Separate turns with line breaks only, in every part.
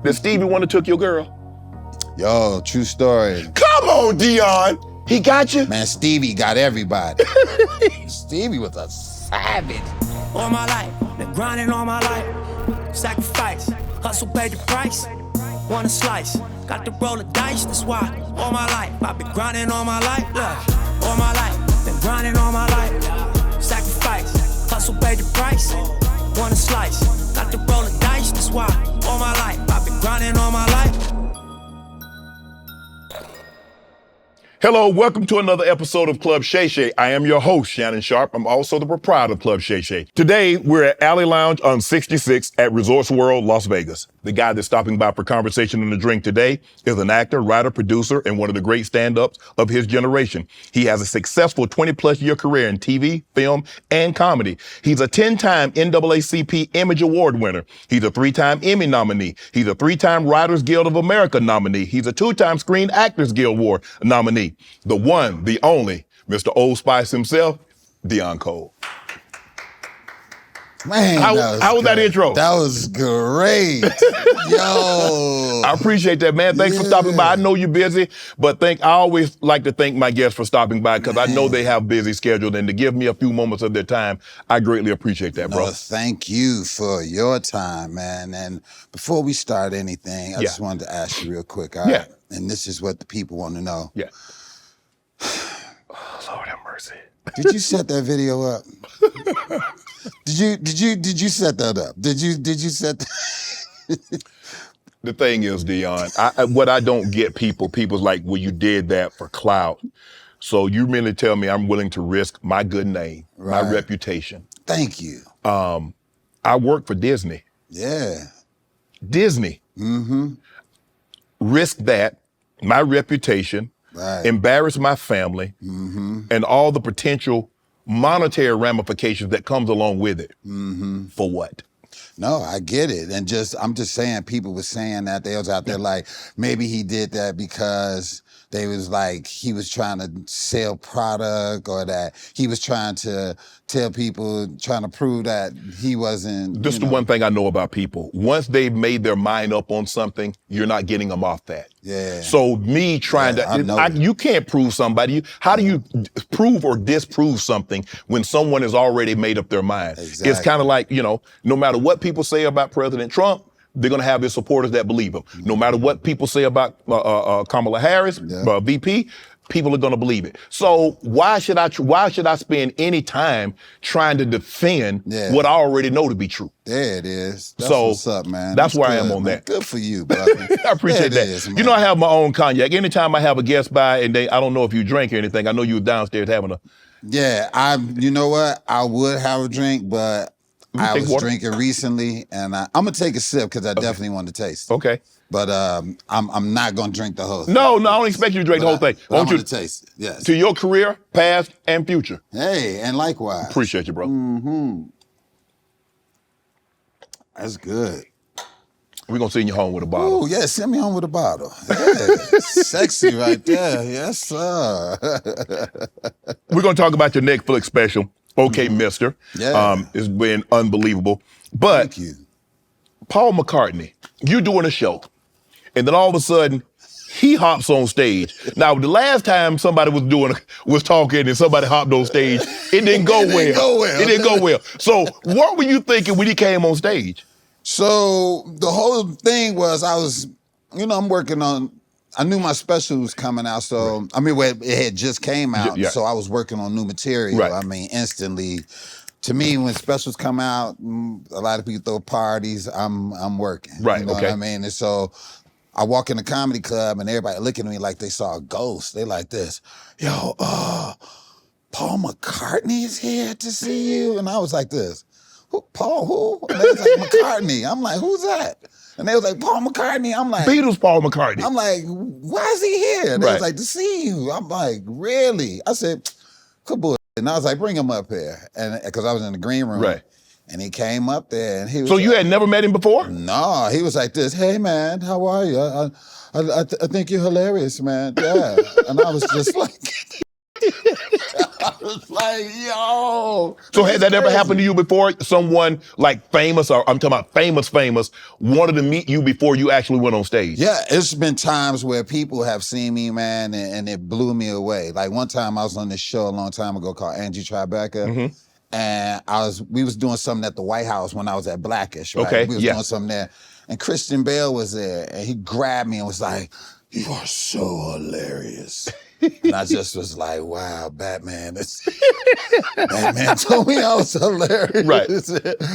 that Stevie Wonder took your girl?
Yo, true story.
Come on, Deon. He got you?
Man, Stevie got everybody. Stevie was a savage.
All my life, been grinding all my life. Sacrifice, hustle paid the price. Want a slice, got to roll the dice, that's why. All my life, I've been grinding all my life. Look, all my life, been grinding all my life. Sacrifice, hustle paid the price. Want a slice, got to roll the dice, that's why. All my life, I've been grinding all my life.
Hello, welcome to another episode of Club Shay. I am your host, Shannon Sharp. I'm also the proprietor of Club Shay. Today, we're at Alley Lounge on 66 at Resorts World, Las Vegas. The guy that's stopping by for conversation and a drink today is an actor, writer, producer, and one of the great stand-ups of his generation. He has a successful 20-plus year career in TV, film, and comedy. He's a 10-time NAACP Image Award winner. He's a 3-time Emmy nominee. He's a 3-time Writers Guild of America nominee. He's a 2-time Screen Actors Guild Award nominee. The one, the only, Mr. Old Spice himself, Deon Cole.
Man,
how was that intro?
That was great. Yo.
I appreciate that, man. Thanks for stopping by. I know you're busy, but I always like to thank my guests for stopping by because I know they have busy schedules, and to give me a few moments of their time, I greatly appreciate that, bro.
Thank you for your time, man. And before we start anything, I just wanted to ask you real quick, all right? And this is what the people want to know.
Yeah. Oh, Lord have mercy.
Did you set that video up? Did you set that up? Did you set that?
The thing is, Deon, what I don't get people's like, well, you did that for clout. So you really tell me I'm willing to risk my good name, my reputation.
Thank you.
I work for Disney.
Yeah.
Disney.
Mm-hmm.
Risk that, my reputation, embarrass my family, and all the potential monetary ramifications that comes along with it. For what?
No, I get it. And I'm just saying, people were saying that they was out there like, maybe he did that because they was like, he was trying to sell product, or that he was trying to tell people, trying to prove that he wasn't.
This is the one thing I know about people. Once they've made their mind up on something, you're not getting them off that.
Yeah.
So me trying you can't prove somebody. How do you prove or disprove something when someone has already made up their mind?
Exactly.
It's kind of like, no matter what people say about President Trump, they're going to have their supporters that believe him. No matter what people say about Kamala Harris, VP, people are going to believe it. So why should I spend any time trying to defend what I already know to be true?
There it is. That's what's up, man.
That's where I am on that.
Good for you, brother.
I appreciate that.
Is,
I have my own cognac. Anytime I have a guest by and I don't know if you drink or anything, I know you were downstairs having a.
Yeah, you know what? I would have a drink, but I was drinking recently, and I'm gonna take a sip because I definitely want to taste it.
Okay.
But I'm not gonna drink the whole thing.
No, I don't expect you to drink the whole thing.
I want to taste it. Yes.
To your career, past and future.
Hey, and likewise.
Appreciate you, bro.
That's good.
We're gonna send you home with a bottle.
Oh yeah, send me home with a bottle. Yeah, sexy right there. Yes, sir.
We're gonna talk about your Netflix special. Okay, Mister.
Yeah.
It's been unbelievable. But
Thank you.
Paul McCartney, you doing a show, and then all of a sudden, he hops on stage. Now, the last time somebody was talking and somebody hopped on stage, it didn't go well. It didn't go well. So what were you thinking when he came on stage?
So the whole thing was, I'm working on. I knew my special was coming out, so it had just came out, so I was working on new material.
Right.
I mean, instantly. To me, when specials come out, a lot of people throw parties. I'm working.
Right.
You know what I mean? And so I walk in the comedy club, and everybody looking at me like they saw a ghost. They like this, yo, Paul McCartney is here to see you, and I was like this, Paul who? And they was like McCartney. I'm like, who's that? And they was like, Paul McCartney. I'm like,
Beatles Paul McCartney.
I'm like, why is he here? They was like, to see you. I'm like, really? I said, good boy. And I was like, bring him up here. And because I was in the green room.
Right.
And he came up there and he was
So you had never met him before?
No, he was like this, hey man, how are you? I think you're hilarious, man. Yeah. And I was just like, was like, yo.
So has that ever happened to you before? Someone like famous, or I'm talking about famous, wanted to meet you before you actually went on stage?
Yeah, it's been times where people have seen me, man, and it blew me away. Like one time I was on this show a long time ago called Angie Tribeca. And we was doing something at the White House when I was at Blackish, right?
Okay,
We was doing something there. And Christian Bale was there, and he grabbed me and was like, "You are so hilarious." And I just was like, wow, Batman told me I was hilarious.
Right.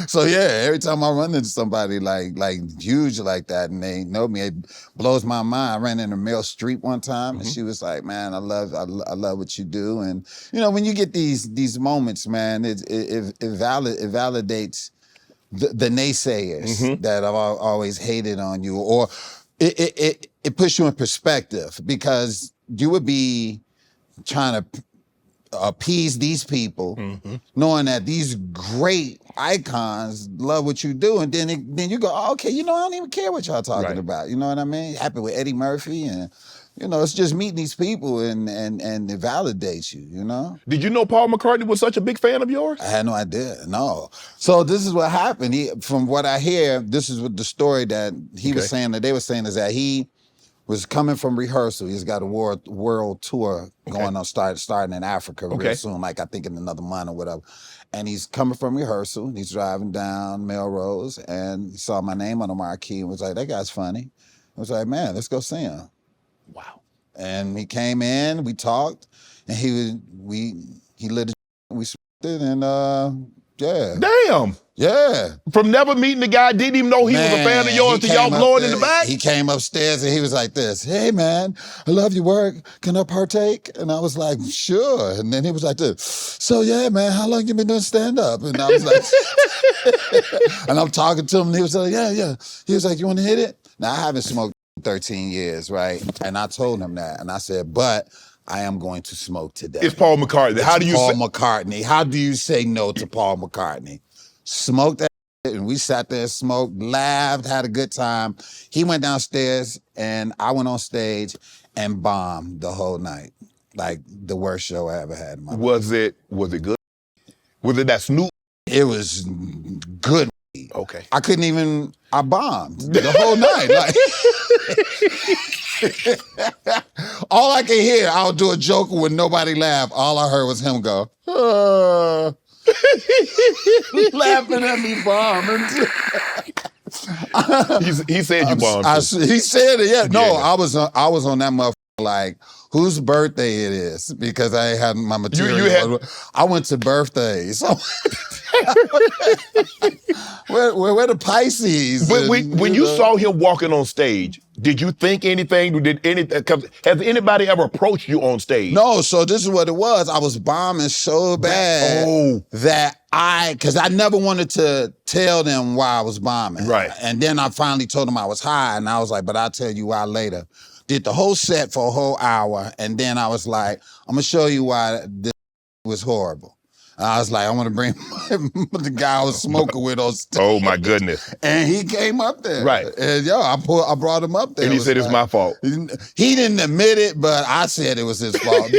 So yeah, every time I run into somebody like huge like that and they know me, it blows my mind. I ran into Meryl Streep one time and she was like, man, I love what you do. And you know, when you get these moments, man, it validates the naysayers that I've always hated on you, or it puts you in perspective, because you would be trying to appease these people, knowing that these great icons love what you do, and then you go, oh, okay, you know, I don't even care what y'all talking about. You know what I mean? Happened with Eddie Murphy, and you know, it's just meeting these people and it validates you. You know?
Did you know Paul McCartney was such a big fan of yours?
I had no idea. No. So this is what happened. From what I hear, this is what the story that he was saying, that they were saying, is that he was coming from rehearsal. He's got a world tour going on, starting in Africa real soon, like I think in another month or whatever. And he's coming from rehearsal, and he's driving down Melrose, and he saw my name on the marquee and was like, that guy's funny. I was like, man, let's go see him.
Wow.
And he came in, we talked, and he lit a we smoked it, and yeah.
Damn.
Yeah.
From never meeting the guy, didn't even know he was a fan of yours, to y'all blowing in the back?
He came upstairs and he was like this, hey man, I love your work, can I partake? And I was like, sure. And then he was like this, so yeah man, how long you been doing stand-up? And I was like, and I'm talking to him and he was like, yeah. He was like, you wanna hit it? Now I haven't smoked in 13 years, right? And I told him that, and I said, but I am going to smoke today.
It's Paul McCartney. How do you
Paul McCartney. How do you say no to Paul McCartney? Smoked that shit, and we sat there, smoked, laughed, had a good time. He went downstairs and I went on stage and bombed the whole night. Like the worst show I ever had in my life.
Was it good? Was it that Snoop?
It was good.
Okay.
I bombed the whole night. Like, all I could hear, I would do a joke when nobody laughed. All I heard was him go, laughing at me bombing.
He said you bombed.
He said it, yeah. No, I was on that motherfucker like, whose birthday it is, because I had my material. I went to birthdays. So where the Pisces?
But when you saw him walking on stage, did you think anything? Has anybody ever approached you on stage?
No, so this is what it was. I was bombing so bad because I never wanted to tell them why I was bombing.
Right.
And then I finally told them I was high, and I was like, but I'll tell you why later. Did the whole set for a whole hour, and then I was like, I'm gonna show you why this was horrible. And I was like, I want to bring the guy I was smoking with on stage.
Oh my goodness!
And he came up there,
right?
And I brought him up there,
and he said, "It's my fault."
He didn't admit it, but I said it was his fault,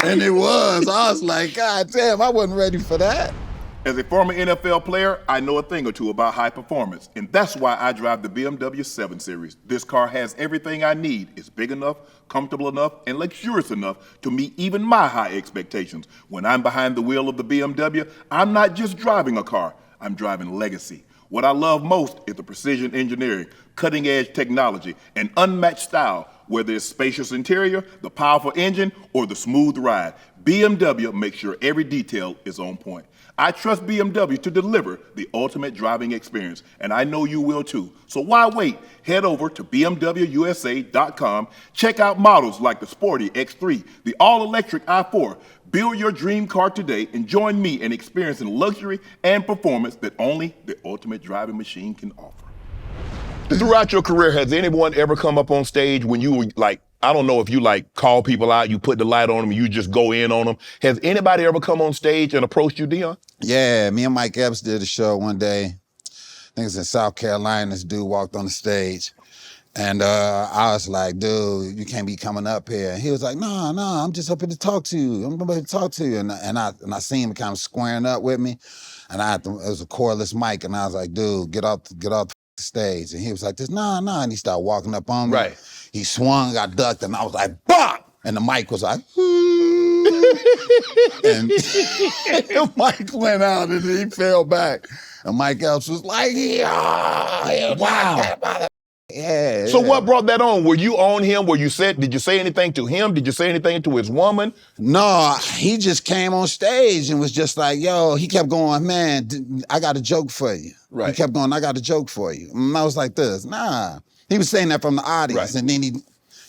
and it was. I was like, God damn, I wasn't ready for that.
As a former NFL player, I know a thing or two about high performance, and that's why I drive the BMW 7 Series. This car has everything I need. It's big enough, comfortable enough, and luxurious enough to meet even my high expectations. When I'm behind the wheel of the BMW, I'm not just driving a car, I'm driving legacy. What I love most is the precision engineering, cutting-edge technology, and unmatched style, whether it's spacious interior, the powerful engine, or the smooth ride. BMW makes sure every detail is on point. I trust BMW to deliver the ultimate driving experience, and I know you will too. So why wait? Head over to BMWUSA.com. Check out models like the sporty X3, the all-electric i4. Build your dream car today and join me in experiencing luxury and performance that only the ultimate driving machine can offer. Throughout your career, has anyone ever come up on stage when you were like, I don't know if you like call people out, you put the light on them, and you just go in on them. Has anybody ever come on stage and approached you, Deon?
Yeah, me and Mike Epps did a show one day. I think it was in South Carolina. This dude walked on the stage, And I was like, dude, you can't be coming up here. And he was like, no, I'm just up here to talk to you. I'm up here to talk to you. And I seen him kind of squaring up with me. And it was a cordless mic. And I was like, dude, get off the stage. And he was like, this, nah. And he started walking up on me.
Right.
He swung, I ducked, and I was like, bop! And the mic was like, and the mic went out and he fell back. And Mike Epps was like, yeah, wow. Yeah.
So what brought that on? Were you on him? Did you say anything to him? Did you say anything to his woman?
No, he just came on stage and was just like, yo, he kept going, man, I got a joke for you.
Right.
He kept going, I got a joke for you. And I was like this, nah. He was saying that from the audience.
Right.
And then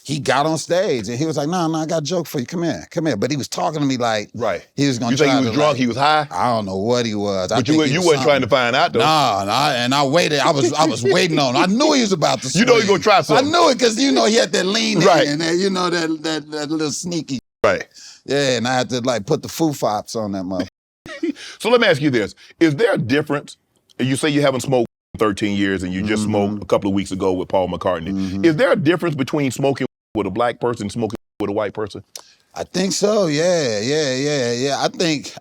he got on stage and he was like, no, I got a joke for you. Come here. But he was talking to me like
Right.
he was going to
You think he was drunk? He was high?
I don't know what he was.
But you wasn't trying to find out, though.
No, and I waited. I was waiting on him. I knew he was about to swing.
You know he gonna try something.
I knew it because, he had that lean
Right.
in and that little sneaky.
Right.
Yeah, and I had to put the foo-fops on that mother.
So let me ask you this. Is there a difference? You say you haven't smoked 13 years and you just smoked a couple of weeks ago with Paul McCartney. Is there a difference between smoking with a black person and smoking with a white person?
I think so, yeah. I think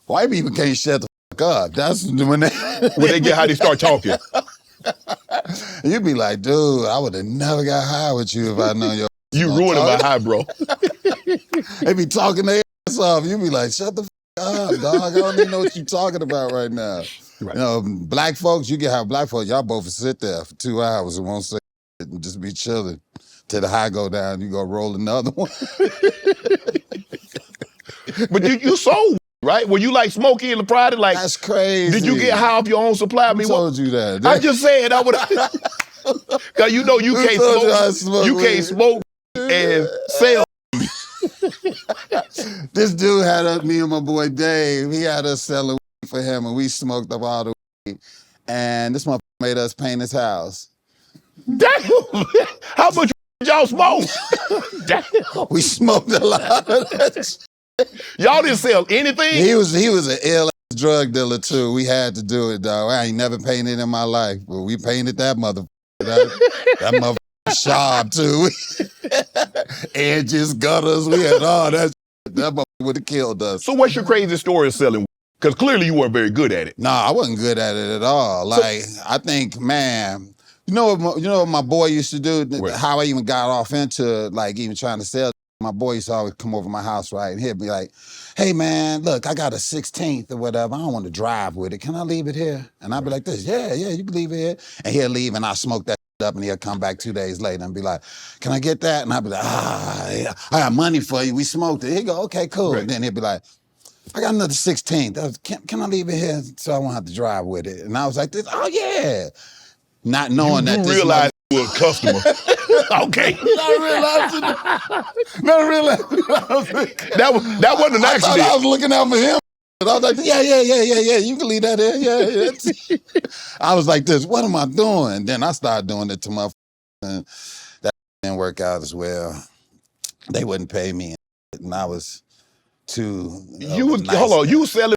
white people can't shut the fuck up. That's when
they get how they start talking.
You'd be like, dude, I would have never got high with you if I known your
You ruined my high, bro.
They be talking their ass off. You be like, shut the fuck up, dog. I don't even know what you're talking about right now. Right. Black folks, you can have black folks, y'all both sit there for 2 hours and won't say it and just be chilling. Till the high go down, you go roll another one.
But you sold, right? Were you like Smokey and the Pride? Like,
that's crazy.
Did you get high off your own supply?
Who told you that?
I just said I would. Cause you can't smoke. You can't smoke and sell.
This dude had me and my boy Dave. He had us selling weed for him, and we smoked up all the weed. And this motherfucker made us paint his house.
Damn! How much y'all smoke? Damn!
We smoked a lot of that.
Y'all didn't sell anything?
He was an ill drug dealer too. We had to do it, dog. I ain't never painted in my life, but we painted that motherfucker. That motherfucker sharp too. Edges, gutters, we had all that. That motherfucker would have killed us.
So what's your crazy story of selling? Because clearly you weren't very good at it.
No, I wasn't good at it at all. I think, man, you know what my boy used to do?
Right.
How I even got off into even trying to sell. My boy used to always come over to my house, right? And he'd be like, hey, man, look, I got a 16th or whatever. I don't want to drive with it. Can I leave it here? And I'd be like this, yeah, you can leave it here. And he'll leave and I'll smoke that up and he'll come back 2 days later and be like, can I get that? And I'd be like, yeah, I got money for you. We smoked it. He'd go, okay, cool.
Right.
And then he'd be like, I got another 16th. Can I leave it here so I won't have to drive with it? And I was like this, oh, yeah. Not knowing that
you
this
realized you were a customer. Okay.
Not realizing.
That wasn't an accident.
I was looking out for him. I was like, yeah, you can leave that here. Yeah. I was like this, what am I doing? Then I started doing it to my and that didn't work out as well. They wouldn't pay me. And I was too
Hold on, you were selling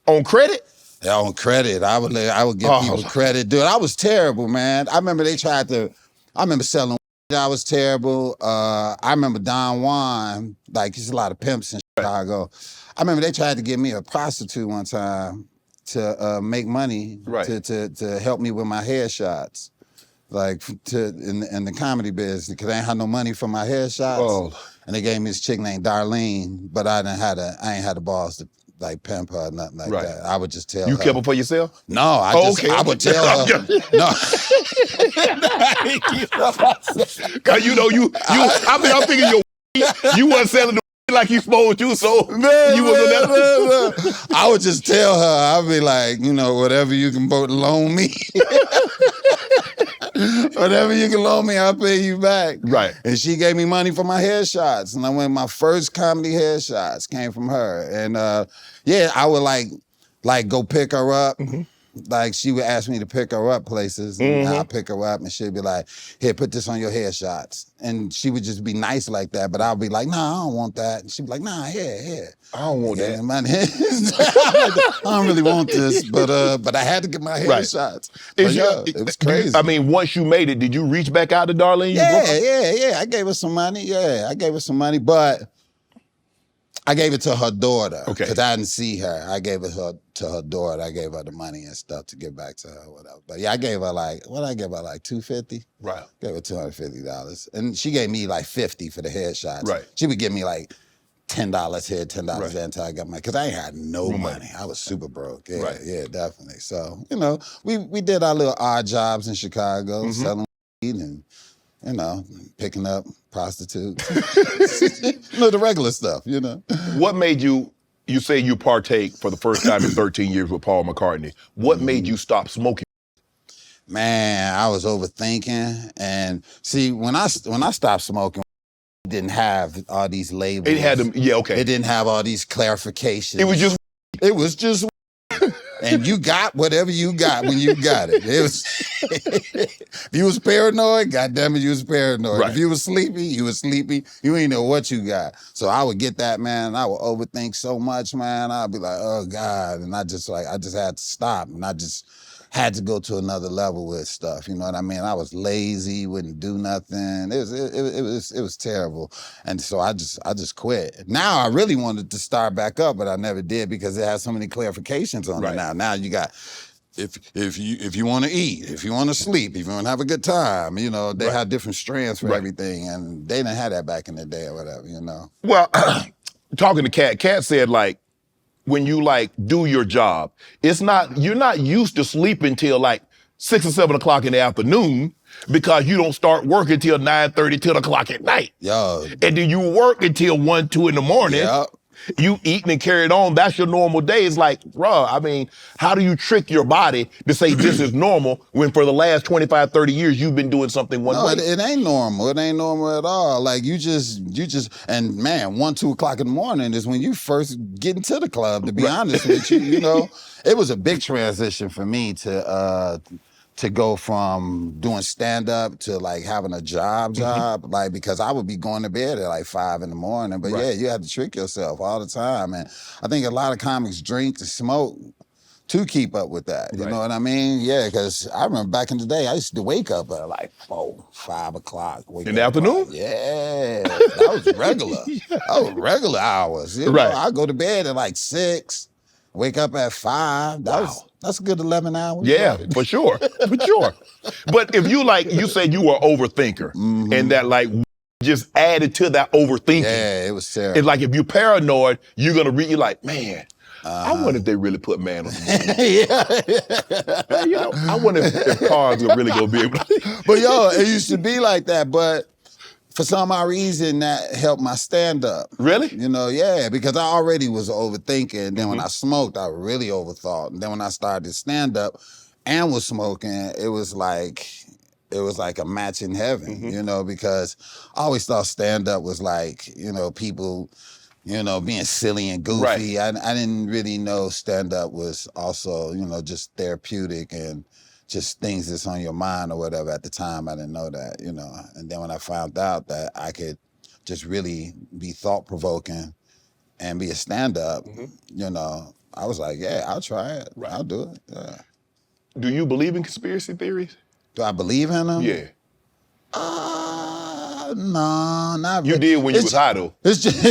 on credit?
Yeah, on credit. I would give people credit. Dude, I was terrible, man. I remember selling. I was terrible. I remember Don Juan, there's a lot of pimps in Chicago. I remember they tried to get me a prostitute one time to make money to help me with my headshots. In the comedy business, because I ain't had no money for my headshots.
Oh.
And they gave me this chick named Darlene, but I ain't had the balls to pimp her or nothing like that. I would just tell her.
You kept her for yourself?
No, I would tell her. No.
Cause I'm thinking you wasn't selling the like you supposed to, so you was
I would just tell her, I'd be like, whatever you can loan me. Whatever you can loan me, I'll pay you back.
Right.
And she gave me money for my headshots. And I went, my first comedy headshots came from her. And I would go pick her up. Mm-hmm. Like she would ask me to pick her up places, and I'd pick her up, and she'd be like, "Here, put this on your headshots." And she would just be nice like that, but I'd be like, "Nah, I don't want that." And she'd be like, "Nah, here."
I don't want that.
I don't really want this, but I had to get my headshots. It was crazy.
I mean, once you made it, did you reach back out to Darlene?
Yeah. I gave her some money. Yeah, I gave her some money, but I gave it to her daughter.
Okay.
Because I didn't see her. I gave it to her daughter. I gave her the money and stuff to give back to her or whatever. But yeah, I gave her like $250.
Right.
Gave her $250. And she gave me like $50 for the headshots.
Right.
She would give me like $10 here, $10 there until I got my, because I ain't had no money. I was super broke. Yeah, yeah, definitely. So, you know, we did our little odd jobs in Chicago, selling weed and, you know, picking up prostitutes. You know, the regular stuff, you know.
What made you say you partake for the first time in 13 years with Paul McCartney. What made you stop smoking?
Man, I was overthinking. And see, when I stopped smoking, it didn't have all these labels.
It had them, yeah, okay.
It didn't have all these clarifications.
It was just
and you got whatever you got when you got it. It was if you was paranoid, goddamn it, you was paranoid.
Right.
If you was sleepy, you was sleepy. You ain't know what you got. So I would get that, man. I would overthink so much, man. I'd be like, oh God. And I just had to stop. And I just had to go to another level with stuff. You know what I mean? I was lazy, wouldn't do nothing. It was terrible. And so I just quit. Now I really wanted to start back up, but I never did because it has so many clarifications on it now. Now you got if you want to eat, if you want to sleep, if you want to have a good time, you know, they have different strands for everything, and they didn't have that back in the day or whatever, you know.
Well, talking to Katt said like, when you like do your job, you're not used to sleeping till like 6 or 7 o'clock in the afternoon because you don't start working till 9:30, 10 o'clock at night.
Yo.
And then you work until 1, 2 in the morning.
Yep.
You eating and carried on. That's your normal day. It's like, bro, I mean, how do you trick your body to say this is normal when for the last 25, 30 years you've been doing something one way?
It ain't normal. It ain't normal at all. Like you just, and man, 1, 2 o'clock in the morning is when you first get into the club, to be honest with you, you know. It was a big transition for me to go from doing stand-up to like having a job, like because I would be going to bed at like 5 in the morning. But yeah, you had to trick yourself all the time. And I think a lot of comics drink and smoke to keep up with that. You know what I mean? Yeah, because I remember back in the day, I used to wake up at like 4, 5 o'clock.
In the afternoon?
Yeah, that was regular. That was regular hours. You know, I go to bed at like 6. Wake up at 5. That's a good 11 hours.
Yeah, for sure. For sure. But if you said you were an overthinker and that like just added to that overthinking.
Yeah, it was terrible.
It's like if you're paranoid, you're going to read, you're like, man, I wonder if they really put man on the moon. Man, you know, I wonder if cars are really going to be able to.
But yo, it used to be like that, but for some odd reason, that helped my stand-up.
Really?
You know, yeah, because I already was overthinking. Then when I smoked, I really overthought. And then when I started stand-up and was smoking, it was like a match in heaven, you know, because I always thought stand-up was like, you know, people, you know, being silly and goofy. I didn't really know stand-up was also, you know, just therapeutic and just things that's on your mind or whatever. At the time, I didn't know that, you know. And then when I found out that I could just really be thought-provoking and be a stand-up, you know, I was like, yeah, I'll try it. I'll do it, yeah.
Do you believe in conspiracy theories?
Do I believe in them?
Yeah.
No, not really.
You did when you was high, though.
It's just,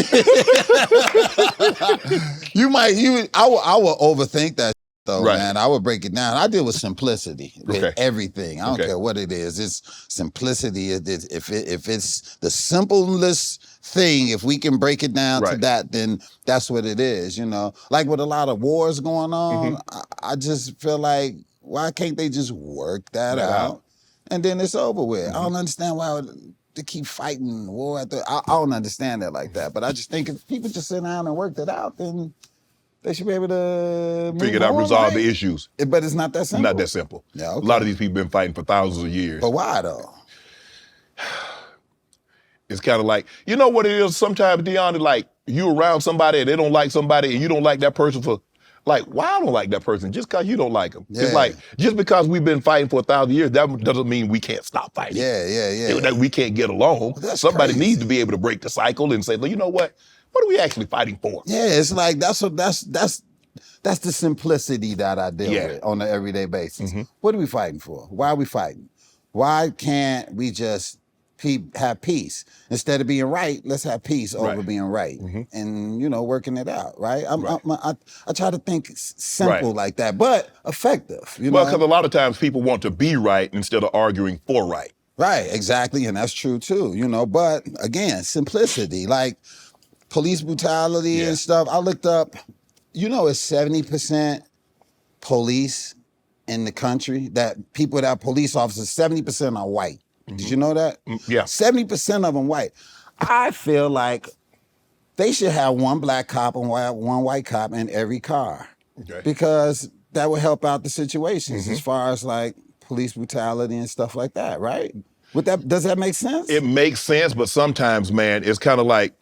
I will overthink that. Though, man, I would break it down. I deal with simplicity with everything. I don't care what it is. It's simplicity. If it's the simplest thing, if we can break it down to that, then that's what it is. You know, like with a lot of wars going on, I just feel like why can't they just work that out and then it's over with? I don't understand why they keep fighting war at I don't understand it like that. But I just think if people just sit down and work that out, then they should be able to
figure it out, resolve the issues.
But it's not that simple.
Not that simple.
Yeah, okay.
A lot of these people been fighting for thousands of years.
But why though?
It's kind of like, you know what it is? Sometimes, Deon, it's like you around somebody and they don't like somebody and you don't like that person for like, why I don't like that person just because you don't like them.
Yeah.
It's like, just because we've been fighting for 1,000 years, that doesn't mean we can't stop fighting.
Yeah.
That we can't get along.
That's
Somebody
crazy.
needs to be able to break the cycle and say, well, you know what are we actually fighting for?
Yeah, it's like that's the simplicity that I deal
Yeah.
with on an everyday basis. What are we fighting for? Why are we fighting? Why can't we just have peace? Instead of being right, let's have peace over being right, and working it out. Right? I try to think simple like that, but effective.
Well, because a lot of times people want to be right instead of arguing for right.
Right, exactly, and that's true too. But again, simplicity, like police brutality and stuff. I looked up. It's 70% police in the country. That people that are police officers, 70% are white. Did you know that?
Yeah.
70% of them white. I feel like they should have one black cop and one white cop in every car.
Okay.
Because that would help out the situations as far as like police brutality and stuff like that, right? Does that make sense?
It makes sense, but sometimes, man, it's kind of like,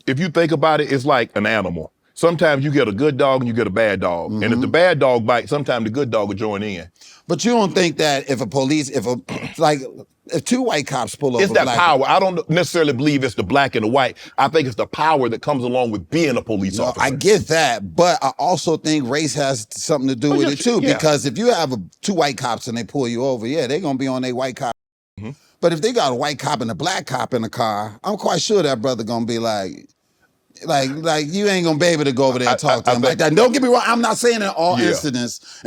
if you think about it, it's like an animal. Sometimes you get a good dog and you get a bad dog. And if the bad dog bites, sometimes the good dog will join in.
But you don't think that if two white cops pull over,
It's that power. I don't necessarily believe it's the black and the white. I think it's the power that comes along with being a police officer.
I get that, but I also think race has something to do with it too.
Yeah.
Because if you have two white cops and they pull you over, they're gonna be on their white cop. But if they got a white cop and a black cop in the car, I'm quite sure that brother gonna be like you ain't gonna be able to go over there and talk to him like that. Don't get me wrong. I'm not saying in all incidents.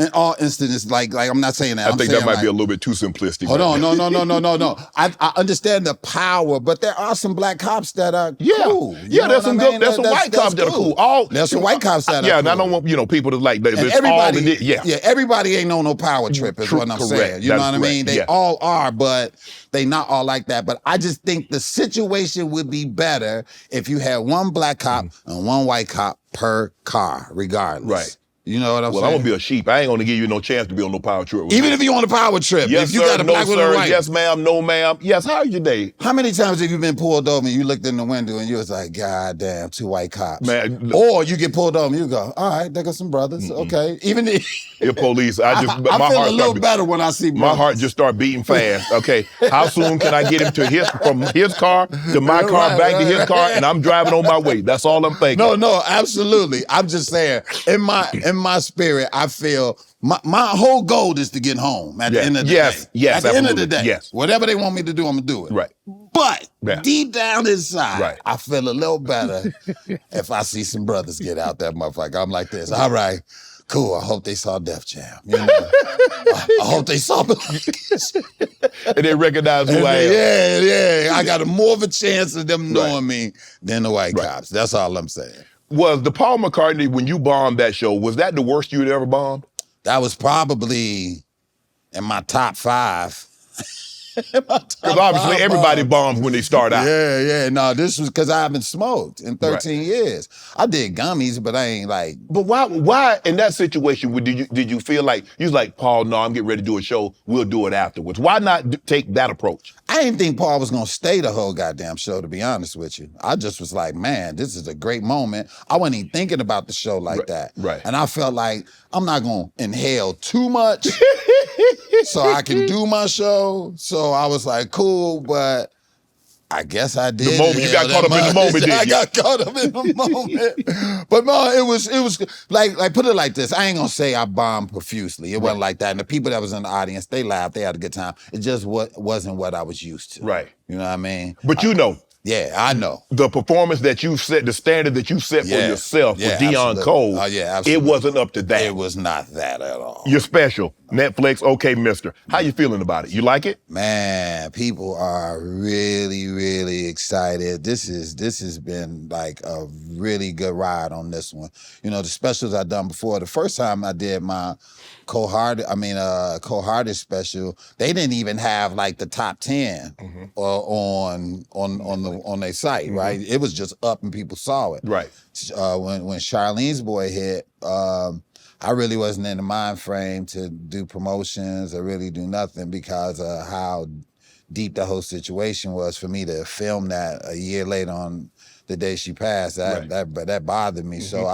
Like I'm not saying that.
I think that might be a little bit too simplistic.
Hold on, no. I understand the power, but there are some black cops that are cool.
There's some good. There's some white cops that are cool.
There's some white cops that are cool.
and I don't want people to like.
Everybody, everybody ain't on no power trip is what I'm
Correct.
saying. You know what I mean? They
Yeah.
all are, but they not all like that. But I just think the situation would be better if you had one black cop and one white cop per car, regardless.
Right.
You know what I'm saying?
Well, I'm gonna be a sheep. I ain't gonna give you no chance to be on no power trip. With
Even
me.
if you on a power trip,
Yes,
if you
sir,
got a
no,
black with
sir,
a white.
yes, ma'am, no, ma'am. Yes, how are your day?
How many times have you been pulled over and you looked in the window and you was like, God damn, two white cops.
Man,
or you get pulled over and you go, all right, there go some brothers. Okay. Even if
your police, I
feel
heart
a little better when I see brothers.
My heart just start beating fast. Okay, how soon can I get him from his car to my car, back to his car, and I'm driving on my way. That's all I'm thinking.
No, absolutely. I'm just saying, in my spirit, I feel my whole goal is to get home at the end of the day.
Yes,
at the end of the day.
Yes.
Whatever they want me to do, I'm gonna do it.
Right.
But
Yeah.
deep down inside,
Right.
I feel a little better if I see some brothers get out that motherfucker. I'm like this. All right. Cool. I hope they saw Def Jam. You know? I hope they saw me.
And they recognize who I am.
Yeah. I got more of a chance of them knowing me than the white cops. That's all I'm saying.
Was the Paul McCartney, when you bombed that show, was that the worst you'd ever bombed?
That was probably in my top 5.
Because obviously everybody bombs when they start out.
Yeah. No, this was because I haven't smoked in 13 years. I did gummies, but I ain't like.
But why in that situation did you feel like you was like, Paul, no, I'm getting ready to do a show. We'll do it afterwards. Why not take that approach?
I didn't think Paul was gonna stay the whole goddamn show, to be honest with you. I just was like, man, this is a great moment. I wasn't even thinking about the show like that.
Right.
And I felt like I'm not gonna inhale too much so I can do my show. So I was like, cool, but I guess I did.
The moment you got caught up in the moment, didn't you?
I got caught up in the moment. But no, it was like put it like this. I ain't gonna say I bombed profusely. It wasn't like that. And the people that was in the audience, they laughed, they had a good time. It just wasn't what I was used to.
Right.
You know what I mean?
But you know.
Yeah, I know.
The performance that you set, the standard that you set for yourself with Deon
absolutely.
Cole,
Oh, yeah, absolutely.
it wasn't up to that.
It was not that at all.
You're special. Netflix, okay, mister. How you feeling about it? You like it?
Man, people are really, really excited. This has been like a really good ride on this one. You know, the specials I've done before, the first time I did my cold-hearted special, they didn't even have like the top 10 on their site, right? It was just up and people saw it.
Right.
When Charlene's boy hit, I really wasn't in the mind frame to do promotions or really do nothing because of how deep the whole situation was. For me to film that a year later on the day she passed, that bothered me. So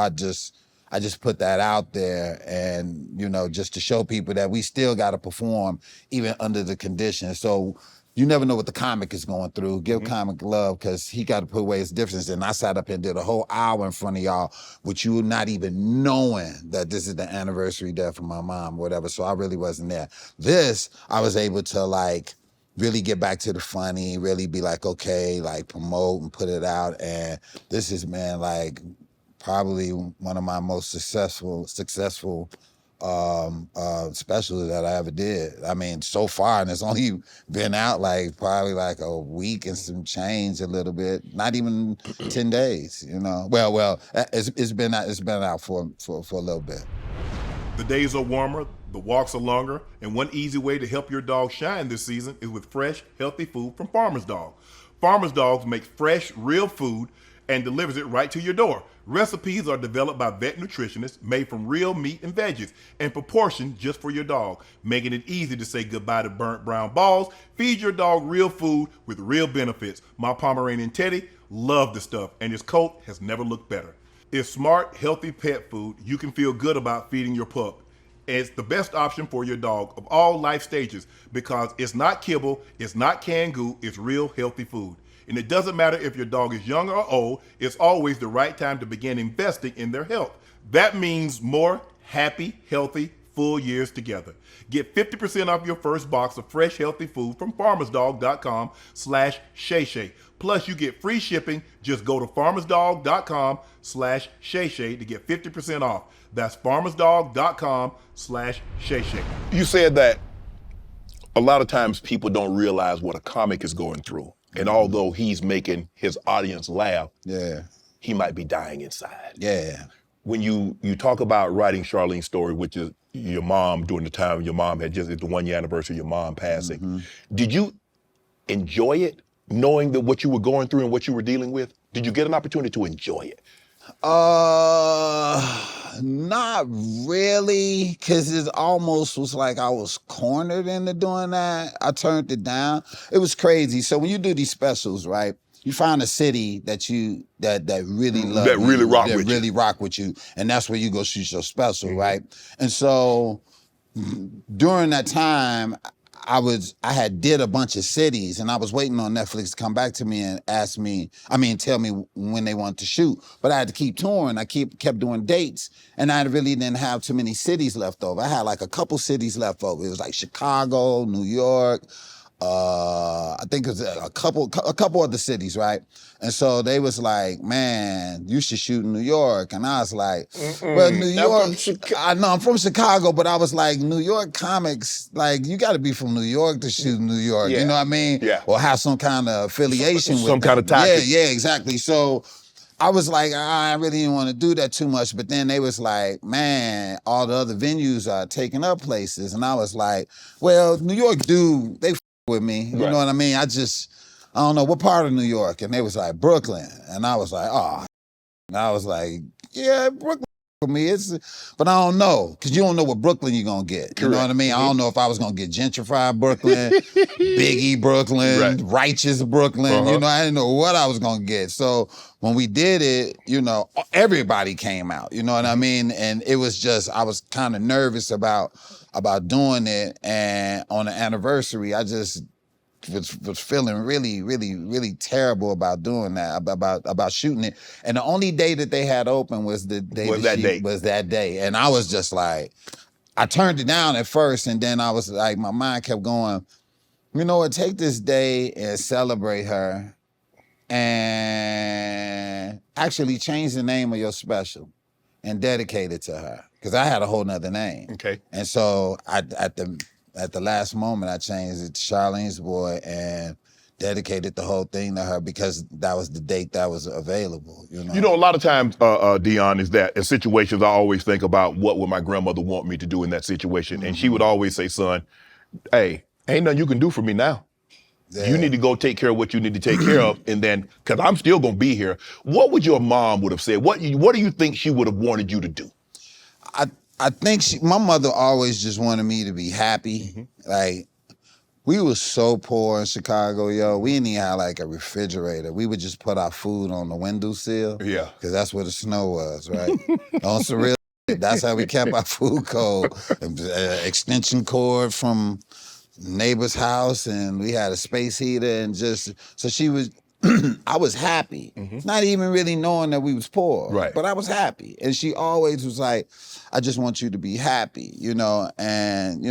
I just put that out there, and you know, just to show people that we still got to perform even under the conditions. So you never know what the comic is going through. Give comic love, because he got to put away his differences. And I sat up and did a whole hour in front of y'all with you not even knowing that this is the anniversary death of my mom, or whatever. So I really wasn't there. This, I was able to like really get back to the funny, really be like, okay, like promote and put it out. And this is, man, like probably one of my most successful specials that I ever did. I mean, so far, and it's only been out like probably like a week and some change, a little bit, not even 10 days, you know. Well, it's been out for a little bit.
The days are warmer, the walks are longer, and one easy way to help your dog shine this season is with fresh, healthy food from Farmer's Dog. Farmer's Dog makes fresh, real food and delivers it right to your door. Recipes are developed by vet nutritionists, made from real meat and veggies, and proportioned just for your dog, making it easy to say goodbye to burnt brown balls. Feed your dog real food with real benefits. My Pomeranian Teddy loved the stuff, and his coat has never looked better. It's smart, healthy pet food you can feel good about feeding your pup. And it's the best option for your dog of all life stages, because it's not kibble, it's not canned goo, it's real healthy food. And it doesn't matter if your dog is young or old, it's always the right time to begin investing in their health. That means more happy, healthy, full years together. Get 50% off your first box of fresh, healthy food from farmersdog.com/Shay. Plus, you get free shipping. Just go to farmersdog.com/Shay to get 50% off. That's farmersdog.com/Shay. You said that a lot of times people don't realize what a comic is going through. And although he's making his audience laugh, he might be dying inside.
Yeah.
When you talk about writing Charlene's story, which is your mom during the time your mom had just, it's the 1 year anniversary of your mom passing, did you enjoy it, knowing that what you were going through and what you were dealing with? Did you get an opportunity to enjoy it?
Not really, because it almost was like I was cornered into doing that. I turned it down. It was crazy. So when you do these specials, right, you find a city that really love
that
you,
really rock
that
with
really
you.
rock with you, and that's where you go shoot your special, right? And so during that time, I had a bunch of cities, and I was waiting on Netflix to come back to me and tell me when they wanted to shoot. But I had to keep touring. I kept doing dates, and I really didn't have too many cities left over. I had like a couple cities left over. It was like Chicago, New York, I think it was a couple other cities, right? And so they was like, man, you should shoot in New York. And I was like, well, New York, I know I'm from Chicago, but I was like, New York comics, like you gotta be from New York to shoot in New York, you know what I mean?
Yeah.
Or have some kind of affiliation with
some kind of tie.
Yeah, exactly. So I was like, I really didn't want to do that too much. But then they was like, man, all the other venues are taking up places. And I was like, well, New York they with me, you know what I mean? I don't know, what part of New York? And they was like, Brooklyn. And I was like, oh. And I was like, yeah, Brooklyn for me. But I don't know, because you don't know what Brooklyn you're going to get. You know what I mean? I don't know if I was going to get gentrified Brooklyn, Biggie Brooklyn, Righteous Brooklyn. You know, I didn't know what I was going to get. So when we did it, you know, everybody came out. You know what I mean? And it was just, I was kind of nervous about doing it. And on the anniversary, I just was feeling really, really, really terrible about doing that, about shooting it. And the only day that they had open was the day was that day. And I was just like, I turned it down at first, and then I was like, my mind kept going, you know what, take this day and celebrate her and actually change the name of your special and dedicate it to her. Because I had a whole nother name.
Okay.
And so at the last moment, I changed it to Charlene's Boy and dedicated the whole thing to her, because that was the date that was available. You know,
a lot of times, Deon, is that in situations I always think about what would my grandmother want me to do in that situation. And she would always say, son, hey, ain't nothing you can do for me now. Yeah. You need to go take care of what you need to take care of, and then, because I'm still going to be here. What would your mom would have said? What do you think she would have wanted you to do?
I think my mother always just wanted me to be happy. Like, we were so poor in Chicago, yo. We didn't even have like a refrigerator. We would just put our food on the windowsill. Yeah. Because that's where the snow was, right? On some real That's how we kept our food cold. Extension cord from neighbor's house, and we had a space heater, and just so she was. I was happy, not even really knowing that we was poor,
Right.
but I was happy, and she always was like, "I just want you to be happy," and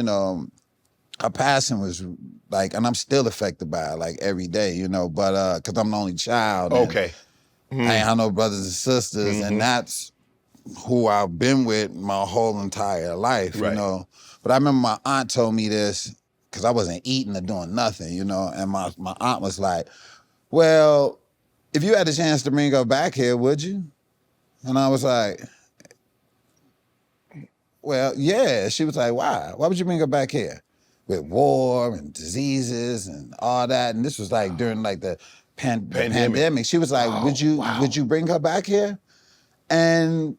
her passing was like, and I'm still affected by it, like every day, but because I'm the only child.
Okay.
I ain't have no brothers and sisters, and that's who I've been with my whole entire life,
Right.
But I remember my aunt told me this, because I wasn't eating or doing nothing, and my aunt was like, well, if you had a chance to bring her back here, would you? And I was like, well, yeah. She was like, why? Why would you bring her back here? With war and diseases and all that. And this was like during like the pandemic. She was like, would you bring her back here? And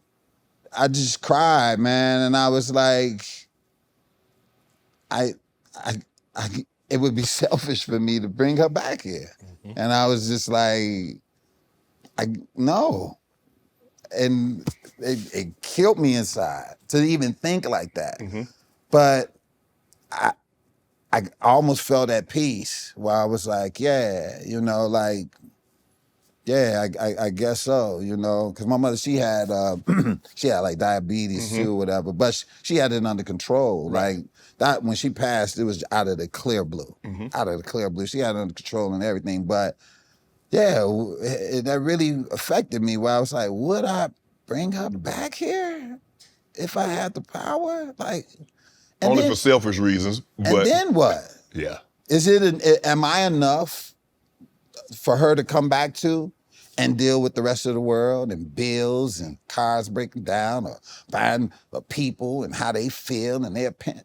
I just cried, man. And I was like, it would be selfish for me to bring her back here. And I was just like, no. And it killed me inside to even think like that. But I almost felt at peace where I was like, yeah, I guess so, because my mother, she had like diabetes too, or whatever, but she had it under control.
Right.
Like that, when she passed, it was out of the clear blue, She had it under control and everything, but yeah, that really affected me where I was like, would I bring her back here if I had the power? Like,
Only for selfish reasons. But
and then what?
Yeah.
Am I enough for her to come back to and deal with the rest of the world and bills and cars breaking down or buying people and how they feel and their opinion?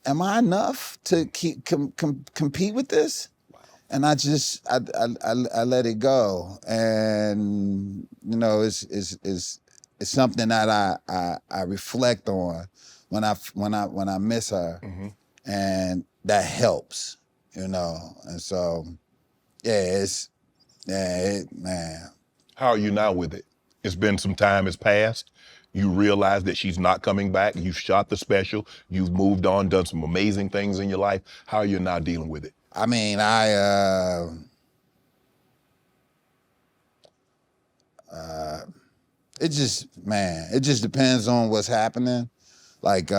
Am I enough to keep compete with this? Wow. And I just I let it go, and it's something that I reflect on when I miss her, and that helps, and so man.
How are you now with it? It's been some time has passed. You realize that she's not coming back. You've shot the special. You've moved on, done some amazing things in your life. How are you now dealing with it?
I mean, it just depends on what's happening. Like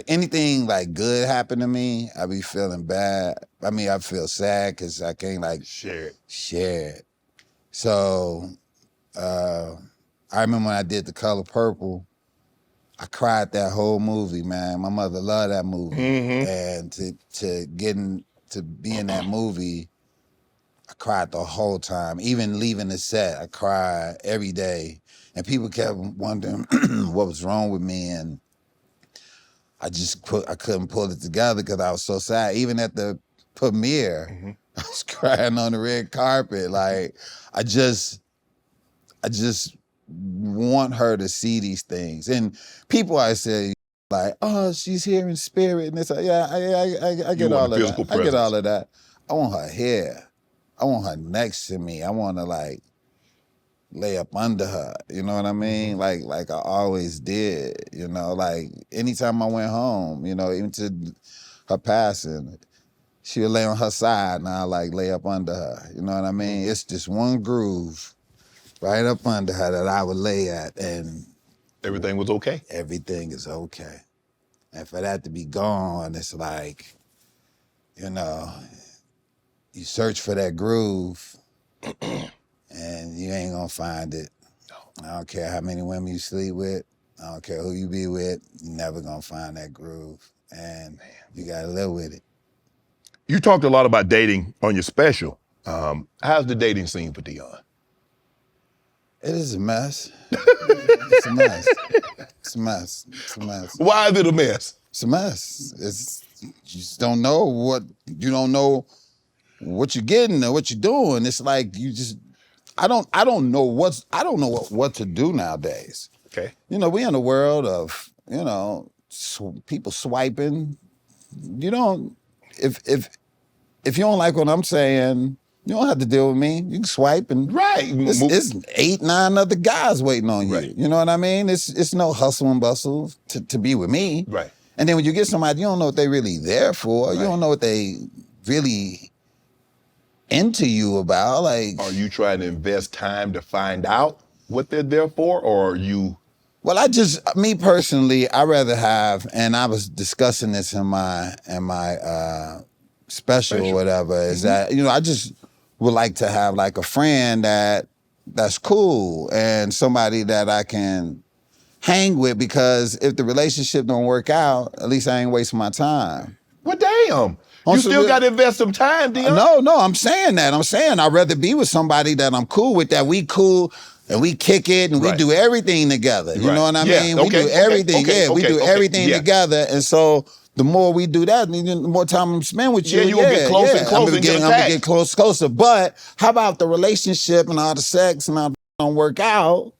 anything like good happen to me, I be feeling bad. I mean, I feel sad because I can't like share it. So I remember when I did The Color Purple, I cried that whole movie, man. My mother loved that movie. And to be in that movie, I cried the whole time. Even leaving the set, I cried every day. And people kept wondering what was wrong with me, and I couldn't pull it together because I was so sad. Even at the premiere, I was crying on the red carpet. Like, I just want her to see these things. And people always say, like, oh, she's here in spirit. And it's like, yeah, I get all of that. I get all of that. I want her here. I want her next to me. I want to like lay up under her. You know what I mean? Like I always did. Like anytime I went home, even to her passing, she would lay on her side and I like lay up under her. You know what I mean? It's just one groove right up under her that I would lay at, and
everything was okay?
Everything is okay. And for that to be gone, it's like, you search for that groove and you ain't gonna find it. No. I don't care how many women you sleep with. I don't care who you be with. You're never gonna find that groove. And you gotta live with it.
You talked a lot about dating on your special. How's the dating scene for Deon?
It is a mess. It's a mess. It's a mess. It's a mess.
Why is it a mess?
It's a mess. You just don't know what you're getting or what you're doing. It's like I don't know what to do nowadays.
Okay.
We in a world of, people swiping. You don't, if you don't like what I'm saying, You don't have to deal with me. You can swipe and it's 8, 9 other guys waiting on you.
Right.
You know what I mean? It's no hustle and bustle to be with me.
Right.
And then when you get somebody, you don't know what they really there for. Right. You don't know what they really into you about. Like,
are you trying to invest time to find out what they're there for, or are you?
Well, me personally, I rather have, and I was discussing this in my special or whatever, is that, I just would like to have like a friend that's cool and somebody that I can hang with, because if the relationship don't work out, at least I ain't wasting my time.
Well, damn. You still got to invest some time, Deon.
No, I'm saying that. I'm saying I'd rather be with somebody that I'm cool with, that we cool and we kick it and we do everything together. You know what I mean? We do everything. We do everything together. And so the more we do that, the more time I'm spending with you.
Yeah, you'll get closer and closer.
I'm gonna get closer. But how about the relationship and all the sex and all don't work out?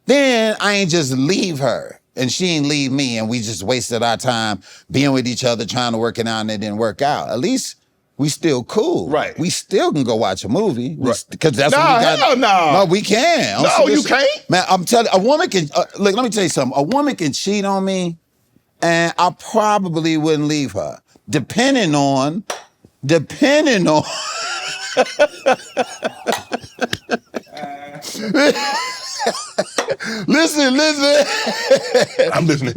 Then I ain't just leave her and she ain't leave me and we just wasted our time being with each other, trying to work it out, and it didn't work out. At least we still cool.
Right.
We still can go watch a movie.
Right.
Because that's what we got.
Hell no.
No, we can.
No, you can't.
Man, I'm telling you, a woman can, look, let me tell you something. A woman can cheat on me and I probably wouldn't leave her. Depending on. Listen.
I'm listening.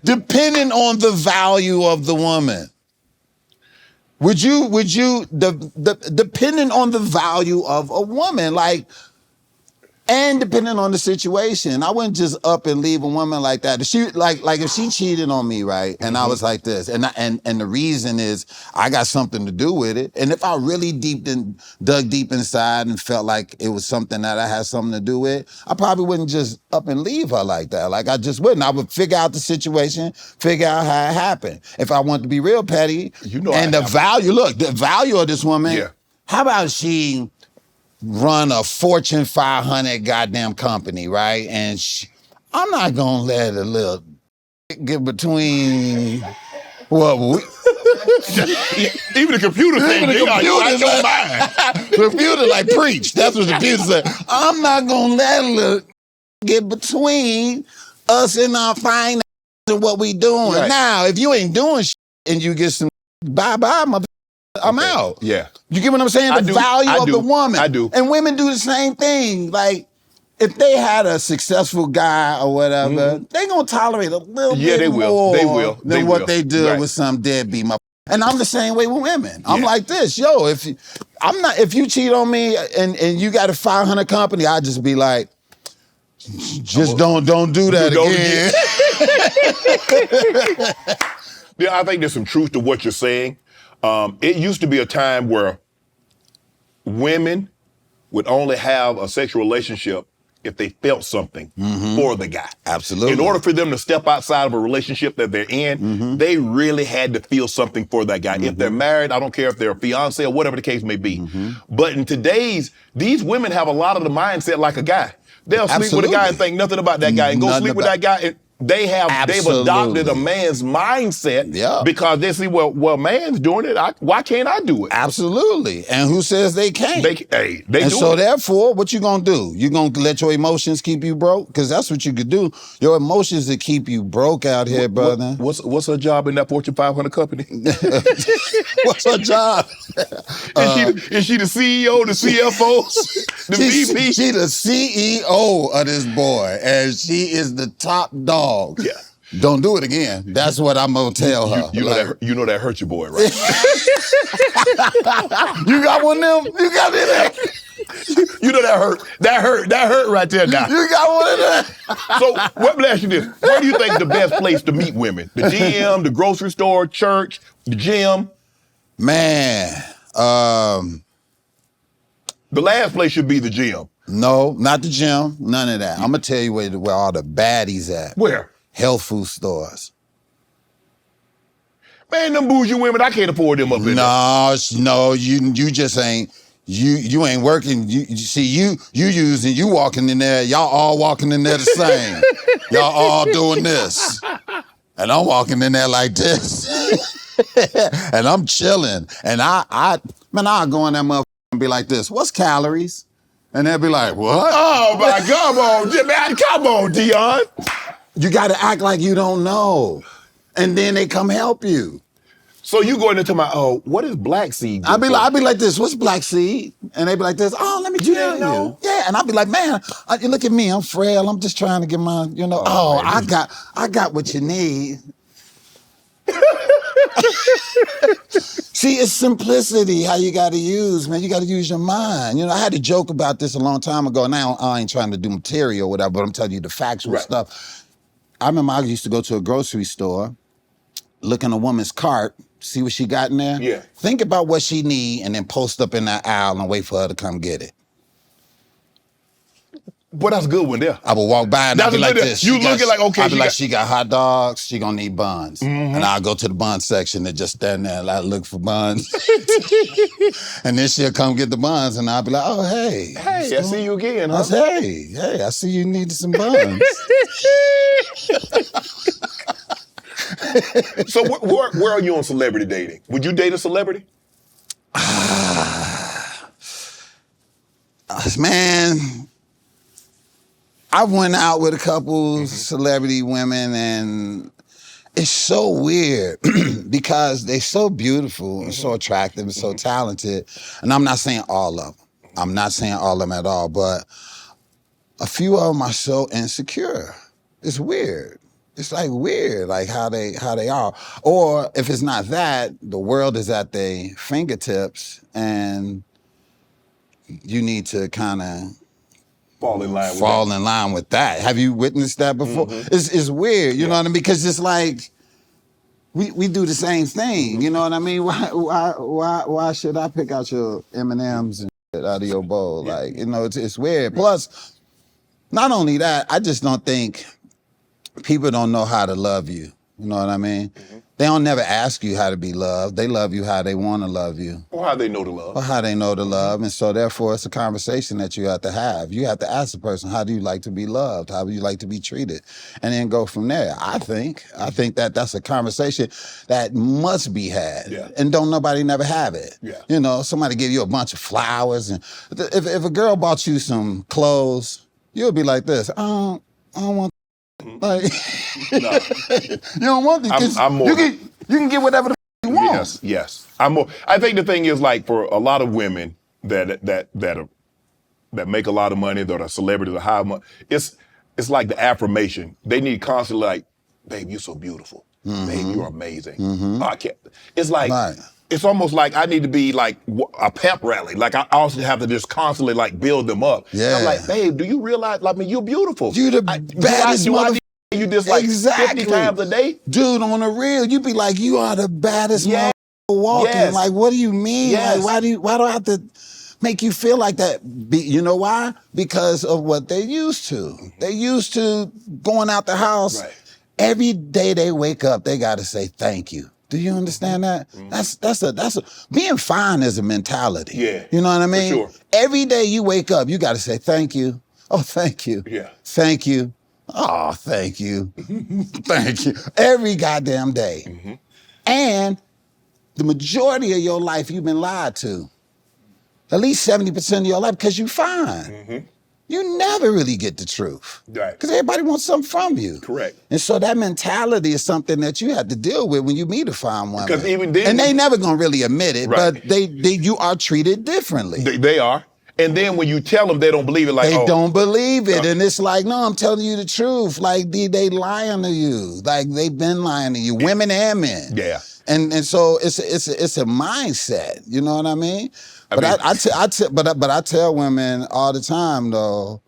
Depending on the value of the woman. Would you, depending on the value of a woman, and depending on the situation, I wouldn't just up and leave a woman like that. If she if she cheated on me, right, and I was like this, and the reason is I got something to do with it, and if I really dug deep inside and felt like it was something that I had something to do with, I probably wouldn't just up and leave her like that. Like, I just wouldn't. I would figure out the situation, figure out how it happened. If I want to be real petty, and the value of this woman.
Yeah.
How about she run a Fortune 500 goddamn company, right? And I'm not gonna let a little get between
even the computer thing,
computer like preach. That's what the computer said. I'm not gonna let a little get between us and our finances and what we doing. Right. Now, if you ain't doing shit and you get some bye-bye, I'm out.
Yeah.
You get what I'm saying? The value of the woman.
I do.
And women do the same thing. Like, if they had a successful guy or whatever, they gonna tolerate a little bit more than what they do with some deadbeat motherfucker. And I'm the same way with women. I'm like this. Yo, if you cheat on me and you got a 500 company, I'd just be like, don't do that again.
Yeah, I think there's some truth to what you're saying. It used to be a time where women would only have a sexual relationship if they felt something for the guy.
Absolutely.
In order for them to step outside of a relationship that they're in, they really had to feel something for that guy. If they're married, I don't care if they're a fiance or whatever the case may be. But in these women have a lot of the mindset like a guy. They'll sleep with a guy and think nothing about that guy and go sleep with that guy. And they've adopted a man's mindset because they see, well, man's doing it. Why can't I do it?
Absolutely. And who says they can't?
They
and
do
so
it.
Therefore, what you gonna do? You gonna let your emotions keep you broke? Because that's what you could do. Your emotions that keep you broke out here, brother.
What's her job in that Fortune 500 company?
What's her job?
Is she the CEO, the CFO, the VP?
She the CEO of this boy, and she is the top dog.
Yeah.
Don't do it again. That's what I'm gonna tell her.
You know that hurt your boy, right?
You got one of them? You got it?
You know that hurt. That hurt right there now.
You got one of them?
So let me ask you this. Where do you think the best place to meet women? The gym, the grocery store, church, the gym?
Man.
The last place should be the gym.
No, not the gym. None of that. I'm gonna tell you where all the baddies at.
Where?
Health food stores.
Man, them bougie women, I can't afford them up in there.
No, you just ain't. You ain't working. You using. You walking in there. Y'all all walking in there the same. Y'all all doing this, and I'm walking in there like this, and I'm chilling. And Man, I'll go in that motherfucker and be like this, what's calories? And they'll be like, what?
Oh my, come on, man, come on, Deon.
You gotta act like you don't know. And then they come help you.
So you going into my, what is black seed?
I'd be like this, what's black seed? And they be like this, oh, let me tell you.
know?
Yeah, and I'd be like, man, you look at me, I'm frail, I'm just trying to get my, I got what you need. See, it's simplicity, how you gotta use, man. You gotta use your mind. I had a joke about this a long time ago. Now I ain't trying to do material or whatever, but I'm telling you the factual stuff. I remember I used to go to a grocery store, look in a woman's cart, see what she got in there.
Yeah.
Think about what she need and then post up in that aisle and wait for her to come get it.
But that's a good one there.
I would walk by and I'd be like this.
You looking like, okay.
I'd be like, she got hot dogs, she gonna need buns.
Mm-hmm.
And I'll go to the bun section and just stand there and I look for buns. And then she'll come get the buns and I'll be like, oh, hey.
Hey, I see you again, huh?
I say, hey, I see you needed some buns.
So where are you on celebrity dating? Would you date a celebrity?
Man, I went out with a couple celebrity women and it's so weird because they're so beautiful and so attractive and so talented. And I'm not saying all of them. I'm not saying all of them at all, but a few of them are so insecure. It's weird. It's like weird, like how they are. Or if it's not that, the world is at their fingertips and you need to kind of
fall in line
with that. Have you witnessed that before? It's weird, you know what I mean? Because it's like we do the same thing, you know what I mean? Why should I pick out your M&Ms and shit out of your bowl?
Yeah.
Like, it's weird. Plus, not only that, I just don't think people don't know how to love you. You know what I mean? They don't never ask you how to be loved. They love you how they want to love you.
Or how they know to love.
Or how they know to love. And so therefore, it's a conversation that you have to have. You have to ask the person, how do you like to be loved? How do you like to be treated? And then go from there. I think that that's a conversation that must be had.
Yeah.
And don't nobody never have it.
Yeah.
Somebody give you a bunch of flowers. And if a girl bought you some clothes, you'll be like this, I don't want like, you don't want these.
I'm more.
You can get whatever the you want.
Yes. I'm more. I think the thing is, like, for a lot of women that make a lot of money, that are celebrities or high money, it's like the affirmation. They need constantly like, babe, you're so beautiful. Babe, you're amazing. Oh, I can't. It's like.
Right.
It's almost like I need to be like a pep rally. Like I also have to just constantly like build them up.
Yeah.
I'm like, babe, do you realize? Like, I mean, you're beautiful.
You the baddest
motherfucker. You just like 50 times a day?
Dude, on the real, you be like, you are the baddest motherfucker walking.
Yes.
Like, what do you mean?
Yes.
Like, why do I have to make you feel like that? You know why? Because of what they used to. They used to going out the house.
Right.
Every day they wake up, they gotta say thank you. Do you understand that? That's a being fine is a mentality.
Yeah.
You know what I mean?
For sure.
Every day you wake up, you gotta say thank you. Oh, thank you.
Yeah.
Thank you. Oh, thank you. Thank you. Every goddamn day. And the majority of your life you've been lied to. At least 70% of your life because you fine. You never really get the truth.
Right.
Because everybody wants something from you.
Correct.
And so that mentality is something that you have to deal with when you meet a fine woman.
Because even then,
and they never gonna really admit it,
Right.
but you are treated differently.
They are. And then when you tell them, they don't believe it. Like,
They don't believe it. And it's like, no, I'm telling you the truth. Like, they lying to you. Like, they've been lying to you, women and men.
Yeah.
And so it's a mindset. You know what I mean? But I tell women all the time though.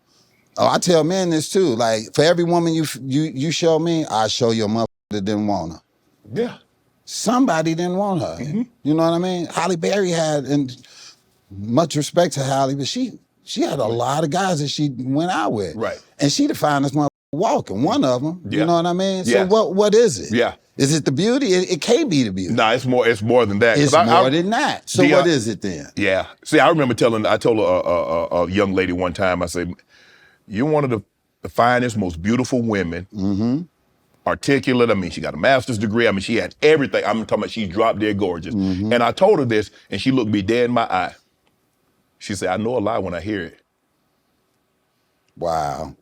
Oh, I tell men this too. Like, for every woman you show me, I show your mother that didn't want her.
Yeah.
Somebody didn't want her. You know what I mean? Halle Berry had, and much respect to Halle, but she had a lot of guys that she went out with.
Right.
And she the finest mother walking. One of them.
Yeah.
You know what I mean?
Yeah.
So what is it?
Yeah.
Is it the beauty? It can't be the beauty.
Nah, it's more than that.
It's more than that. So
Deon,
what is it then?
Yeah. See, I remember I told a young lady one time, I said, you're one of the finest, most beautiful women articulate. I mean, she got a master's degree. I mean, she had everything. I'm talking about she's drop dead gorgeous.
Mm-hmm.
And I told her this, and she looked me dead in my eye. She said, I know a lie when I hear it.
Wow.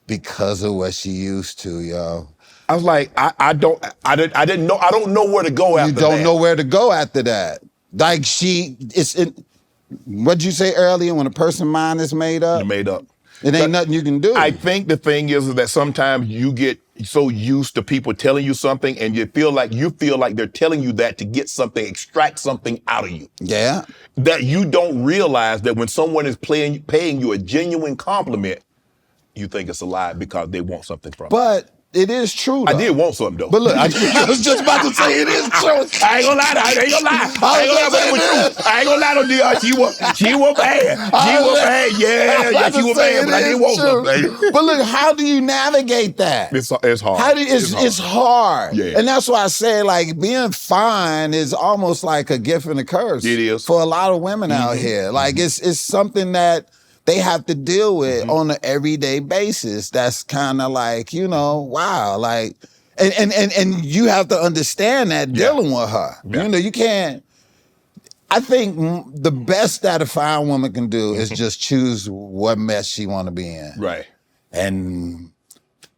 Because of what she used to, yo.
I was like, I don't know where to go after that.
You don't know where to go after that. Like what'd you say earlier? When a person's mind is made up?
You're made up.
It ain't nothing you can do.
I think the thing is that sometimes you get so used to people telling you something and you feel like they're telling you that to get something, extract something out of you.
Yeah.
That you don't realize that when someone is paying you a genuine compliment, you think it's a lie because they want something from it.
But it is true, though.
I did want something, though.
But look, I was just about to say it is true.
I ain't gonna lie, I ain't gonna lie. I ain't gonna lie to Deon. She was bad. She was bad. Yeah, she was bad, but I did want something.
But look, how do you navigate that?
It's hard.
It's hard.
Yeah.
And that's why I say, like, being fine is almost like a gift and a curse.
It is.
For a lot of women out here. Like, it's something that they have to deal with on an everyday basis. That's kind of like, wow, like, and you have to understand that dealing with her.
Yeah.
You can't. I think the best that a fine woman can do is just choose what mess she want to be in,
Right.
and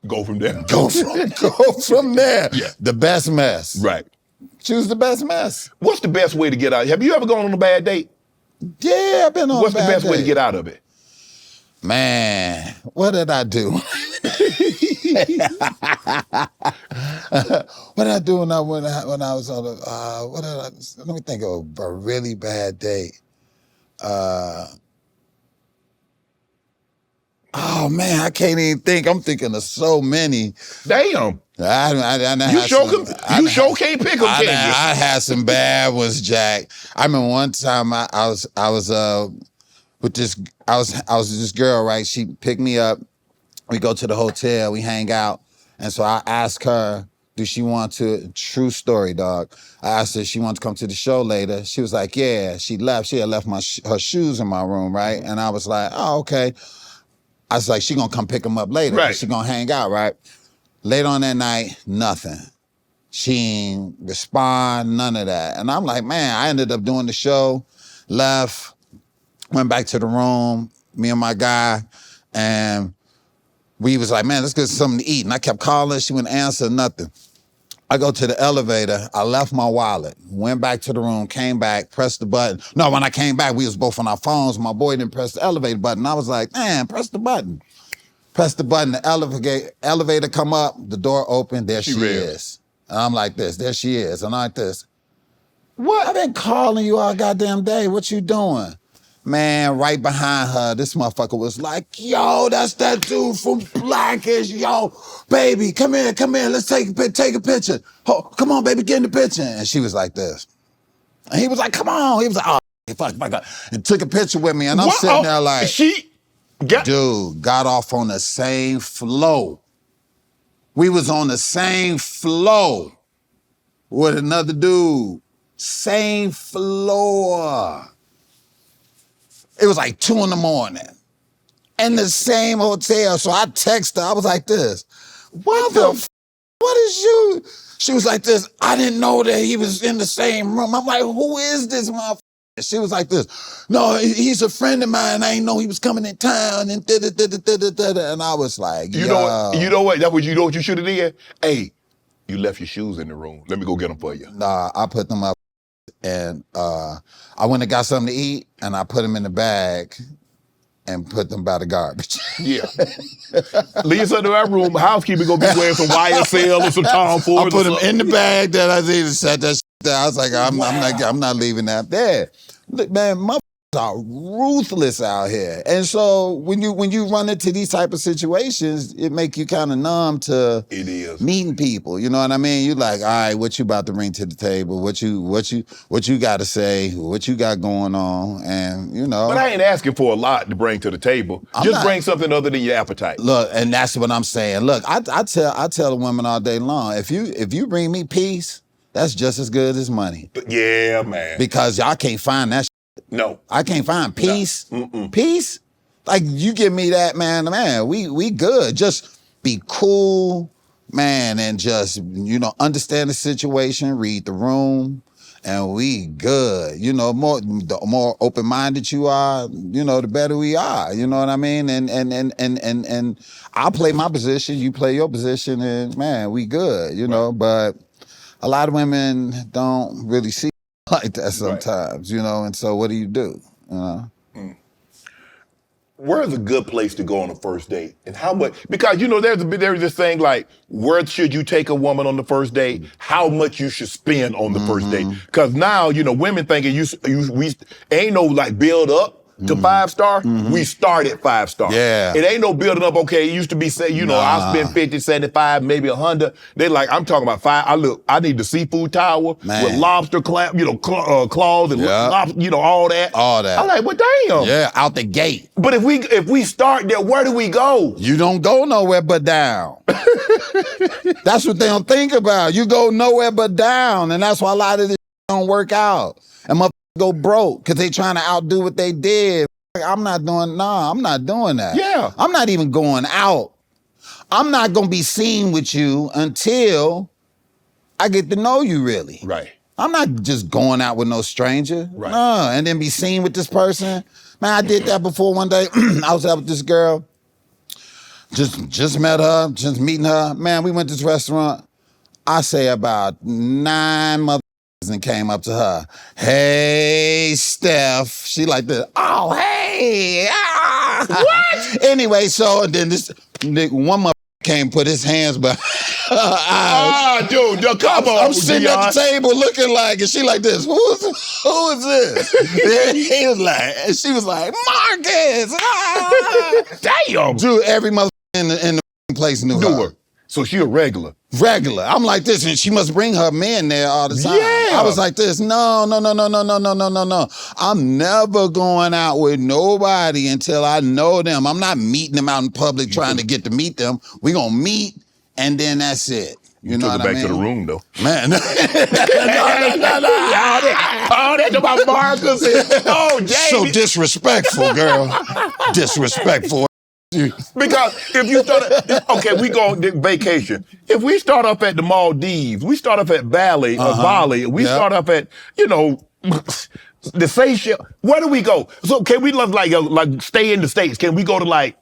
go from there.
Go from there.
Yeah.
The best mess.
Right.
Choose the best mess.
What's the best way to get out? Have you ever gone on a bad date?
Yeah, I've been on.
What's
a bad
the best way to
date.
get out of it?
Man, what did I do? What did I do when I was on let me think of a really bad date. Oh man, I can't even think. I'm thinking of so many.
Damn.
You
sure can't pick them, can you?
I had some bad ones, Jack. I remember one time I was with this this girl, right? She picked me up. We go to the hotel, we hang out. And so I asked her, do she want to, true story, dog. I asked her if she wanted to come to the show later. She was like, yeah. She left. She had left her shoes in my room, right? And I was like, oh, okay. I was like, she gonna come pick them up later.
Right.
She gonna hang out, right? Later on that night, nothing. She ain't respond, none of that. And I'm like, man, I ended up doing the show, left, went back to the room, me and my guy, and we was like, man, let's get something to eat. And I kept calling, she wouldn't answer, nothing. I go to the elevator, I left my wallet, went back to the room, came back, pressed the button. No, when I came back, we was both on our phones. My boy didn't press the elevator button. I was like, man, press the button. Press the button, the elevator come up, the door open, there she is. And I'm like this, there she is. And I'm like this, what? I've been calling you all goddamn day, what you doing? Man, right behind her, this motherfucker was like, yo, that's that dude from Blackish. Yo, baby, come here, let's take a picture. Oh, come on, baby, get in the picture. And she was like this. And he was like, come on. He was like, oh, fuck. And took a picture with me, and I'm sitting there like, dude, got off on the same flow. We was on the same flow with another dude. Same floor. It was like 2 a.m. in the same hotel. So I texted her. I was like this, what is you? She was like this, I didn't know that he was in the same room. I'm like, who is this motherfucker? She was like this, no, he's a friend of mine. I didn't know he was coming in town and da-da-da-da-da-da-da. And I was like,
You know what you should have did? Hey, you left your shoes in the room. Let me go get them for you.
Nah, I put them up. And I went and got something to eat, and I put them in the bag and put them by the garbage.
Yeah. Leave something in my room. Housekeeper gonna be wearing some YSL or some Tom Ford.
I put them in the bag that I did and set that shit there. I was like, I'm not leaving that there. Look, man, motherfuckers are ruthless out here. And so when you run into these type of situations, it make you kind of numb to meeting people. You know what I mean? You like, all right, what you about to bring to the table? What you got to say? What you got going on? And
But I ain't asking for a lot to bring to the table. Bring something other than your appetite.
Look, and that's what I'm saying. Look, I tell the women all day long, if you bring me peace, that's just as good as money.
Yeah, man.
Because y'all can't find that.
No.
I can't find peace.
No.
Peace? Like, you give me that, man, we good. Just be cool, man, and just, understand the situation, read the room, and we good. The more open-minded you are, the better we are. You know what I mean? And I'll play my position, you play your position, and man, we good, but a lot of women don't really see like that sometimes, and so what do you do?
Where's a good place to go on a first date, and how much? Because there's this thing like, where should you take a woman on the first date? How much you should spend on the first date? Because now women thinking we ain't no like build up to 5-star. We start at 5-star.
Yeah.
It ain't no building up. Okay, it used to be I'll spend 50, 75, maybe 100. They like, I'm talking about 5. I need the seafood tower with lobster claws and lobster, all that.
All that.
I'm like, well, damn.
Yeah, out the gate.
But if we start there, where do we go?
You don't go nowhere but down. That's what they don't think about. You go nowhere but down, and that's why a lot of this don't work out. And motherfuckers go broke because they trying to outdo what they did. I'm not doing that.
Yeah.
I'm not even going out. I'm not going to be seen with you until I get to know you really.
Right.
I'm not just going out with no stranger.
Right.
No, and then be seen with this person. Man, I did that before one day. I was out with this girl. Just met her, just meeting her. Man, we went to this restaurant. I say about 9 motherfuckers and came up to her. Hey, Steph. She like this. Oh, hey. Ah. What? Anyway, so then this one motherfucker came, put his hands behind her eyes.
Dude, come on,
I'm sitting
Deon.
at the table looking like, and she like this. Who is this? And he was like, and she was like, Marcus. Ah.
Damn.
Dude, every motherfucker in the place knew her.
So she a regular.
Regular. I'm like this, and she must bring her men there all the time.
Yeah.
I was like this. No. I'm never going out with nobody until I know them. I'm not meeting them out in public trying to get to meet them. We gonna meet, and then that's it. You know
Took
what
her
I
back
mean?
to the room though.
Man.
All that about Marcus. Oh, Jamie.
So disrespectful, girl. Disrespectful.
Because if you start, we go on vacation. If we start up at the Maldives, we start up at Bali, we start up at, the Seychelles. Where do we go? So can we like stay in the States? Can we go to like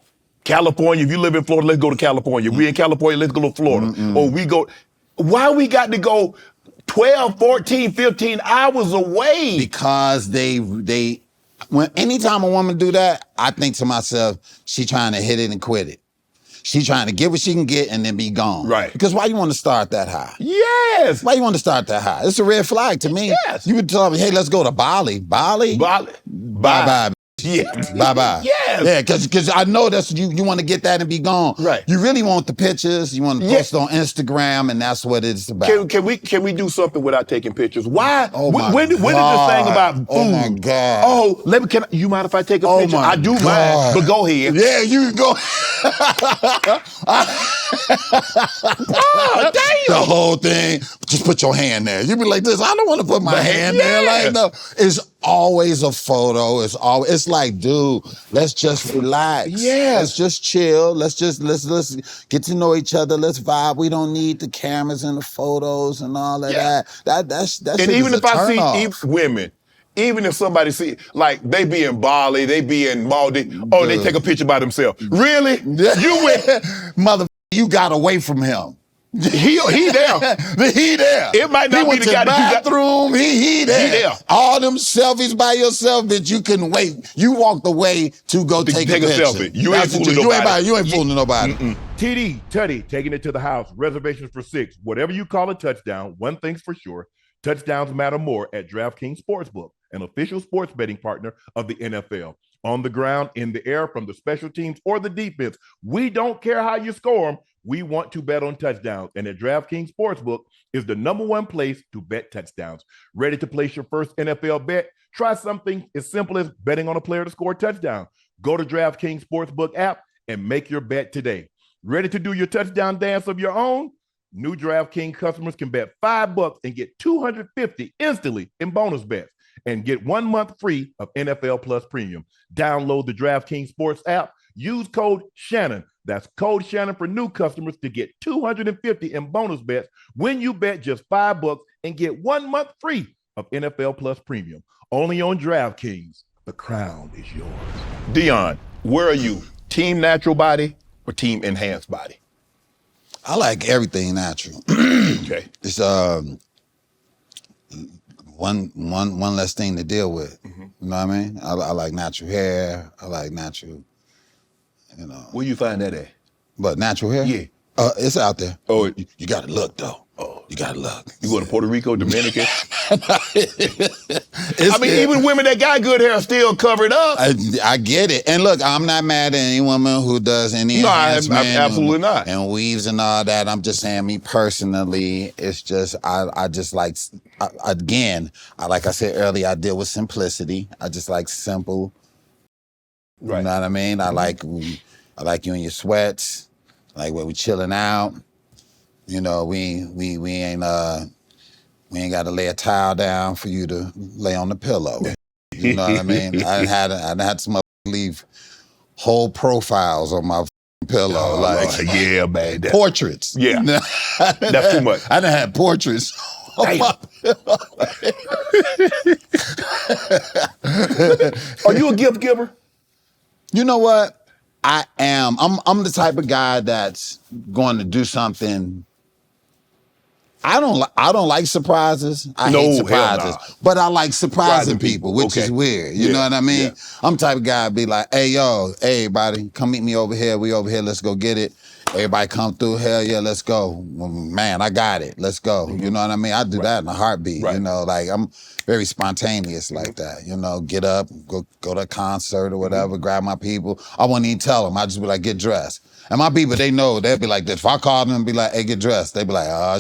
California? If you live in Florida, let's go to California. If we in California, let's go to Florida. Or we go, why we got to go 12, 14, 15 hours away?
Because anytime a woman do that, I think to myself, she trying to hit it and quit it. She trying to get what she can get and then be gone.
Right.
Because why you want to start that high?
Yes.
Why you want to start that high? It's a red flag to me.
Yes.
You would tell me, hey, let's go to Bali. Bali? Bye-bye.
Yeah.
Bye-bye.
Yes.
Yeah, because I know that's you want to get that and be gone.
Right.
You really want the pictures. You want to post on Instagram, and that's what it's about.
Can we do something without taking pictures? Why?
Oh my
when did this thing about food?
Oh my God.
Oh, you mind if I take a picture?
My
I do
God.
mind, but go ahead.
Yeah, you can go.
Damn.
The whole thing, just put your hand there. You be like this, I don't want to put my hand there. Like, no, it's always a photo. It's like, dude, let's just relax.
Yeah.
Let's just chill. Let's get to know each other. Let's vibe. We don't need the cameras and the photos and all of that. That's
And
shit
even
is
if
a
I see
turn-off.
women, even if somebody see, like, they be in Bali, they be in Maldives, they take a picture by themselves. Really? You went,
mother, you got away from him.
he there.
He there.
It might not
he
be
went
the
to
guy that you got.
bathroom. He there.
He there.
All them selfies by yourself, bitch. You couldn't wait. You walked away to go take a picture.
selfie. You ain't
That's what
fooling nobody.
You ain't fooling nobody.
TD, Tutty, taking it to the house. Reservations for 6. Whatever you call a touchdown, one thing's for sure. Touchdowns matter more at DraftKings Sportsbook, an official sports betting partner of the NFL. On the ground, in the air, from the special teams or the defense, we don't care how you score them. We want to bet on touchdowns. And at DraftKings Sportsbook is the #1 place to bet touchdowns. Ready to place your first NFL bet? Try something as simple as betting on a player to score a touchdown. Go to DraftKings Sportsbook app and make your bet today. Ready to do your touchdown dance of your own? New DraftKings customers can bet $5 and get $250 instantly in bonus bets and get 1 month free of NFL Plus Premium. Download the DraftKings Sports app. Use code Shannon That's code Shannon for new customers to get $250 in bonus bets when you bet just $5 and get 1 month free of NFL Plus Premium. Only on DraftKings. The crown is yours. Deon, where are you? Team natural body or team enhanced body?
I like everything natural.
Okay.
It's one less thing to deal with. You know what I mean? I like natural hair. I like natural, you know.
Where you find that at?
But natural hair?
Yeah.
It's out there.
Oh,
You gotta look though. Oh, you gotta look.
you go to Puerto Rico, Dominican?
It's-
I mean, even women that got good hair still covered up.
I get it. And look, I'm not mad at any woman who does any
No, I'm
enhancement
absolutely not.
and weaves and all that. I'm just saying, me personally, it's just, I just like, again, like I said earlier, I deal with simplicity. I just like simple.
Right.
You know what I mean? I like you in your sweats, like when we chilling out. You know, we ain't got to lay a towel down for you to lay on the pillow. You know what I mean? I had some leave whole profiles on my pillow,
yeah, man.
portraits.
Yeah. That's too much.
I done had portraits on my pillow.
Are you a gift giver?
You know what? I am. I'm the type of guy that's going to do something. I don't like surprises. I
No,
hate
hell
surprises.
nah.
But I like surprising people, which
Okay.
is weird. You know what I mean?
Yeah.
I'm the type of guy to be like, hey, yo, hey, everybody, come meet me over here. We over here. Let's go get it. Everybody come through. Hell yeah, let's go. Man, I got it. Let's go. You know what I mean? I do that in a heartbeat.
Right.
You know, like I'm very spontaneous like that. You know, get up, go to a concert or whatever, grab my people. I wouldn't even tell them. I just be like, get dressed. And my people, they know. They'll be like this. If I call them and be like, hey, get dressed, they be like, oh,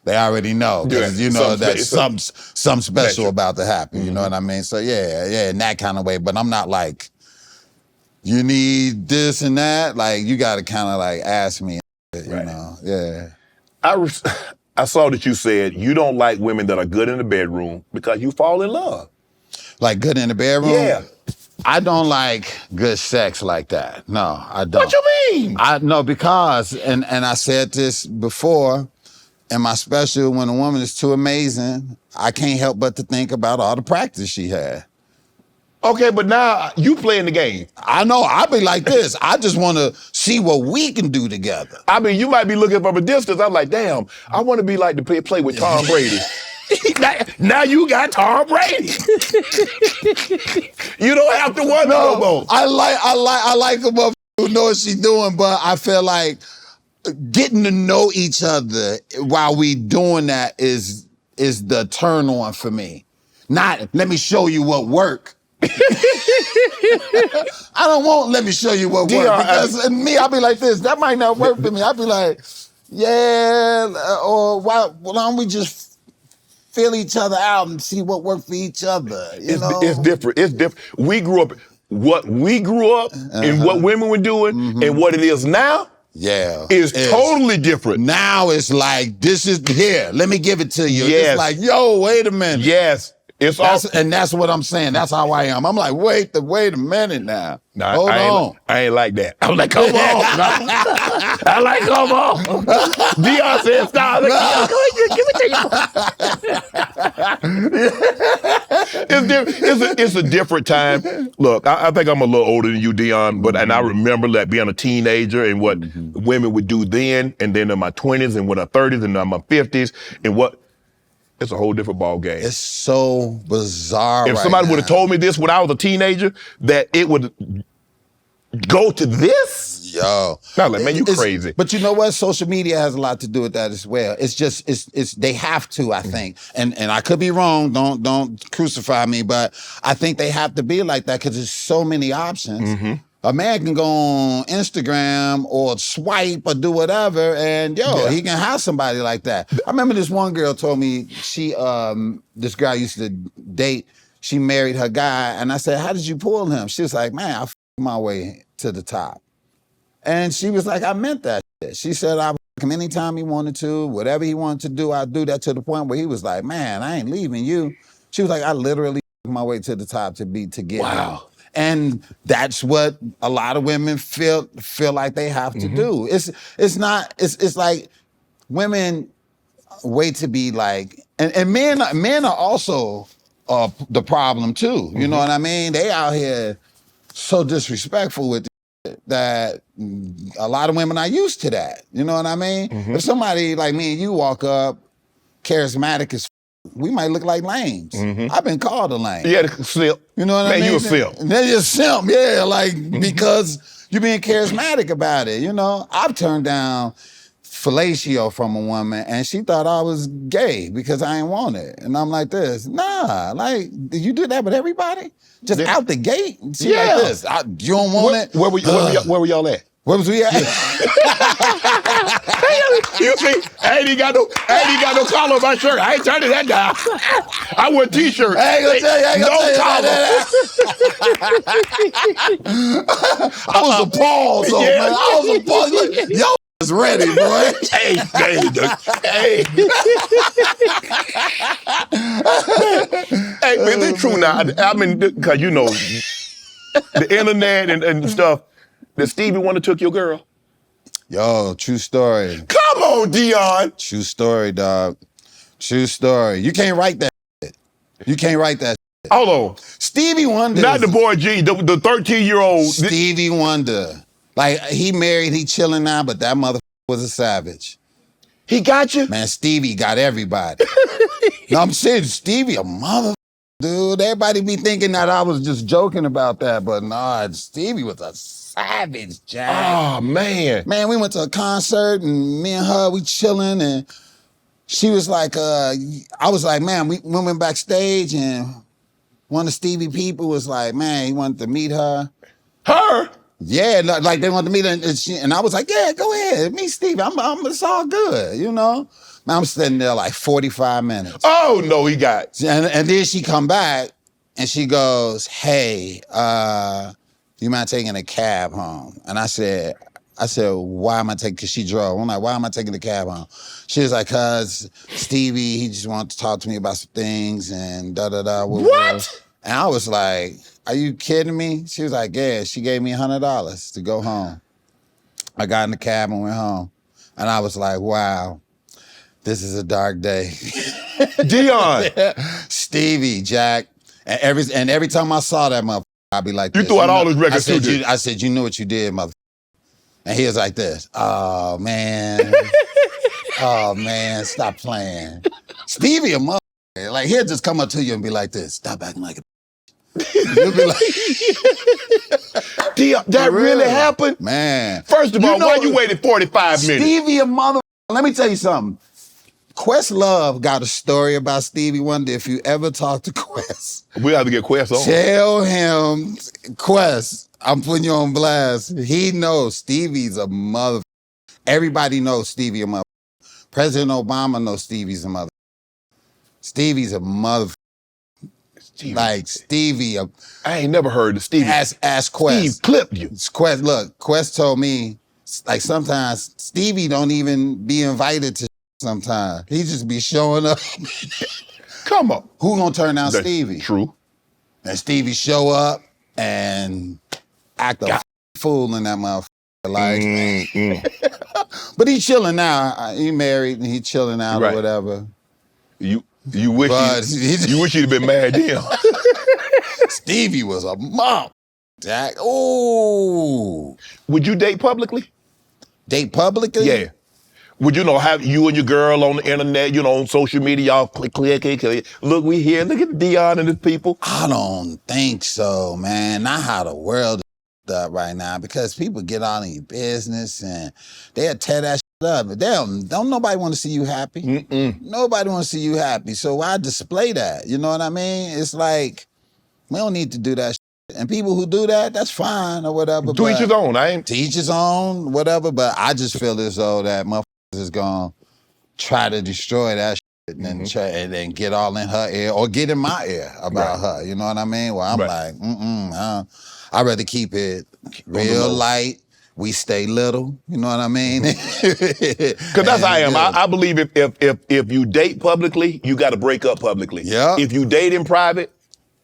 they already know, because
Yeah,
you know
something
that
special.
something special
Special.
about to happen. You know what I mean? So yeah, in that kind of way. But I'm not like, you need this and that. Like you got to kind of like ask me. You
Right.
know? Yeah.
I saw that you said you don't like women that are good in the bedroom because you fall in love.
Like good in the bedroom.
Yeah.
I don't like good sex like that. No, I don't.
What you mean?
I no, because and I said this before in my special, when a woman is too amazing, I can't help but to think about all the practice she had.
Okay, but now you playing the game.
I know, I be like this. I just want to see what we can do together.
I mean, you might be looking from a distance. I'm like, damn, I want to be like to play with Tom Brady. now you got Tom Brady. You don't have to wonder no more.
I like a motherfucker who knows what she's doing, but I feel like getting to know each other while we doing that is the turn on for me. Not let me show you what work. I don't want let me show you what work, because me, I'll be like this. That might not work for me. I'll be like, yeah, or why don't we just feel each other out and see what works for each other? You know?
It's different. It's different. We grew up, what we grew up and what women were doing and what it is now is totally different.
Now it's like, this is here. Let me give it to you.
Yes.
It's like, yo, wait a minute.
Yes. It's all.
And that's what I'm saying. That's how I am. I'm like, wait a minute now. Hold on.
I ain't like that. I'm like, come on. I like, come on. Deon said, stop. Like, give it to you. It's a different time. Look, I think I'm a little older than you, Deon, but and I remember that being a teenager and what women would do then, and then in my 20s and in my 30s and in my 50s, and what. It's a whole different ball game.
It's so bizarre.
If somebody would have told me this when I was a teenager, that it would go to this,
yo,
I was like, man, you crazy.
But you know what? Social media has a lot to do with that as well. It's just they have to, I think, and I could be wrong. Don't crucify me, but I think they have to be like that because there's so many options. A man can go on Instagram or swipe or do whatever, and he can have somebody like that. I remember this one girl told me this girl I used to date, she married her guy, and I said, how did you pull him? She was like, man, I f***ed my way to the top. And she was like, I meant that shit. She said, I would f*** him anytime he wanted to, whatever he wanted to do, I'd do that, to the point where he was like, man, I ain't leaving you. She was like, I literally f***ed my way to the top to get him. And that's what a lot of women feel like they have to do. It's like women wait to be like, and men are also the problem too. You know what I mean? They out here so disrespectful with that a lot of women are used to that. You know what I mean? If somebody like me and you walk up, charismatic as we might look like lames. I've been called a lame.
Yeah, simp.
You know what I mean?
Man, you a simp.
They're just simp, yeah, like because you're being charismatic about it. You know, I've turned down fellatio from a woman and she thought I was gay because I ain't want it. And I'm like this, nah, like, did you do that with everybody? Just out the gate? She like this, you don't want it?
Where were y'all at?
Where was we at?
You see, I ain't even got no collar on my shirt. I ain't turning that down. I wear t-shirts.
I ain't gonna tell you, I was appalled, though, man. I was appalled. Like, yo is ready, boy.
Hey. Hey, man, it's true now. I mean, because you know, the internet and stuff, that Stevie Wonder took your girl?
Yo, true story.
Come on, Deon.
True story, dog. True story. You can't write that shit. You can't write that shit.
Hold on.
Stevie Wonder.
Not the boy G, the 13-year-old.
Stevie Wonder. Like, he married, he chilling now, but that motherfucker was a savage.
He got you?
Man, Stevie got everybody. No, I'm serious. Stevie a mother, dude. Everybody be thinking that I was just joking about that, but nah, Stevie was a savage, Jack.
Oh, man.
Man, we went to a concert and me and her, we chilling and she was like, I was like, man, we went backstage and one of Stevie people was like, man, he wanted to meet her.
Her?
Yeah, like they wanted to meet her and I was like, yeah, go ahead, meet Stevie. It's all good, you know? Man, I'm sitting there like 45 minutes.
Oh, no, he got.
And then she come back and she goes, hey, you mind taking a cab home? And I said, why am I taking, because she drove. I'm like, why am I taking the cab home? She was like, cause Stevie, he just wanted to talk to me about some things and da-da-da.
What?
And I was like, are you kidding me? She was like, yeah, she gave me $100 to go home. I got in the cab and went home. And I was like, wow, this is a dark day.
Deon.
Stevie, Jack. And every time I saw that motherfucker, I'd be like this.
You threw out all his records too, did you?
I said, you know what you did, motherfucker. And he was like this. Oh, man. Oh, man, stop playing. Stevie a motherfucker. Like, he'll just come up to you and be like this. Stop acting like a You'll be like,
Deon, that really happened?
Man.
First of all, why you waited 45 minutes?
Stevie a mother. Let me tell you something. Questlove got a story about Stevie Wonder. If you ever talk to Quest,
We have to get Quest on.
tell him, Quest, I'm putting you on blast. He knows Stevie's a mother. Everybody knows Stevie a mother. President Obama knows Stevie's a mother. Stevie's a mother. Like Stevie,
I ain't never heard of Stevie.
ask Quest.
Steve clipped you.
Quest, look, Quest told me, like sometimes Stevie don't even be invited to sometimes. He just be showing up.
Come on.
Who gonna turn down
That's
Stevie?
True.
And Stevie show up and act a fool in that motherfucker. Like, but he chilling now. He married and he chilling out
Right.
or whatever.
You wish
But
you wish you'd have been mad then.
Stevie was a mom. Jack. Ooh.
Would you date publicly?
Date publicly?
Yeah. Would you know have you and your girl on the internet, on social media, y'all click. Look, we here. Look at Deon and his people.
I don't think so, man. Not how the world is up right now, because people get on in your business and they'll tear that shit up. But don't nobody want to see you happy. Nobody want to see you happy. So why display that? You know what I mean? It's like, we don't need to do that shit. And people who do that, that's fine or whatever.
To each his own.
To each his own, whatever. But I just feel as though that motherfuckers is going to try to destroy that shit and then get all in her ear or get in my ear about her. You know what I mean? Well, I'm like, I'd rather keep it real light. We stay little. You know what I mean?
Because that's how I am. I believe if you date publicly, you got to break up publicly.
Yeah.
If you date in private,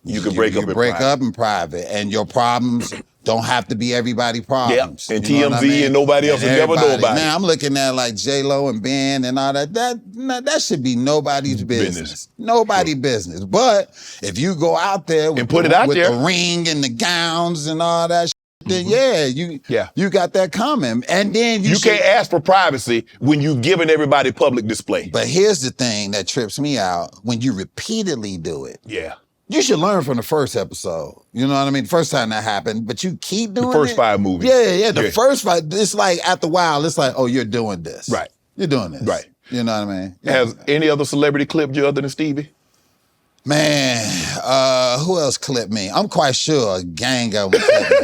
You can break
up in private, and your problems don't have to be everybody's problems.
And
you know
TMZ
what I mean?
and nobody else will never know about
Man,
it.
I'm looking at like J-Lo and Ben and all that. That should be nobody's business. Nobody's business. But if you go out there with,
And put it out
with
there.
the ring and the gowns and all that shit, then you got that coming. And then
You can't ask for privacy when you're giving everybody public display.
But here's the thing that trips me out. When you repeatedly do it.
Yeah.
You should learn from the first episode. You know what I mean? The first time that happened, but you keep doing it.
The first 5 movies.
Yeah. The first 5, it's like after a while, it's like, oh, you're doing this.
Right.
You're doing this.
Right.
You know what I mean?
Has any other celebrity clipped you other than Stevie?
Man, who else clipped me? I'm quite sure a gang of them clipped me.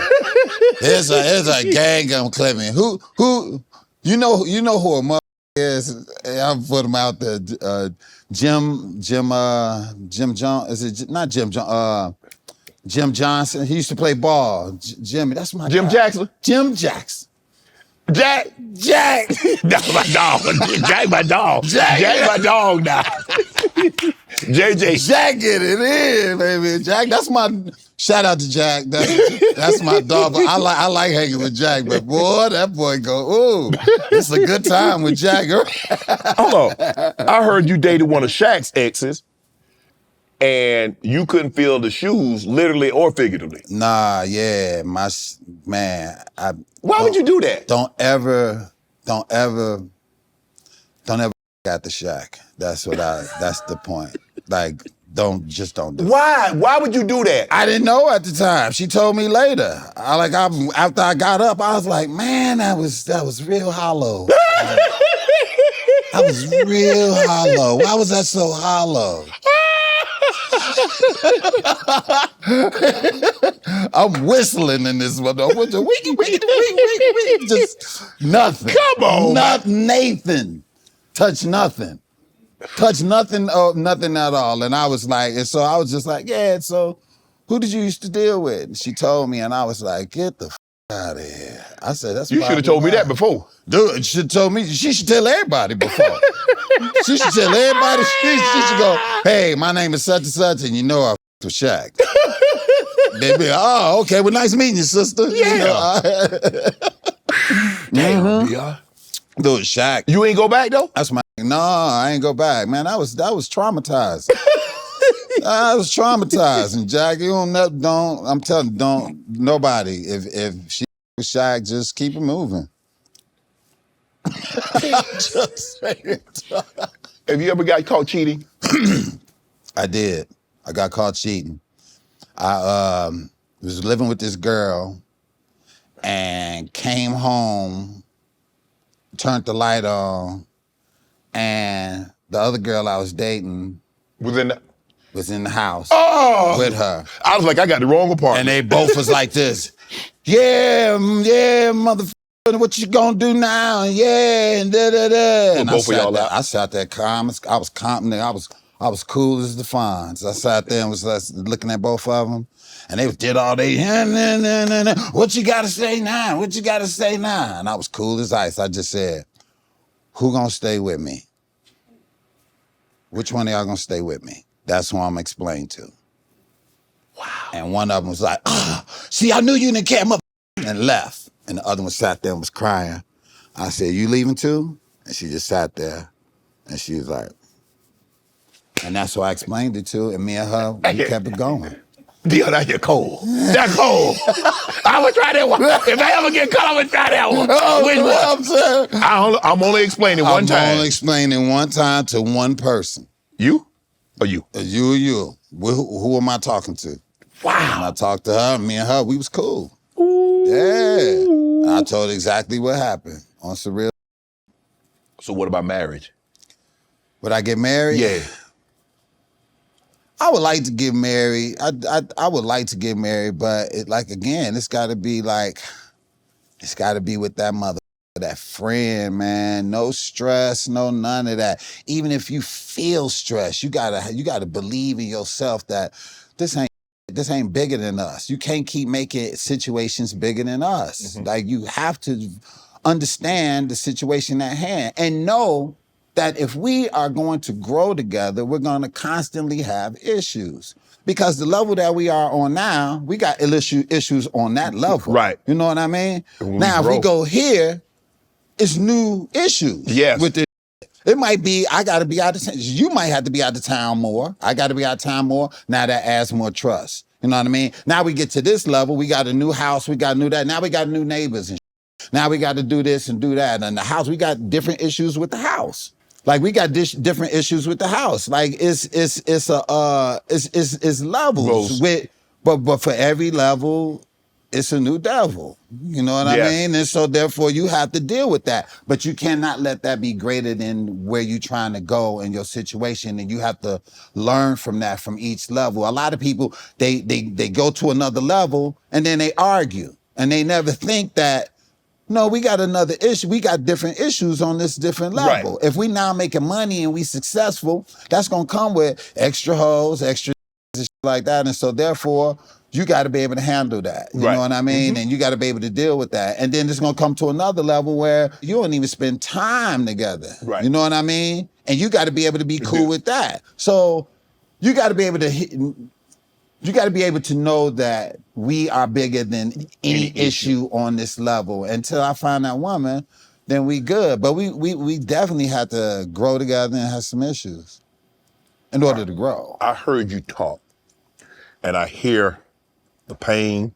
There's a gang of them clipped me. Who, you know who a mother is? I'll put him out there. Jim Johnson. Is it not Jim Johnson? Jim Johnson. He used to play ball. Jimmy. That's my
Jim
guy.
Jackson?
Jim Jackson.
Jack. That's my dog. Jack my dog. Jack my dog now. JJ.
Jack get it in, baby. Jack, that's my shout out to Jack. That's my dog. But I like hanging with Jack, but boy, that boy go, ooh, it's a good time with Jack.
Hold on. I heard you dated one of Shaq's exes and you couldn't feel the shoes, literally or figuratively.
Nah, yeah, man.
Why would you do that?
Don't ever at the Shaq. That's the point. Like, don't do it.
Why? Why would you do that?
I didn't know at the time. She told me later. After I got up, I was like, man, that was real hollow. That was real hollow. Why was that so hollow? I'm whistling in this one. Just nothing.
Come on.
Nathan. Touch nothing. Nothing at all. And I was like, and so I was just like, yeah, so who did you used to deal with? And she told me, and I was like, get the out of here. I said, that's
You should have told me that before.
Dude, she told me, she should tell everybody before. She should tell everybody, she should go, hey, my name is such and such, and you know I with Shaq. They'd be like, oh, okay, well, nice meeting you, sister.
Yeah. Damn, Deon.
Dude, Shaq.
You ain't go back though?
No, I ain't go back, man. That was traumatized. I was traumatized, and Jack, I'm telling you, don't nobody. If she was Shaq, just keep it moving. Just saying.
Have you ever got caught cheating?
I did. I got caught cheating. I was living with this girl and came home, turned the light on, and the other girl I was dating was in the house with her.
I was like, I got the wrong apartment.
And they both was like this. Yeah, motherfucker, what you gonna do now? Yeah, and da-da-da. And
both of y'all out?
I sat there calm. I was calm. I was cool as the Fonz. I sat there and was looking at both of them. And they did all they, what you gotta say now? What you gotta say now? And I was cool as ice. I just said, who gonna stay with me? Which one of y'all gonna stay with me? That's who I'm explaining to. Wow. And one of them was like, see, I knew you didn't care, and left. And the other one sat there and was crying. I said, you leaving too? And she just sat there and she was like, and that's who I explained it to, and me and her, we kept it going.
Deon, that get cold. That's cold. I would try that one. If I ever get caught, I would try that one. Which one? I'm only explaining one time.
I'm only explaining one time to one person.
You or you?
You. Who am I talking to?
Wow.
And I talked to her, me and her, we was cool. Ooh. Yeah. And I told her exactly what happened on surreal.
So what about marriage?
Would I get married?
Yeah.
I would like to get married. I would like to get married, but it's got to be with that mother, that friend, man. No stress, no none of that. Even if you feel stress, you gotta believe in yourself that this ain't bigger than us. You can't keep making situations bigger than us. Mm-hmm. Like, you have to understand the situation at hand and know that if we are going to grow together, we're going to constantly have issues. Because the level that we are on now, we got issues on that level.
Right.
You know what I mean?
When
Now, if we
grow.
go here, it's new issues.
Yes.
With this. It might be, I got to be out of town. You might have to be out of town more. I got to be out of town more. Now that adds more trust. You know what I mean? Now we get to this level. We got a new house. We got new that. Now we got new neighbors. And now we got to do this and do that. And the house, we got different issues with the house. Like we got different issues with the house. Like it's levels with, but for every level, it's a new devil. You know what I mean? And so therefore you have to deal with that. But you cannot let that be greater than where you're trying to go in your situation. And you have to learn from that from each level. A lot of people, they go to another level and then they argue. And they never think that, no, we got another issue. We got different issues on this different level.
Right.
If we now making money and we successful, that's gonna come with extra hoes, extra and shit like that. And so therefore, you got to be able to handle that. You know what I mean? And you got to be able to deal with that. And then it's going to come to another level where you don't even spend time together.
Right.
You know what I mean? And you got to be able to be cool with that. So you got to be able to you got to be able to know that we are bigger than any issue on this level. Until I find that woman, then we good. But we definitely have to grow together and have some issues in order to grow.
I heard you talk, and I hear the pain,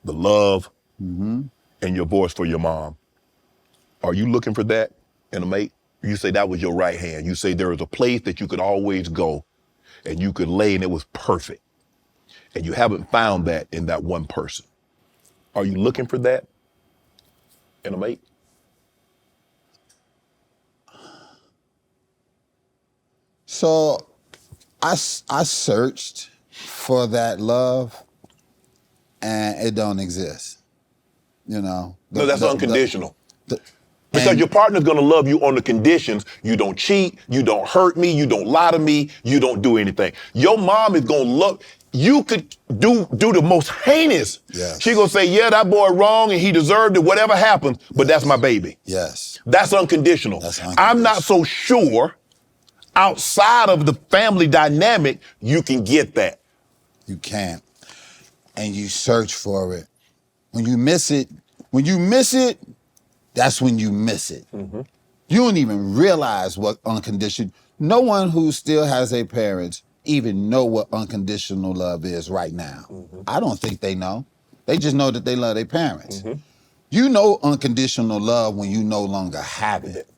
the love, and your voice for your mom. Are you looking for that in a mate? You say that was your right hand. You say there was a place that you could always go and you could lay and it was perfect. And you haven't found that in that one person. Are you looking for that in a mate?
So I searched for that love and it don't exist, you know.
No, that's unconditional. Because your partner's gonna love you on the conditions you don't cheat, you don't hurt me, you don't lie to me, you don't do anything. Your mom is gonna love, you could do the most heinous.
Yes.
She gonna say, yeah, that boy wrong and he deserved it, whatever happens, but that's my baby.
Yes.
That's unconditional.
That's unconditional.
I'm not so sure outside of the family dynamic you can get that.
You can't. And you search for it. When you miss it, that's when you miss it. You don't even realize what unconditional, no one who still has their parents even know what unconditional love is right now. I don't think they know. They just know that they love their parents. You know unconditional love when you no longer have it.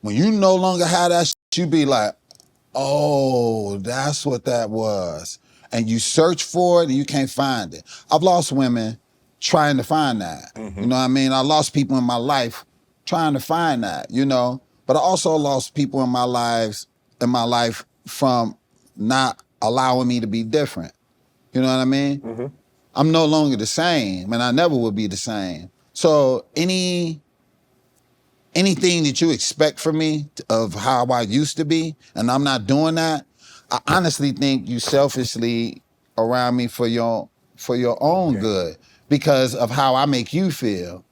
When you no longer have that shit, you be like, oh, that's what that was. And you search for it and you can't find it. I've lost women trying to find that. You know what I mean? I lost people in my life trying to find that, you know? But I also lost people in my life from not allowing me to be different. You know what I mean? I'm no longer the same and I never will be the same. So anything that you expect from me of how I used to be, and I'm not doing that, I honestly think you selfishly around me for your own good because of how I make you feel,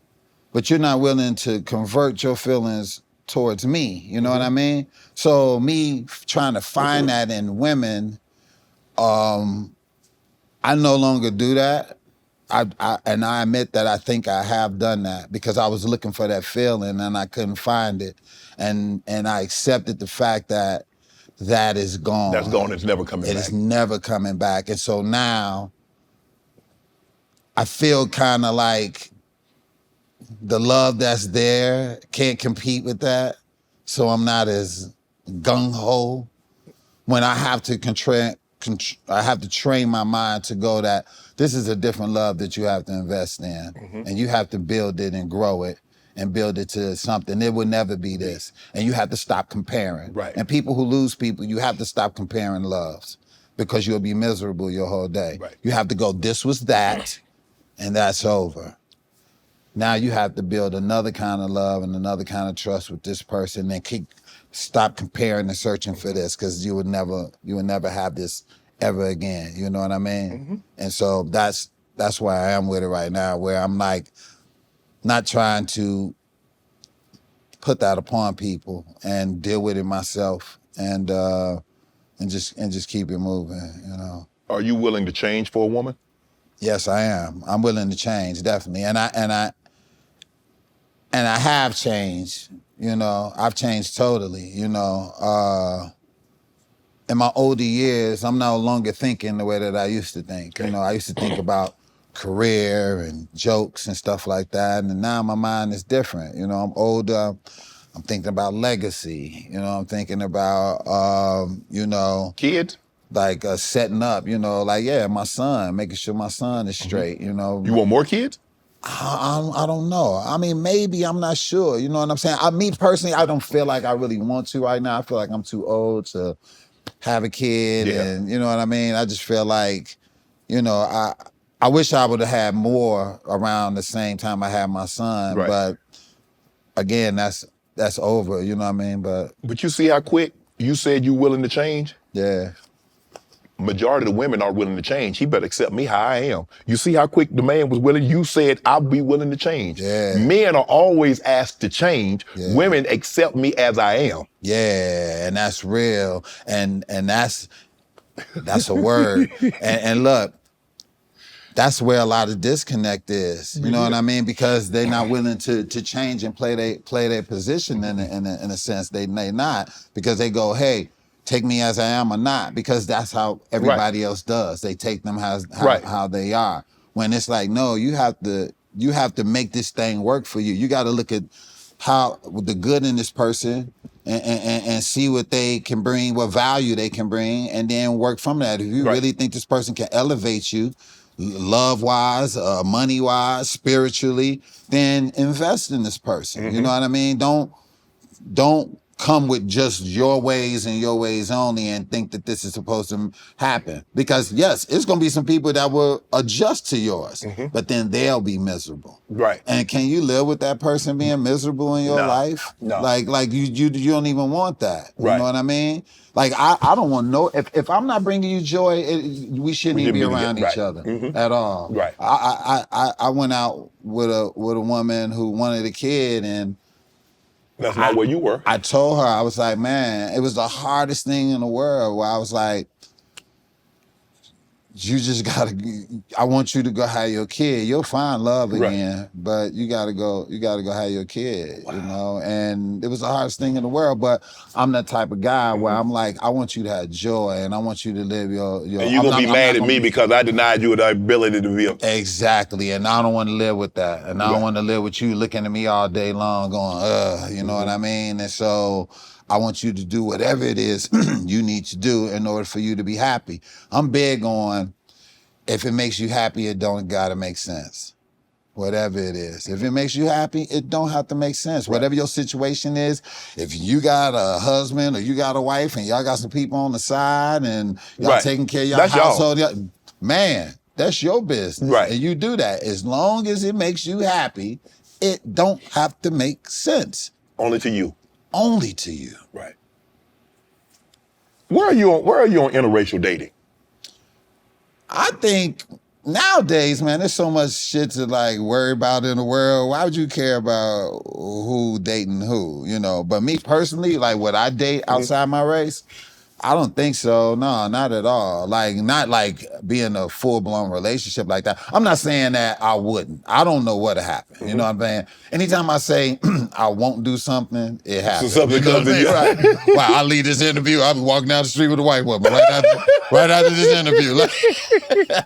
but you're not willing to convert your feelings towards me. You know what I mean? So me trying to find that in women, I no longer do that. And I admit that I think I have done that because I was looking for that feeling and I couldn't find it. And I accepted the fact that that is gone.
That's gone, it's never coming back.
It is never coming back. And so now I feel kind of like the love that's there can't compete with that. So I'm not as gung-ho when I have to train my mind to go that this is a different love that you have to invest in. And you have to build it and grow it and build it to something. It will never be this. And you have to stop comparing.
Right.
And people who lose people, you have to stop comparing loves because you'll be miserable your whole day.
Right.
You have to go, this was that, and that's over. Now you have to build another kind of love and another kind of trust with this person and stop comparing and searching for this because you would never have this ever again. You know what I mean? And so that's where I am with it right now, where I'm like not trying to put that upon people and deal with it myself and just keep it moving, you know.
Are you willing to change for a woman?
Yes, I am. I'm willing to change, definitely. And I have changed, you know. I've changed totally, you know. In my older years, I'm no longer thinking the way that I used to think. You know, I used to think about career and jokes and stuff like that. And now my mind is different. You know, I'm older. I'm thinking about legacy. You know, I'm thinking about, you know,
Kids?
like setting up, you know, like, yeah, my son, making sure my son is straight, you know.
You want more kids?
I don't know. I mean, maybe, I'm not sure. You know what I'm saying? Me personally, I don't feel like I really want to right now. I feel like I'm too old to have a kid, and you know what I mean? I just feel like, you know, I wish I would have had more around the same time I had my son,
Right.
but again, that's over, you know what I mean? But
you see how quick you said you willing to change?
yeah.
Majority of the women aren't willing to change. He better accept me how I am. You see how quick the man was willing? You said, I'll be willing to change.
Yeah.
Men are always asked to change.
Yeah.
Women accept me as I am.
Yeah, and that's real, and that's a word. and look, that's where a lot of disconnect is. You know what I mean? Because they're not willing to change and play their position in a sense. They not, because they go, hey, take me as I am or not, because that's how everybody else does. They take them how they are. When it's like, no, you have to make this thing work for you. You got to look at how the good in this person and see what they can bring, what value they can bring, and then work from that. If you really think this person can elevate you, love-wise, money-wise, spiritually, then invest in this person. You know what I mean? Don't come with just your ways and your ways only and think that this is supposed to happen. Because yes, it's gonna be some people that will adjust to yours, but then they'll be miserable.
Right.
And can you live with that person being miserable in your life?
No.
Like you don't even want that. You
Right.
know what I mean? Like I don't want no, if I'm not bringing you joy, we shouldn't even be around each other at all.
Right.
I went out with a woman who wanted a kid, and
That's not where you were.
I told her, I was like, man, it was the hardest thing in the world, where I was like, you just gotta, I want you to go have your kid. You'll find love again, but you gotta go have your kid, you know? And it was the hardest thing in the world, but I'm that type of guy where I'm like, I want you to have joy, and I want you to live your
And you're going to be mad at me because I denied you the ability to be
Exactly, and I don't want to live with that. And I don't want to live with you looking at me all day long going, you know what I mean? And so I want you to do whatever it is you need to do in order for you to be happy. I'm big on, if it makes you happy, it don't gotta make sense. Whatever it is. If it makes you happy, it don't have to make sense. Whatever your situation is, if you got a husband or you got a wife and y'all got some people on the side and y'all taking care of your household, man, that's your business.
Right.
And you do that. As long as it makes you happy, it don't have to make sense.
only to you.
Only to you.
Right. Where are you on interracial dating?
I think nowadays, man, there's so much shit to like worry about in the world. Why would you care about who dating who, you know? But me personally, like, would I date outside my race? I don't think so. No, not at all. Like, not like being a full-blown relationship like that. I'm not saying that I wouldn't. I don't know what'll happen. You know what I'm saying? Anytime I say I won't do something, it happens.
So something comes to you.
Right. Wow, I leave this interview, I'll be walking down the street with a white woman right after this interview. Like,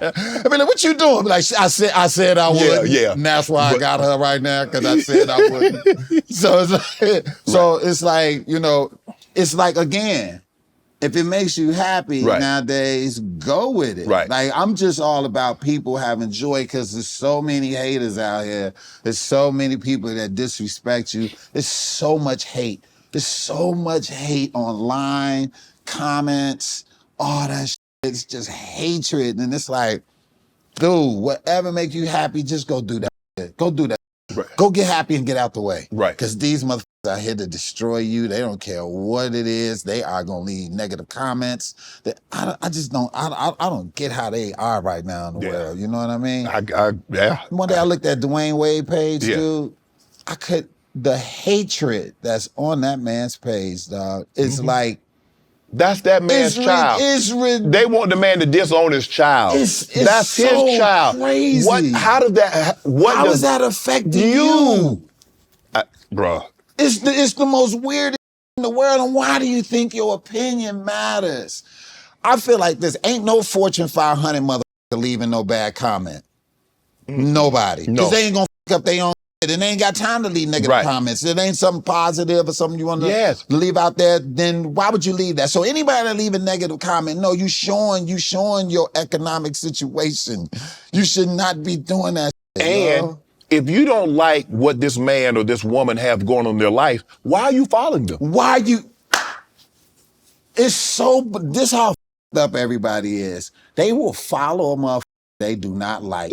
I mean, like, what you doing? Like, I said I would.
Yeah.
And that's why I got her right now, because I said I wouldn't. So it's like, you know, it's like, again, if it makes you happy nowadays, go with it.
Right.
Like, I'm just all about people having joy, because there's so many haters out here. There's so many people that disrespect you. There's so much hate. There's so much hate online, comments, all that shit. It's just hatred. And it's like, dude, whatever makes you happy, just go do that shit. Go do that.
Right.
Go get happy and get out the way.
Right.
Because these motherfuckers are here to destroy you. They don't care what it is. They are gonna leave negative comments. I just don't. I don't get how they are right now in the world. You know what I mean?
Yeah.
One day I looked at Dwayne Wade page, dude. the hatred that's on that man's page, dog, is like,
that's that man's child. They want the man to disown his child. That's
so
his child.
Crazy.
How does that affect
you?
Bruh.
It's the most weirdest in the world, and why do you think your opinion matters? I feel like this ain't no Fortune 500 motherfucker leaving no bad comment. Nobody. Because they ain't gonna fuck up their own shit, and they ain't got time to leave negative comments. It ain't something positive or something you want to leave out there, then why would you leave that? So anybody that leave a negative comment, no, you showing your economic situation. You should not be doing that shit,
and if you don't like what this man or this woman have going on in their life, why are you following them?
This how up everybody is. They will follow a motherfucker they do not like.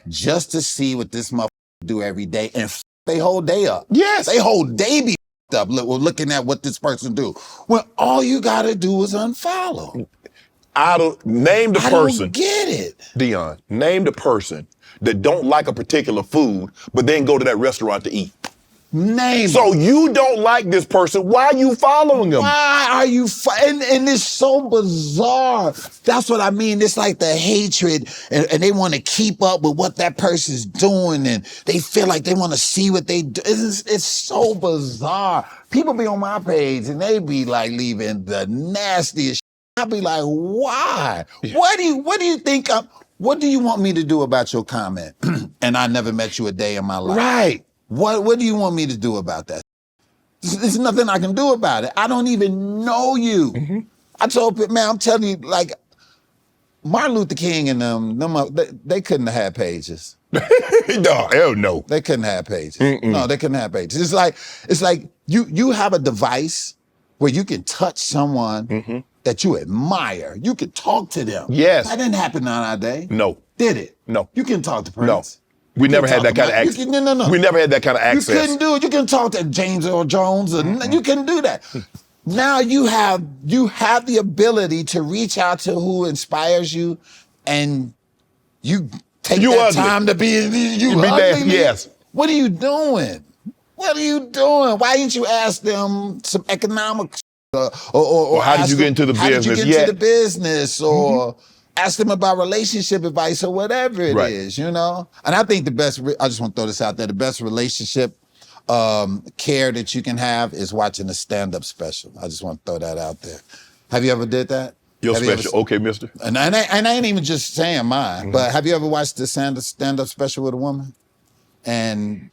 Just to see what this motherfucker do every day and they whole day up. They whole day be up looking at what this person do. When all you gotta do is unfollow.
Name the person.
I don't get it.
Deon, name the person that don't like a particular food, but then go to that restaurant to eat. So you don't like this person. Why are you following them?
Why are you and it's so bizarre. That's what I mean. It's like the hatred and they want to keep up with what that person's doing and they feel like they want to see what they do. It's so bizarre. People be on my page and they be like leaving the nastiest shit. I be like, why? What do you think what do you want me to do about your comment? And I never met you a day in my life.
Right.
What do you want me to do about that? There's nothing I can do about it. I don't even know you. I told people, man, I'm telling you, like, Martin Luther King and them they couldn't have had pages.
No, hell no.
They couldn't have pages. No, they couldn't have pages. It's like you have a device where you can touch someone that you admire. You can talk to them.
Yes.
That didn't happen on our day.
No.
Did it?
No.
You can talk to Prince.
No. We never had that kind of access.
No.
We never had that kind of access.
You couldn't do it. You can talk to James Earl Jones. You couldn't do that. Now you have the ability to reach out to who inspires you, and you take that time to be ugly.
Yes.
What are you doing? What are you doing? Why didn't you ask them some economic or
how did you get into the business?
How did you get into the business or ask them about relationship advice or whatever it is, you know? And I think I just want to throw this out there, the best relationship care that you can have is watching a stand-up special. I just want to throw that out there. Have you ever did that?
Your special, okay, mister.
And I ain't even just saying mine, but have you ever watched the stand-up special with a woman? And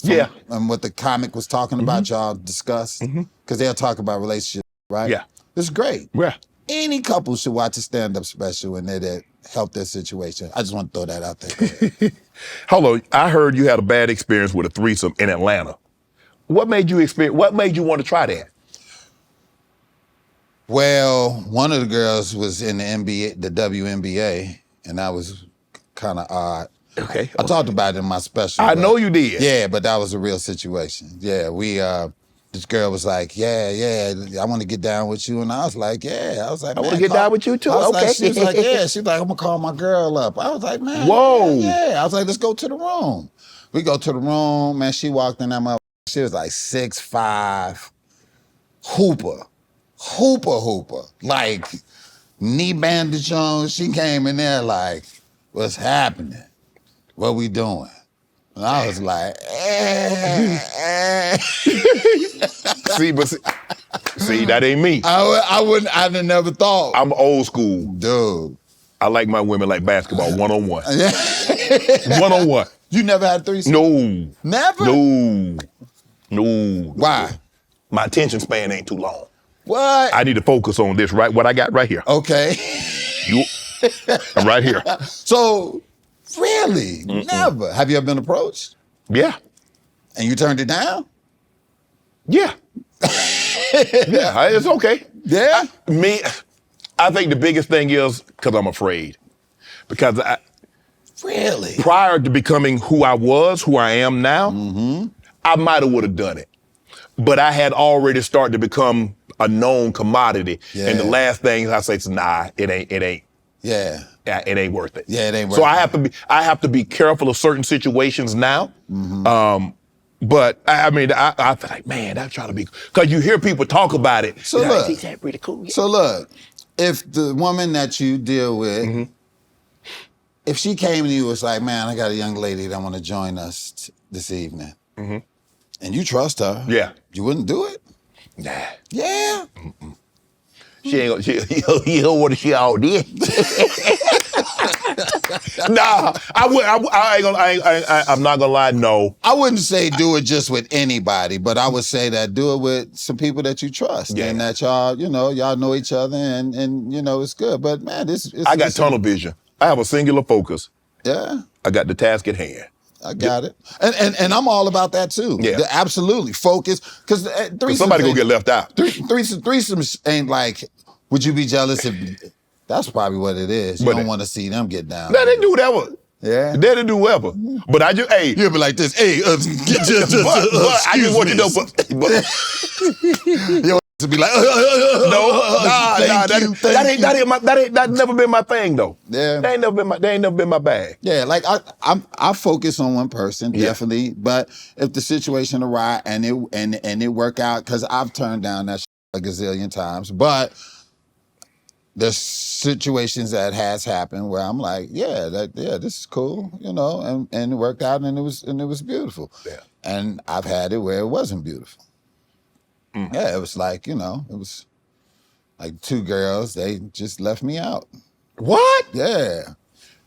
what the comic was talking about, y'all discussed? Because they'll talk about relationships, right?
Yeah.
It's great.
Yeah.
Any couple should watch a stand-up special and it help their situation. I just want to throw that out there.
Hello, I heard you had a bad experience with a threesome in Atlanta. What made you want to try that?
Well, one of the girls was in the NBA, the WNBA, and that was kind of odd.
Okay.
I talked about it in my special.
I know you did.
Yeah, but that was a real situation. Yeah, this girl was like, yeah, I want to get down with you. And I was like, I
want to get down with you too? Okay.
She was like, yeah. She was like, I'm going to call my girl up. I was like, man.
Whoa.
Yeah. I was like, let's go to the room. We go to the room, man. She walked in that motherfucker. She was like 6'5", hooper. Like, knee bandage on. She came in there like, what's happening? What we doing? And I was like,
See, that ain't me.
I'd never thought.
I'm old school.
Dude.
I like my women like basketball, one-on-one. One-on-one.
You never had a threesome?
No.
Never?
No.
Why?
My attention span ain't too long.
What?
I need to focus on this, right? What I got right here.
Okay.
I'm right here.
So, really? Never. Have you ever been approached?
Yeah.
And you turned it down?
Yeah. Yeah, it's okay.
Yeah?
I think the biggest thing is because I'm afraid. Because
Really?
Prior to becoming who I am now, I might have would have done it. But I had already started to become a known commodity. Yeah. And the last thing I say is, nah, it ain't.
Yeah.
It ain't worth it.
Yeah, it ain't worth
it. So
it.
I have to be careful of certain situations now. But I mean, I feel like, man, I'm trying to be, because you hear people talk about it.
So
You're like,
look,
"Is that pretty cool?"
So look, if the woman that you deal with, if she came to you and was like, man, I got a young lady that want to join us this evening, and you trust her, you wouldn't do it?
Nah.
Yeah.
She ain't gonna, you don't want to see all this. Nah, I'm not gonna lie, no.
I wouldn't say do it just with anybody, but I would say that do it with some people that you trust and that y'all know each other and it's good. But man,
I got tunnel vision. I have a singular focus.
Yeah.
I got the task at hand.
I got it. And I'm all about that too.
Yeah.
Absolutely. Focus. Because
somebody gonna get left out.
Threesomes ain't like, would you be jealous if... That's probably what it is. You don't want to see them get down.
Nah, they do whatever.
Yeah.
They do whatever. But I just, hey.
You'll be like this, hey,
but I just want you to know,
Your to be like,
that's never been my thing though.
Yeah.
They ain't never been my bag.
Yeah, like I focus on one person, definitely. But if the situation arise and it work out, because I've turned down that a gazillion times, but there's situations that has happened where I'm like, this is cool, and it worked out and it was beautiful.
Yeah.
And I've had it where it wasn't beautiful. Yeah, it was like, it was like two girls, they just left me out.
What?
Yeah.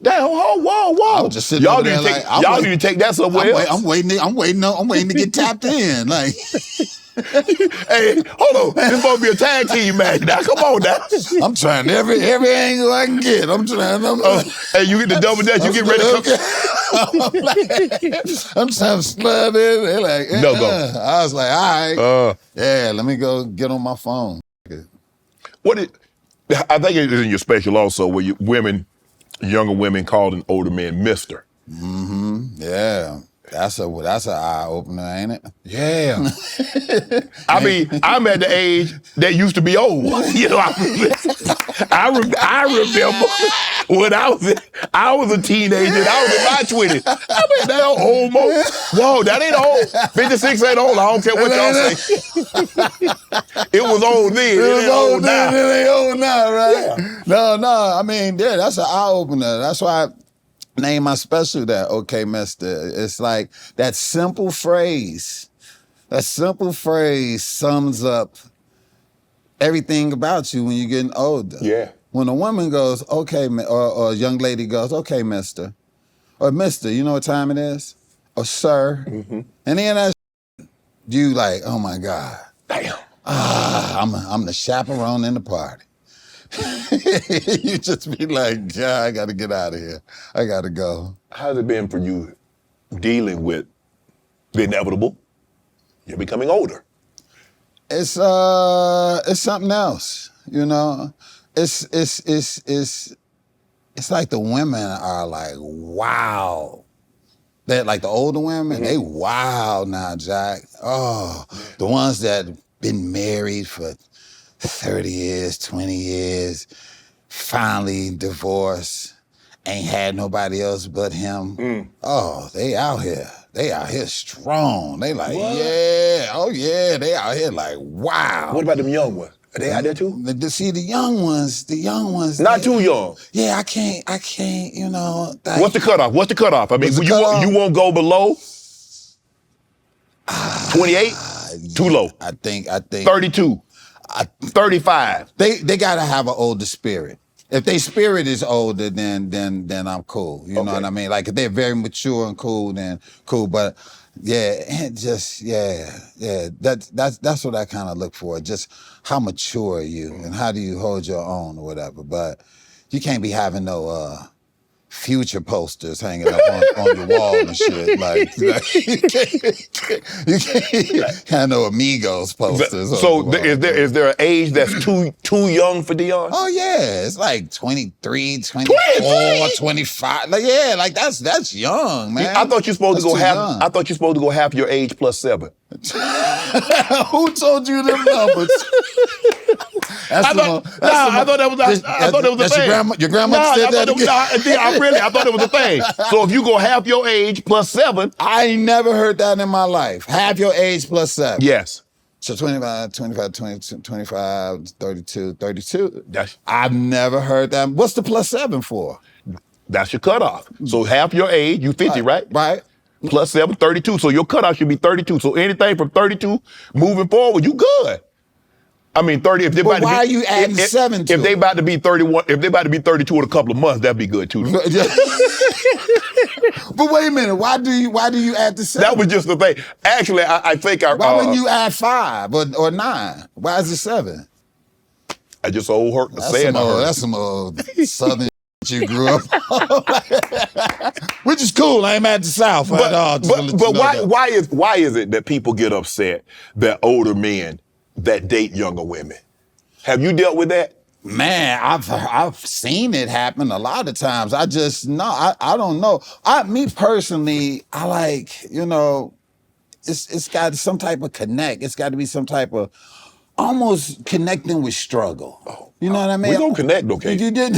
Damn, whoa.
I was just sitting
y'all
over there
need to take that somewhere else.
I'm waiting to get tapped in. Like,
hey, hold on. This supposed to be a tag team match now. Come on now.
I'm trying every angle I can get. I'm trying.
Hey, you get the double dash. You get ready to come.
I'm trying to slide in. They're like,
No, go.
I was like, all right. Yeah, let me go get on my phone.
I think it is in your special also where younger women called older men Mr.
Yeah. That's an eye opener, ain't it?
Yeah. I mean, I'm at the age that used to be old. I remember when I was a teenager and I was in my 20s. I mean, that old whoa, that ain't old. 56 ain't old. I don't care what y'all say. It was old then. It ain't old now.
It ain't old now, right?
Yeah.
No. I mean, that's an eye opener. That's why I name my special that, okay, mister. It's like that simple phrase sums up everything about you when you're getting older.
Yeah.
When a woman goes, okay, or a young lady goes, okay, mister, or mister, you know what time it is? Or sir. And then that you like, oh my God.
Damn.
I'm the chaperone in the party. You just be like, yeah, I got to get out of here. I got to go.
How's it been for you dealing with the inevitable? You're becoming older.
It's something else, It's like the women are like, wow. They're like the older women, they wow now, Jack. Oh, the ones that been married for 30 years, 20 years, finally divorced, ain't had nobody else but him. Oh, they out here. They out here strong. They like, they out here like, wow.
What about them young ones? Are they out there too?
See, the young ones.
Not too young.
Yeah, I can't, Like,
What's the cutoff? I mean, you won't go below 28? Too low.
I think
32. 35.
They gotta have an older spirit. If their spirit is older, then I'm cool. You know what I mean? Like if they're very mature and cool, then cool. But that's what I kind of look for. Just how mature are you and how do you hold your own or whatever. But you can't be having no Future posters hanging up on your wall and shit. Like you can't have no Amigos posters.
So is there an age that's too young for Deon?
Oh yeah, it's like 23, 24, 25. Like like that's young, man.
I thought you supposed to go half.
Young.
I thought you supposed to go half your age plus 7.
Who told you them numbers? That's
I thought that was a thing.
Your grandma said that.
I thought it was a thing. So if you go half your age plus 7.
I ain't never heard that in my life. Half your age plus 7.
Yes.
So 25, 22, 25, 32, 32.
That's,
I've never heard that. What's the plus 7 for?
that's your cutoff. So half your age, you 50, right?
Right.
Plus 7, 32. So your cutoff should be 32. So anything from 32 moving forward, you good. I mean, 30. If they
But why are you adding 7 to
If they
it?
about to be 31, if they about to be 32 in a couple of months, that'd be good too.
But wait a minute, why do you add the 7?
That was just the thing. Actually, I think
Why wouldn't you add 5 or 9? Why is it 7?
I just old hurt saying
That's some old Southern you grew up on. Which is cool. I ain't mad at the South.
But why is it that people get upset that older men that date younger women? Have you dealt with that?
Man, I've seen it happen a lot of times. I don't know. Me personally, I like, it's got some type of connect. It's got to be some type of almost connecting with struggle. You know what I mean?
We gonna connect, okay?
You did.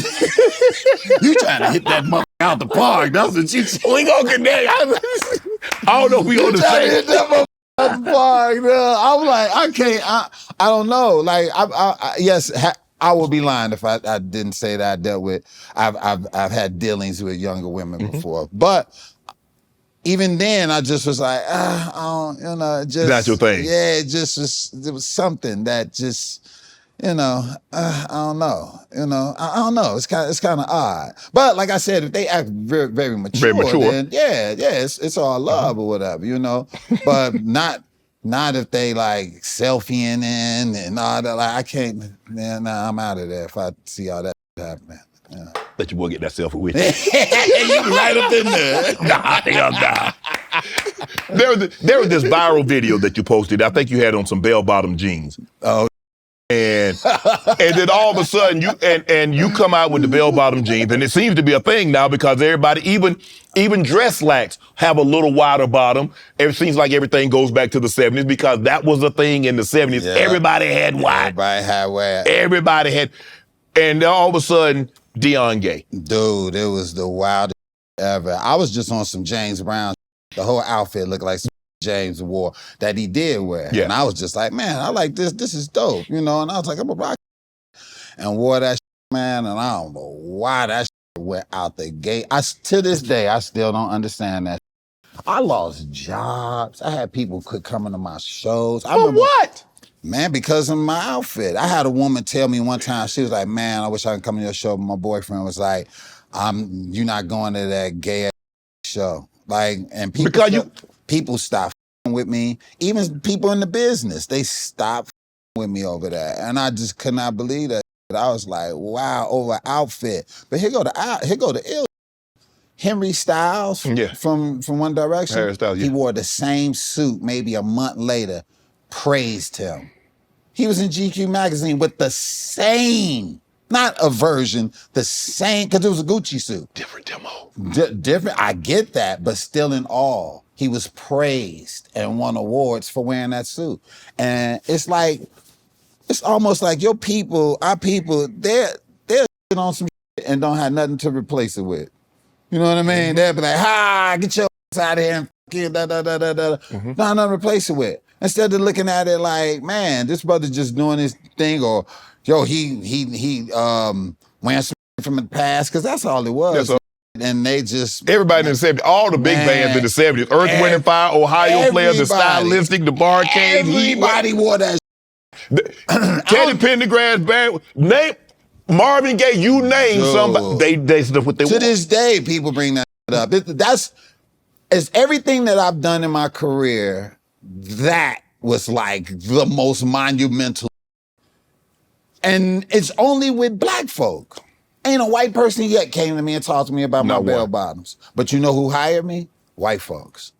You trying to hit that mother out the park? That's what you.
We gonna connect. I don't know if we gonna
Trying to
say.
hit that mother out the park. I'm like, I can't. I don't know. Like, yes. I would be lying if I didn't say that I dealt with. I've had dealings with younger women before, but even then, I just was like, just
That's your thing.
Yeah, it was something that just, I don't know. I don't know. It's kind of odd. But like I said, if they act very, very mature, then it's all love or whatever, But not if they like selfieing in and all that. Like I can't. Man, I'm out of there if I see all that happening. Yeah.
Let your boy get that selfie with you.
You right up in there.
Nah. There was this viral video that you posted. I think you had on some bell-bottom jeans.
Oh.
And then all of a sudden you come out with the bell-bottom jeans, and it seems to be a thing now because everybody, even dress slacks, have a little wider bottom. It seems like everything goes back to the 70s because that was a thing in the 70s.
Yeah.
Everybody had wide.
Everybody had wide.
Everybody had, and then all of a sudden, Deon gay.
Dude, it was the wildest ever. I was just on some James Brown. The whole outfit looked like some James wore that he did wear.
Yeah.
And I was just like, man, I like this. This is dope, And I was like, I'm a rock. And wore that man, and I don't know why that went out the gate. To this day, I still don't understand that. I lost jobs. I had people quit coming to my shows.
For what?
Man, because of my outfit. I had a woman tell me one time, she was like, man, I wish I could come to your show. But my boyfriend was like, you're not going to that gay show. Like, and people stopped with me. Even people in the business, they stopped with me over that. And I just could not believe that. I was like, wow, over outfit. But here go the ill. Henry Styles from One Direction.
Harry Styles, yeah.
He wore the same suit maybe a month later, praised him. He was in GQ magazine with the same, not a version, the same, because it was a Gucci suit.
Different demo.
Different, I get that, but still in awe. He was praised and won awards for wearing that suit. And it's almost like our people, they're on some shit and don't have nothing to replace it with. You know what I mean? They'll be like, get your ass out of here and fuck you, Not nothing to replace it with. Instead of looking at it like, man, this brother just doing his thing, or yo, he wearing some from the past, because that's all it was. And they just
everybody in the 70s, all the big bands in the 70s, Earth, Wind and Fire, Ohio Players, the Stylistic, the Barcade.
Everybody wore that.
Teddy Pendergrass band, name Marvin Gaye, you name somebody. They stuff what they
to
want.
this day, people bring that up. It's everything that I've done in my career. That was like the most monumental. And it's only with black folk. Ain't a white person yet came to me and talked to me about my bell bottoms. But you know who hired me? White folks.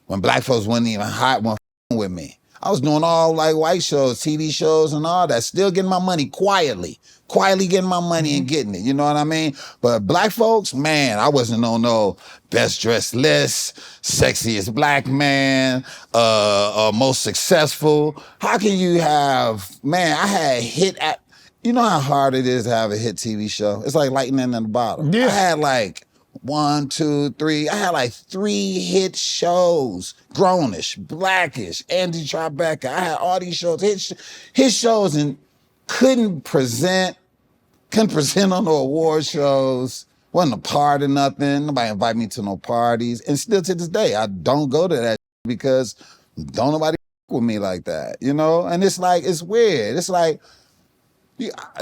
When black folks wasn't even hot one with me. I was doing all like white shows, TV shows and all that, still getting my money quietly getting my money and getting it, you know what I mean? But black folks, man, I wasn't on no best dressed list, sexiest black man, most successful. How can you have, man, I had hit at You know how hard it is to have a hit TV show? It's like lightning in the bottle.
Yeah.
I had like 1, 2, 3. I had like 3 hit shows. Grownish, Blackish, Andy Tribeca. I had all these shows, hit shows, and couldn't present on no award shows. Wasn't a part of nothing. Nobody invite me to no parties. And still to this day, I don't go to that because don't nobody with me like that, you know? And it's like, it's weird. It's like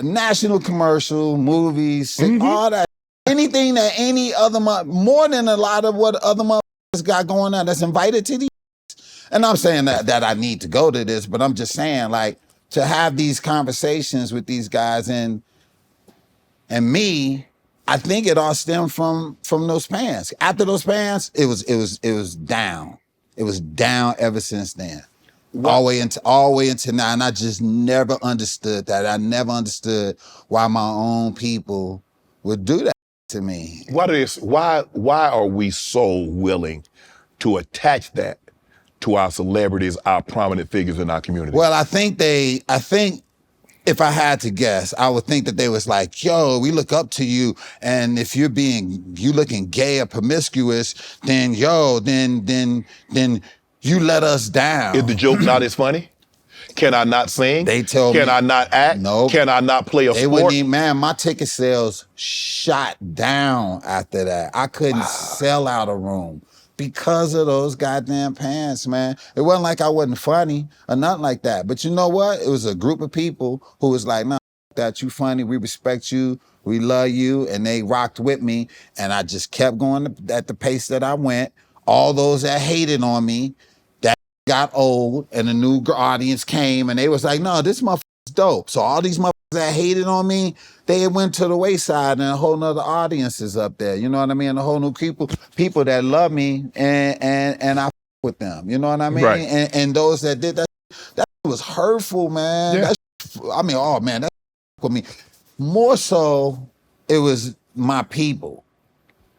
national commercial, movies, all that. Anything that any other, more than a lot of what other motherfuckers got going on that's invited to these. And I'm saying that I need to go to this, but I'm just saying, like, to have these conversations with these guys and me, I think it all stemmed from those pants. After those pants, it was down. It was down ever since then. All the way into now. And I just never understood that. I never understood why my own people would do that to me.
Why are we so willing to attach that to our celebrities, our prominent figures in our community?
Well, I think if I had to guess, I would think that they was like, yo, we look up to you, and if you looking gay or promiscuous, then you let us down.
Is the joke not as funny? Can I not sing?
They told me.
Can I not act?
No.
Can I not play a
They
sport?
wouldn't even, man, my ticket sales shot down after that. I couldn't sell out a room because of those goddamn pants, man. It wasn't like I wasn't funny or nothing like that. But you know what? It was a group of people who was like, nah, that you funny, we respect you, we love you, and they rocked with me. And I just kept going at the pace that I went. All those that hated on me, that got old, and a new audience came, and they was like, no, this motherfucker's dope. So all these motherfuckers that hated on me, they went to the wayside, and a whole nother audience is up there. You know what I mean? A whole new people that love me, and I with them. You know what I mean?
Right.
And those that did that was hurtful, man.
Yeah.
That with me. More so, it was my people.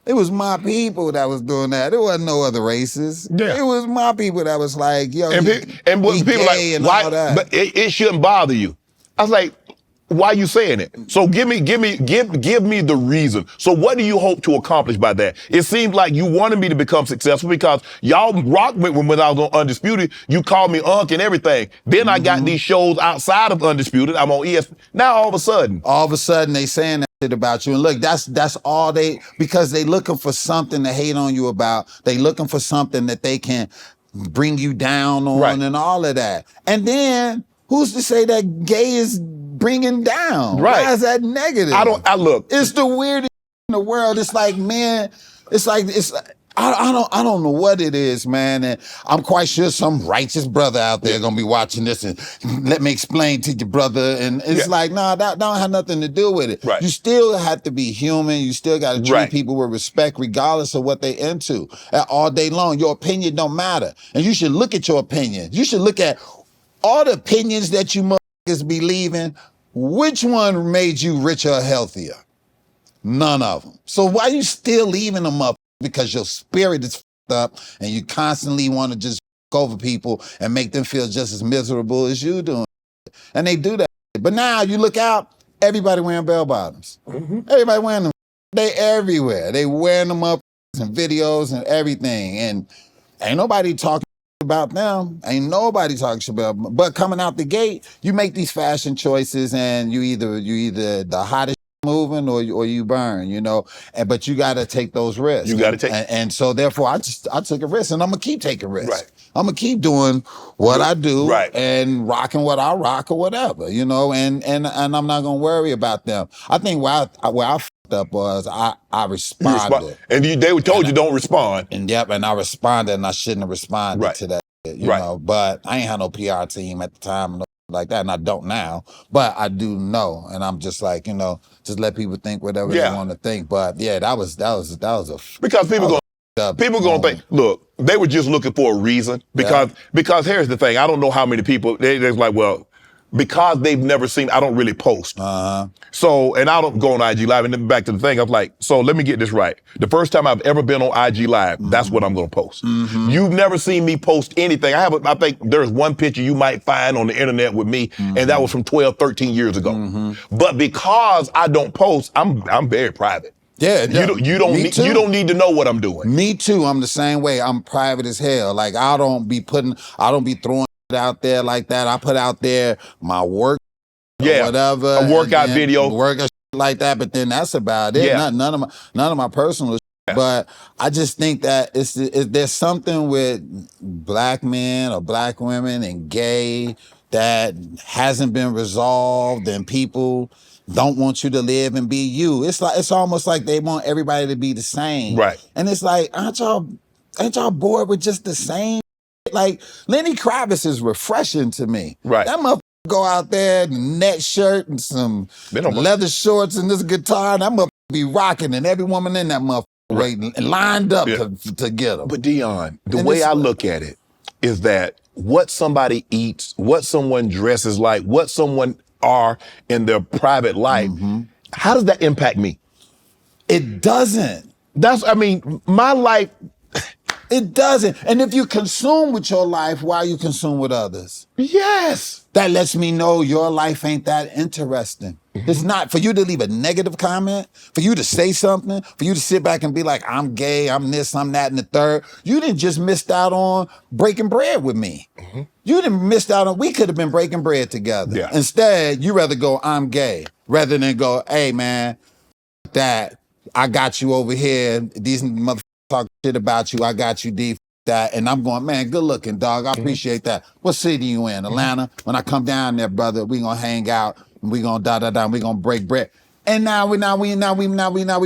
It was my people that was doing that. It wasn't no other races.
Yeah.
It was my people that was like, yo,
And what people like,
and
why?
all that.
But it shouldn't bother you. I was like, why are you saying it? So give me the reason. So what do you hope to accomplish by that? It seems like you wanted me to become successful because y'all rocked with when I was on Undisputed. You called me Unc and everything. Then I got these shows outside of Undisputed. I'm on ES. Now all of a sudden
they saying that shit about you. And look, that's all because they looking for something to hate on you about. They looking for something that they can bring you down on,
right,
and all of that. And then who's to say that gay is bringing down?
Right.
Why is that negative?
Look.
It's the weirdest in the world. It's like, man, I don't know what it is, man. And I'm quite sure some righteous brother out there gonna be watching this and let me explain to your brother. And it's like, nah, that don't have nothing to do with it.
Right.
You still have to be human. You still got to treat
Right.
people with respect, regardless of what they into. All day long, your opinion don't matter. And you should look at your opinion. You should look at all the opinions that you motherfuckers be leaving. Which one made you richer or healthier? None of them. So why you still leaving them up? Because your spirit is fucked up and you constantly want to just fuck over people and make them feel just as miserable as you doing. And they do that. But now you look out, everybody wearing bell bottoms. Everybody wearing them. They everywhere. They wearing them up in videos and everything. And ain't nobody talking about them. Ain't nobody talking about them. But coming out the gate, you make these fashion choices and you either the hottest moving or you burn, you know. But you got to take those risks.
You got to take.
And so therefore, I took a risk, and I'm gonna keep taking risks.
Right.
I'm gonna keep doing what I do,
right,
and rocking what I rock or whatever, you know. And I'm not gonna worry about them. I think where I fucked up was I responded.
And they told you don't respond.
And I responded, and I shouldn't have responded to that, you know. But I ain't had no PR team at the time. Like that, and I don't now, but I do know, and I'm just like, you know, just let people think whatever they want to think. But yeah, that was a
because people gonna think, look, they were just looking for a reason because here's the thing, I don't know how many people they're like, well, because they've never seen, I don't really post. So, and I don't go on IG Live. And then back to the thing, I'm like, so let me get this right. The first time I've ever been on IG Live, that's what I'm gonna post. You've never seen me post anything. I think there's one picture you might find on the internet with me, and that was from 12, 13 years ago. But because I don't post, I'm very private.
Yeah,
you don't need to know what I'm doing.
Me too. I'm the same way. I'm private as hell. Like I don't be throwing it out there like that. I put out there my work, whatever,
a workout video,
workout like that. But then that's about it.
Yeah.
None of my personal. But I just think that there's something with black men or black women and gay that hasn't been resolved, and people don't want you to live and be you. It's almost like they want everybody to be the same.
Right.
And it's like, ain't y'all bored with just the same? Like Lenny Kravitz is refreshing to me.
Right.
That motherfucker go out there in a net shirt and some leather shorts and this guitar, and that motherfucker be rocking, and every woman in that motherfucker waiting and lined up to get him.
But Deon, the way I look at it is that what somebody eats, what someone dresses like, what someone are in their private life, how does that impact me?
It doesn't.
My life.
It doesn't. And if you consume with your life, why you consume with others?
Yes.
That lets me know your life ain't that interesting. It's not. For you to leave a negative comment, for you to say something, for you to sit back and be like, I'm gay, I'm this, I'm that, and the third, you didn't just missed out on breaking bread with me. You didn't missed out on, we could have been breaking bread together.
Yeah.
Instead, you rather go, I'm gay, rather than go, hey man, that, I got you over here, these motherfuckers talk shit about you, I got you deep. That, and I'm going, man, good looking, dog. I appreciate that. What city you in? Atlanta? When I come down there, brother, we gonna hang out and we gonna we gonna break bread. And now we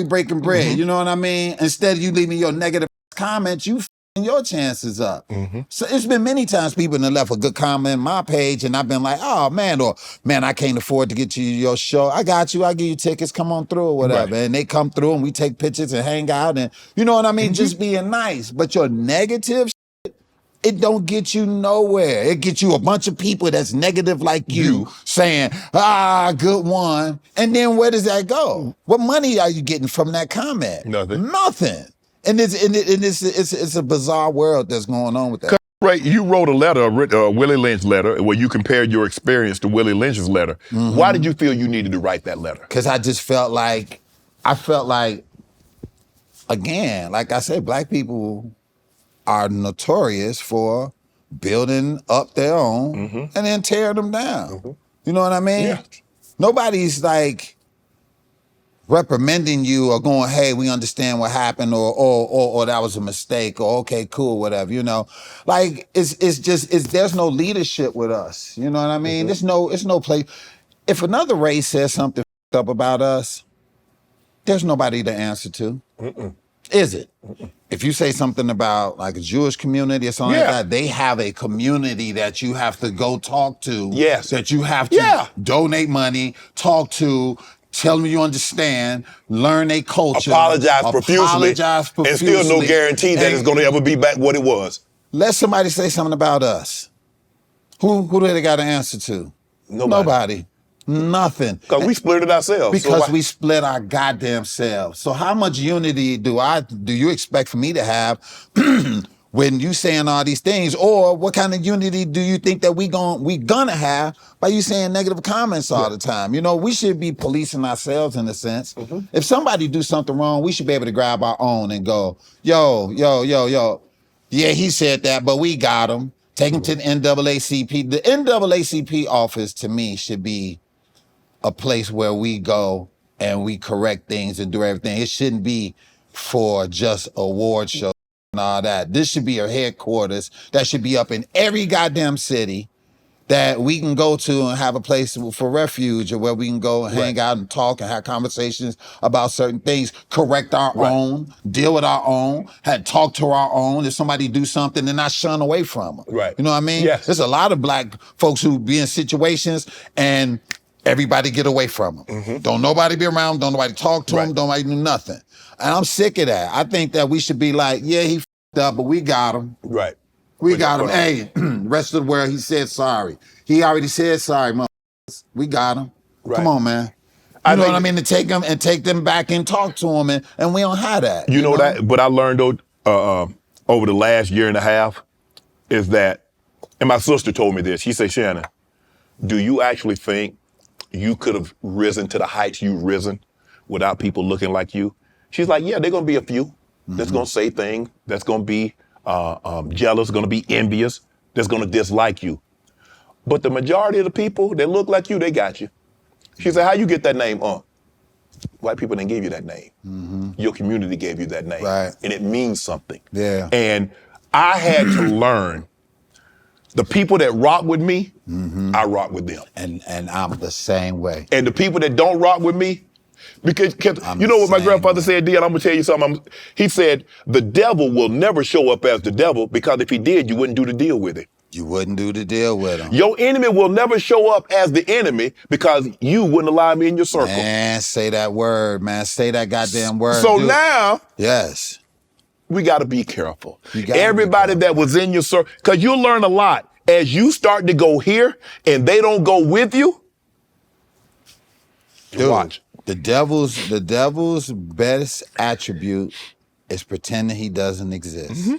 breaking bread. You know what I mean? Instead of you leaving your negative comments, you f***ing your chances up. So it's been many times people have left a good comment on my page, and I've been like, oh man, or man, I can't afford to get to your show. I got you. I'll give you tickets. Come on through or whatever. Right. And they come through and we take pictures and hang out, and you know what I mean? Just being nice. But your negative shit, it don't get you nowhere. It gets you a bunch of people that's negative like you saying, good one. And then where does that go? What money are you getting from that comment? Nothing. And it's a bizarre world that's going on with that.
Right, you wrote a letter, a Willie Lynch letter, where you compared your experience to Willie Lynch's letter. Why did you feel you needed to write that letter?
Because I felt like, again, like I said, black people are notorious for building up their own and then tearing them down. You know what I mean?
Yeah.
Nobody's like reprimanding you or going, hey, we understand what happened, or that was a mistake, or okay, cool, whatever, you know. Like it's there's no leadership with us. You know what I mean? It's no place. If another race says something up about us, there's nobody to answer to. Is it? If you say something about like a Jewish community or something like that, they have a community that you have to go talk to.
Yes.
That you have to donate money, talk to, tell them you understand, learn their culture.
Apologize profusely. And still no guarantee that it's going to ever be back what it was.
Let somebody say something about us. Who do they got to answer to? Nobody. Nothing.
Because we split it ourselves.
Because we split our goddamn selves. So how much unity do you expect for me to have when you saying all these things? Or what kind of unity do you think that we gonna have by you saying negative comments all the time? You know, we should be policing ourselves in a sense. If somebody do something wrong, we should be able to grab our own and go, yo. Yeah, he said that, but we got him. Take him to the NAACP. The NAACP office to me should be a place where we go and we correct things and do everything. It shouldn't be for just award shows and all that. This should be a headquarters that should be up in every goddamn city that we can go to and have a place for refuge, or where we can go and hang out and talk and have conversations about certain things, correct our own, deal with our own, talk to our own. If somebody do something, then not shun away from them.
Right.
You know what I mean?
Yes.
There's a lot of black folks who be in situations and everybody get away from them. Don't nobody be around, don't nobody talk to them, don't nobody do nothing. And I'm sick of that. I think that we should be like, yeah, he f***ed up, but we got him.
Right.
We got him. Hey, rest of the world, he said sorry. He already said sorry, We got them.
Right.
Come on, man. You know what I mean? To take them back and talk to them, and we don't have that.
You know that, but I learned over the last year and a half is that, and my sister told me this. She said, Shannon, do you actually think you could have risen to the heights you've risen without people looking like you? She's like, yeah, they're gonna be a few that's gonna say things, that's gonna be jealous, gonna be envious, that's gonna dislike you. But the majority of the people that look like you, they got you. She said, how you get that name? White people didn't give you that name. Your community gave you that name.
Right.
And it means something.
Yeah.
And I had to learn the people that rock with me, I rock with them.
And I'm the same way.
And the people that don't rock with me, because you know what my grandfather said, Deon, I'm gonna tell you something. He said, the devil will never show up as the devil, because if he did, you wouldn't do the deal with it.
You wouldn't do the deal with him.
Your enemy will never show up as the enemy because you wouldn't allow me in your circle.
Man, say that word, man. Say that goddamn word.
So now,
yes,
we got to be careful. Everybody that was in your circle, because you'll learn a lot. As you start to go here and they don't go with you,
dude,
watch.
The devil's best attribute is pretending he doesn't exist.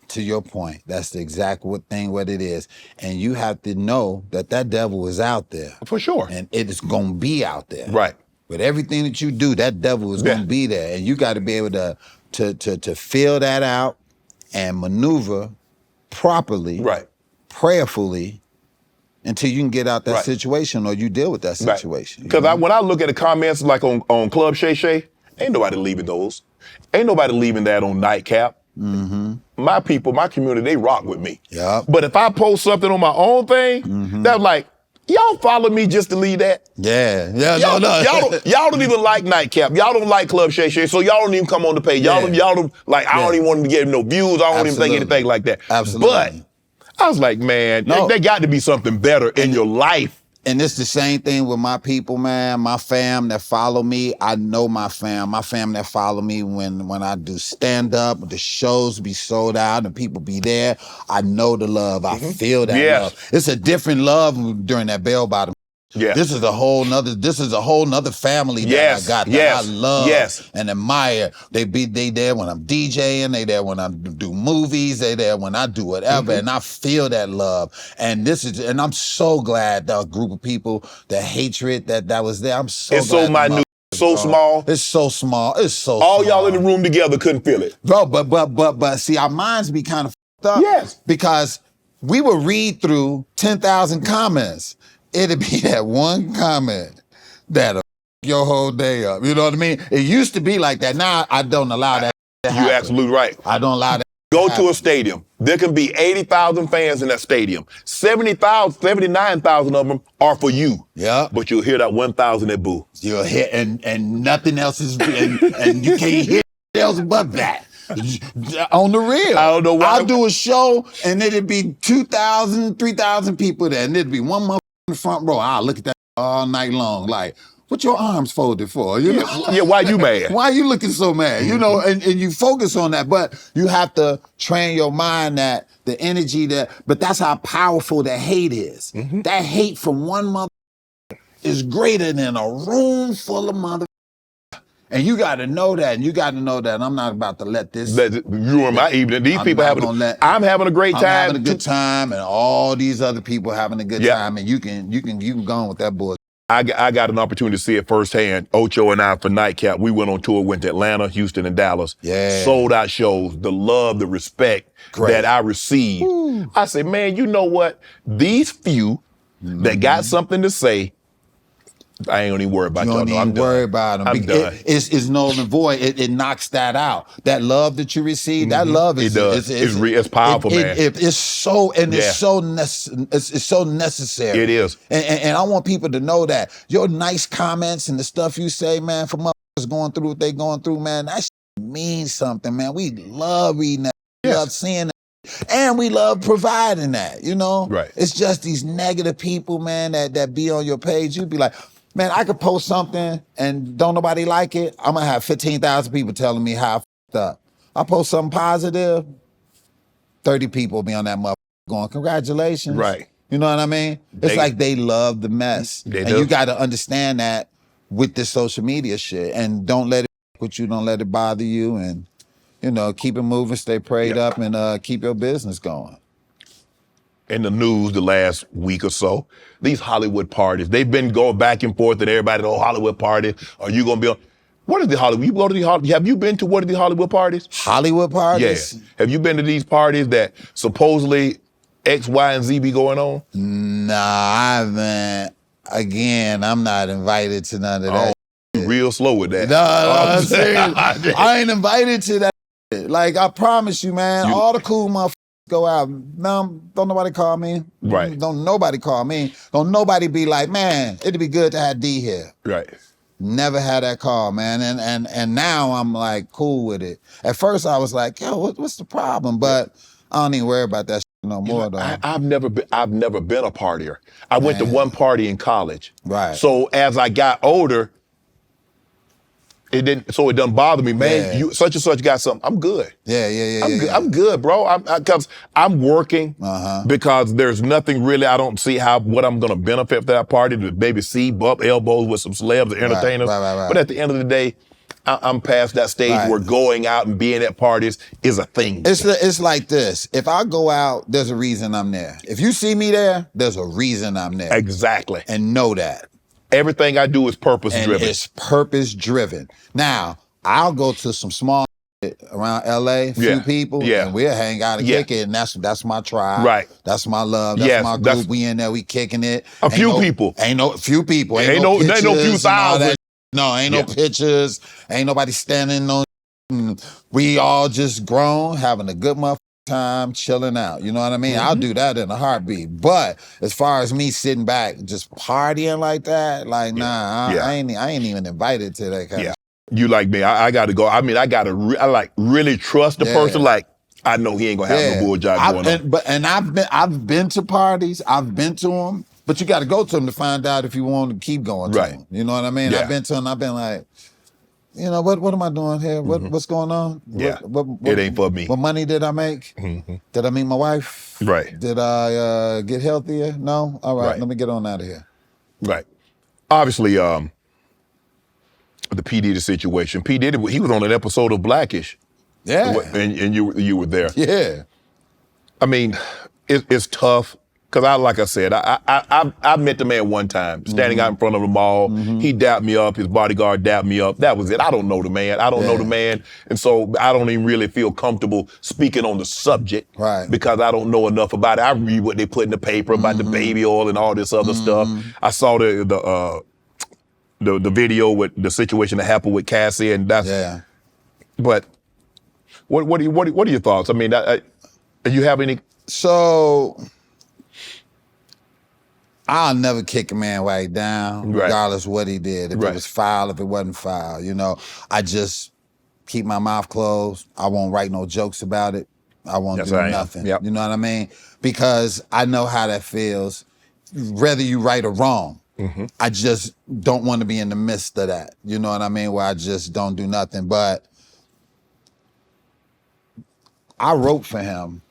To your point, that's the exact thing what it is. And you have to know that devil is out there.
For sure.
And it is going to be out there.
Right.
With everything that you do, that devil is going to be there. And you got to be able to feel that out and maneuver properly, prayerfully, until you can get out that situation or you deal with that situation.
Because when I look at the comments like on Club Shay, ain't nobody leaving those. Ain't nobody leaving that on Nightcap. My people, my community, they rock with me.
Yep.
But if I post something on my own thing, that's like, y'all follow me just to leave that?
Yeah.
Y'all don't even like Nightcap. Y'all don't like Club Shay, so y'all don't even come on the page. Y'all don't like, I don't even want to get no views. I don't even think anything like that.
Absolutely.
But I was like, man, there got to be something better in your life.
And it's the same thing with my people, man. My fam that follow me, I know my fam that follow me when I do stand up, the shows be sold out and people be there. I know the love. I feel that love. It's a different love during that bell bottom. Yeah. This is a whole nother family that I got that I love and admire. They there when I'm DJing, they there when I do movies, they there when I do whatever, and I feel that love. And I'm so glad that group of people, the hatred that was there. I'm so
it's
glad.
So minute, so small.
It's so small. It's so
all
small.
Y'all in the room together couldn't feel it.
Bro, but see, our minds be kind of fucked up.
Yes.
Because we would read through 10,000 comments. It'd be that one comment that'll your whole day up. You know what I mean? It used to be like that. Now I don't allow that to happen.
You're absolutely right.
I don't allow that.
Go to a stadium. There can be 80,000 fans in that stadium. 79,000 of them are for you.
Yeah.
But you'll hear that 1,000 that boo.
You'll hear, and nothing else is, and you can't hear else but that. On the real. I don't know why. I'll do a show and it'd be 2,000, 3,000 people there, and it'd be one motherfucker in the front row. I'll look at that all night long. Like, what your arms folded for? You know?
Yeah, why you mad?
Why you looking so mad? You know, and you focus on that, but you have to train your mind that the energy but that's how powerful the hate is. That hate from one mother is greater than a room full of mother. And you got to know that, and you got to know that I'm not about to let this
ruin my evening. These people I'm having a great time.
I'm having a good time, and all these other people having a good time, and you can go on with that bullshit.
I got an opportunity to see it firsthand. Ocho and I for Nightcap, we went on tour, went to Atlanta, Houston, and Dallas.
Yeah.
Sold out shows, the love, the respect that I received. Ooh. I said, man, you know what? These few that got something to say, I ain't gonna even worry about y'all.
You don't even worry about them.
I'm done.
It's null and void. It knocks that out. That love that you receive, that love is
it's powerful, man.
It's so it's so necessary.
It is.
And I want people to know that your nice comments and the stuff you say, man, for motherfuckers going through what they going through, man, that shit means something, man. We love reading that. We love seeing that. And we love providing that, you know?
Right.
It's just these negative people, man, that be on your page. You'd be like, man, I could post something and don't nobody like it. I'm gonna have 15,000 people telling me how I f***ed up. I post something positive, 30 people be on that motherfucker going, congratulations.
Right.
You know what I mean? It's like they love the mess.
They
and
do.
you got to understand that with this social media shit. And don't let it with you, don't let it bother you. And, keep it moving, stay prayed up, and keep your business going.
In the news the last week or so, these Hollywood parties, they've been going back and forth and everybody, Hollywood party, are you going to be on? What is the Hollywood? You go to the Hollywood, have you been to one of the Hollywood parties?
Hollywood parties?
Yeah. Have you been to these parties that supposedly X, Y, and Z be going on?
Nah, I haven't. Again, I'm not invited to none of that.
You real slow with that.
No,
I'm
serious.
saying.
I ain't invited to that. Like, I promise you, man, all the cool motherfuckers go out. No, don't nobody call me.
Right.
Don't nobody call me. Don't nobody be like, man, it'd be good to have D here.
Right.
Never had that call, man. And now I'm like cool with it. At first I was like, yo, what's the problem? But I don't even worry about that shit no more, though.
I've never been a partier. I went to one party in college.
Right.
So as I got older, it doesn't bother me, man.
Yeah.
You such and such got something. I'm good.
I'm
I'm good, bro. Because I'm working because there's nothing really. I don't see what I'm gonna benefit from that party to maybe see bump elbows with some celebs or entertainers.
Right.
But at the end of the day, I'm past that stage where going out and being at parties is a thing.
It's like this. If I go out, there's a reason I'm there. If you see me there, there's a reason I'm there.
Exactly.
And know that.
Everything I do is purpose
And
driven.
it's purpose driven. Now, I'll go to some small around LA, few people, and we'll hang out and kick it, and that's my tribe.
Right.
That's my love. That's my group. We in there, we kicking it.
A few people.
Ain't no few people.
Ain't no few thousand.
No, ain't no pictures. Ain't nobody standing on. We all just grown, having a good motherfucking time, chilling out. You know what I mean? I'll do that in a heartbeat. But as far as me sitting back, just partying like that, like I ain't even invited to that kind of.
You like me? I got to go. I mean, I really trust the person. Like I know he ain't gonna have no bull job going on.
And I've been to parties. I've been to them. But you got to go to them to find out if you want to keep going to them. You know what I mean?
Yeah.
I've been to them. I've been like, what am I doing here? What's going on?
It ain't for me.
What money did I make? Did I meet my wife?
Right.
Did I get healthier? No? All right, let me get on out of here.
Right. Obviously, the P. Diddy situation. P. Diddy, he was on an episode of Blackish.
Yeah.
And you were there.
Yeah.
I mean, it's tough. Because like I said, I met the man one time, standing out in front of the mall. He dapped me up, his bodyguard dapped me up. That was it. I don't know the man. And so I don't even really feel comfortable speaking on the subject.
Right.
Because I don't know enough about it. I read what they put in the paper about the baby oil and all this other stuff. I saw the video with the situation that happened with Cassie, and that's But what are your thoughts? I mean, do you have any?
So I'll never kick a man right down, regardless what he did. If it was foul, if it wasn't foul, I just keep my mouth closed. I won't write no jokes about it. I won't do nothing. You know what I mean? Because I know how that feels, whether you right or wrong. I just don't want to be in the midst of that. You know what I mean? Where I just don't do nothing. But I wrote for him,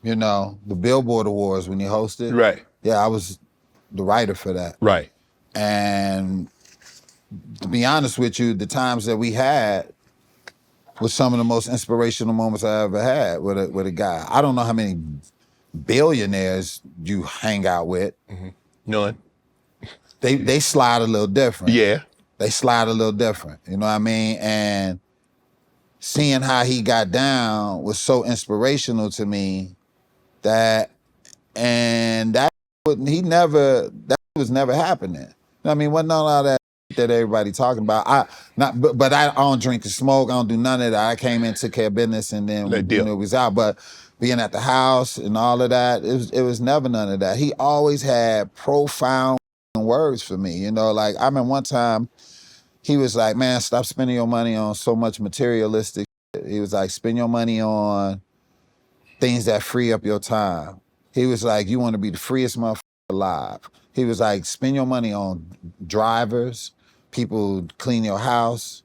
the Billboard Awards when he hosted.
Right.
Yeah, I was the writer for that.
Right.
And to be honest with you, the times that we had was some of the most inspirational moments I ever had with a guy. I don't know how many billionaires you hang out with.
None.
They slide a little different.
Yeah.
They slide a little different. You know what I mean? And seeing how he got down was so inspirational to me that was never happening. You know what I mean? Wasn't all that everybody talking about. But I don't drink and smoke. I don't do none of that. I came in, took care of business, and then we was out. But being at the house and all of that, it was never none of that. He always had profound words for me. Like I remember one time he was like, man, stop spending your money on so much materialistic shit. He was like, spend your money on things that free up your time. He was like, you want to be the freest motherfucker alive. He was like, spend your money on drivers, people clean your house,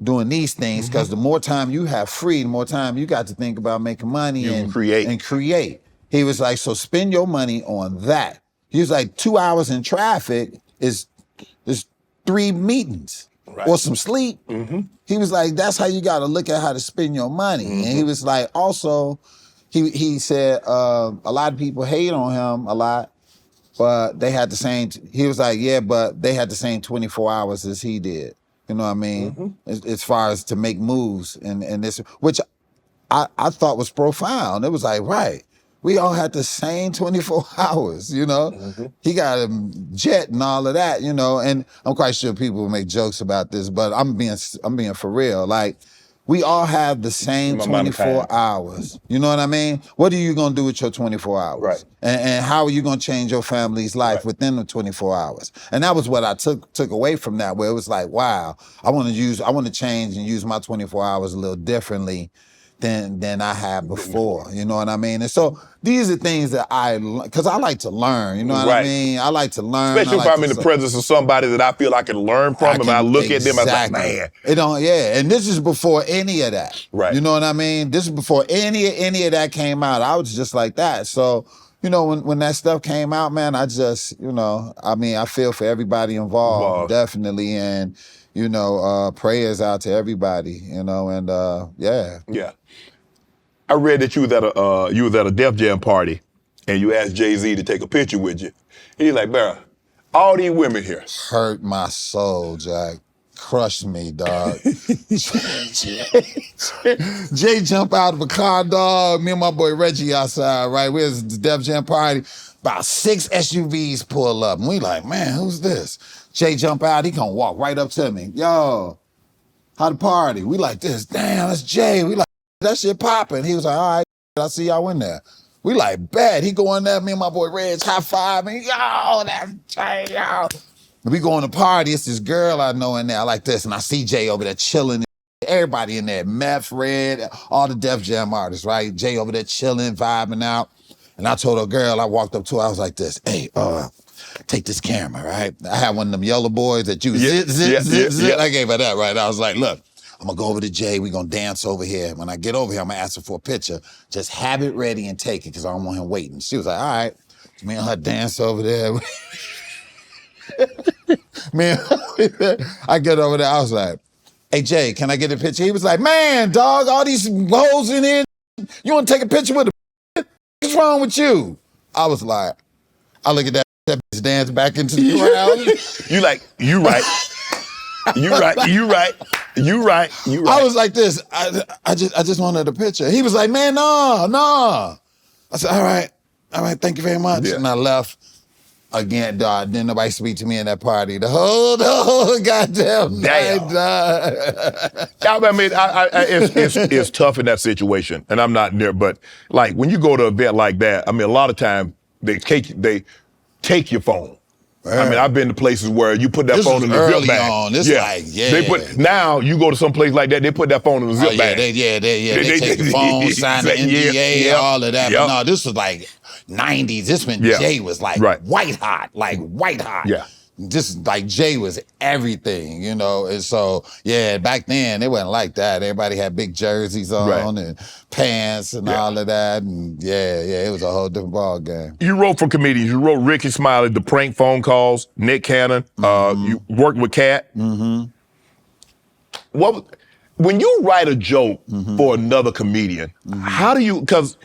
doing these things, because the more time you have free, the more time you got to think about making money and create. He was like, so spend your money on that. He was like, 2 hours in traffic is 3 meetings or some sleep. He was like, that's how you got to look at how to spend your money. And he was like, also, he said a lot of people hate on him a lot, but they had the same, he was like, yeah, but they had the same 24 hours as he did. You know what I mean? As far as to make moves and this, which I thought was profound. It was like, right, we all had the same 24 hours, you know? He got a jet and all of that, you know? And I'm quite sure people will make jokes about this, but I'm being for real. Like, we all have the same 24 hours. You know what I mean? What are you gonna do with your 24 hours?
Right.
And how are you gonna change your family's life within the 24 hours? And that was what I took away from that, where it was like, wow, I wanna change and use my 24 hours a little differently than I had before. You know what I mean? And so these are things that because I like to learn, you know what I mean? I like to learn.
Especially if I'm in the presence of somebody that I feel I can learn from, and I look at them, I'm like, man.
And this is before any of that.
Right.
You know what I mean? This is before any of that came out. I was just like that. So, you know, when that stuff came out, man, I just, you know, I mean, I feel for everybody involved. Definitely. And, you know, prayers out to everybody, you know, and yeah.
Yeah. I read that you was at a Def Jam party and you asked Jay-Z to take a picture with you. He's like, Meryl, all these women here.
Hurt my soul, Jack. Crushed me, dog. Jay jump out of a car, dog. Me and my boy Reggie outside, right? We was at the Def Jam party. About 6 SUVs pull up. And we like, man, who's this? Jay jump out, he gonna walk right up to me. Yo, how the party? We like this. Damn, that's Jay. We like, that shit popping. He was like, all right, I see y'all in there. We like, bad. He go in there, me and my boy Reg high five, and yo, that's Jay, yo. We go on the party, it's this girl I know in there like this, and I see Jay over there chilling. Everybody in there, Meth, Red, all the Def Jam artists, right? Jay over there chilling, vibing out. And I told a girl, I walked up to her, I was like this, hey, take this camera, right? I had one of them yellow boys that you zit. I gave her that, right? I was like, look, I'm gonna go over to Jay, we gonna dance over here. When I get over here, I'm gonna ask her for a picture. Just have it ready and take it, because I don't want him waiting. She was like, all right. Me and her dance over there. Man, I get over there, I was like, hey Jay, can I get a picture? He was like, man, dog, all these hoes in here, you wanna take a picture with a what's wrong with you? I was like, I look at that bitch dance back into the crowd.
You like, you right. You right.
I was like this. I just wanted a picture. He was like, man, no. I said, all right, thank you very much.
Yeah.
And I left. Again, dog, didn't nobody speak to me in that party. The whole goddamn night, dog.
I mean, it's tough in that situation, and I'm not there. But like when you go to an event like that, I mean, a lot of times they take your phone. I mean, I've been to places where you put that phone in the zip bag. Now you go to some place like that, they put that phone in the zip bag.
They take the phone, sign the NDA, all of that. But no, this was like 90s. This when Jay was like white hot.
Yeah.
Just like Jay was everything, you know? And so, yeah, back then, it wasn't like that. Everybody had big jerseys on and pants and all of that. And yeah, it was a whole different ball game.
You wrote for comedians. You wrote Ricky Smiley, The Prank Phone Calls, Nick Cannon. You worked with Katt. When you write a joke for another comedian, how do you, because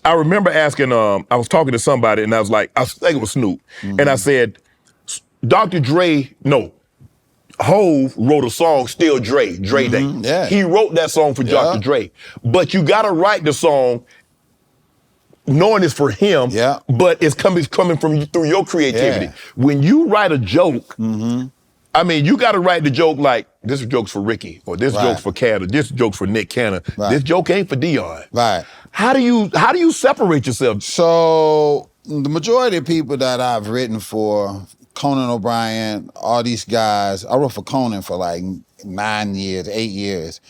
I remember asking, I was talking to somebody and I was like, I think it was Snoop. And I said, Dr. Dre, Hove wrote a song, Still Dre Day.
Yeah.
He wrote that song for Dr. Dre. But you gotta write the song knowing it's for him, but it's coming from you through your creativity. When you write a joke, I mean, you gotta write the joke like, this joke's for Ricky, or this joke's for Katt, or this joke's for Nick Cannon. This joke ain't for Deon.
Right.
How do you separate yourself?
So the majority of people that I've written for, Conan O'Brien, all these guys, I wrote for Conan for like 9 years, 8 years.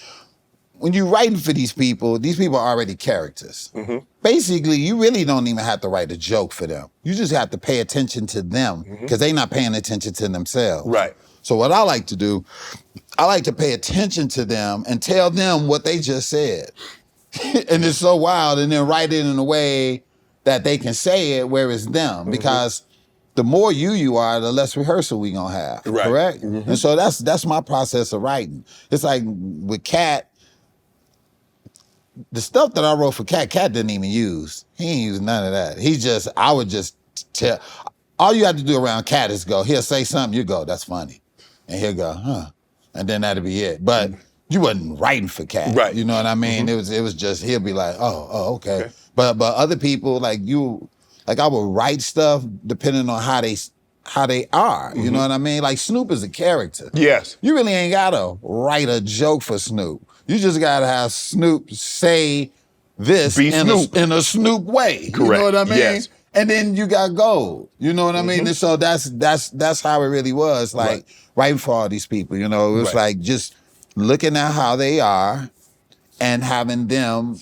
When you're writing for these people are already characters. Basically, you really don't even have to write a joke for them. You just have to pay attention to them because they're not paying attention to themselves.
Right.
So what I like to do, I like to pay attention to them and tell them what they just said. And it's so wild, and then write it in a way that they can say it where it's them. Because the more you are, the less rehearsal we gonna have.
Right.
Correct? And so that's my process of writing. It's like with Katt, the stuff that I wrote for Katt didn't even use. He ain't use none of that. I would just tell, all you have to do around Katt is go, he'll say something, you go, that's funny. And he'll go, huh. And then that'll be it. But you wasn't writing for Katt.
Right.
You know what I mean? It was just, he'll be like, okay. But other people, like you, like I would write stuff depending on how they are. You know what I mean? Like Snoop is a character.
Yes.
You really ain't gotta write a joke for Snoop. You just gotta have Snoop say this in a Snoop way.
Correct.
You know what I mean?
Yes.
And then you got gold. You know what I mean? And so that's how it really was. Like writing for all these people. You know, it was like just looking at how they are and having them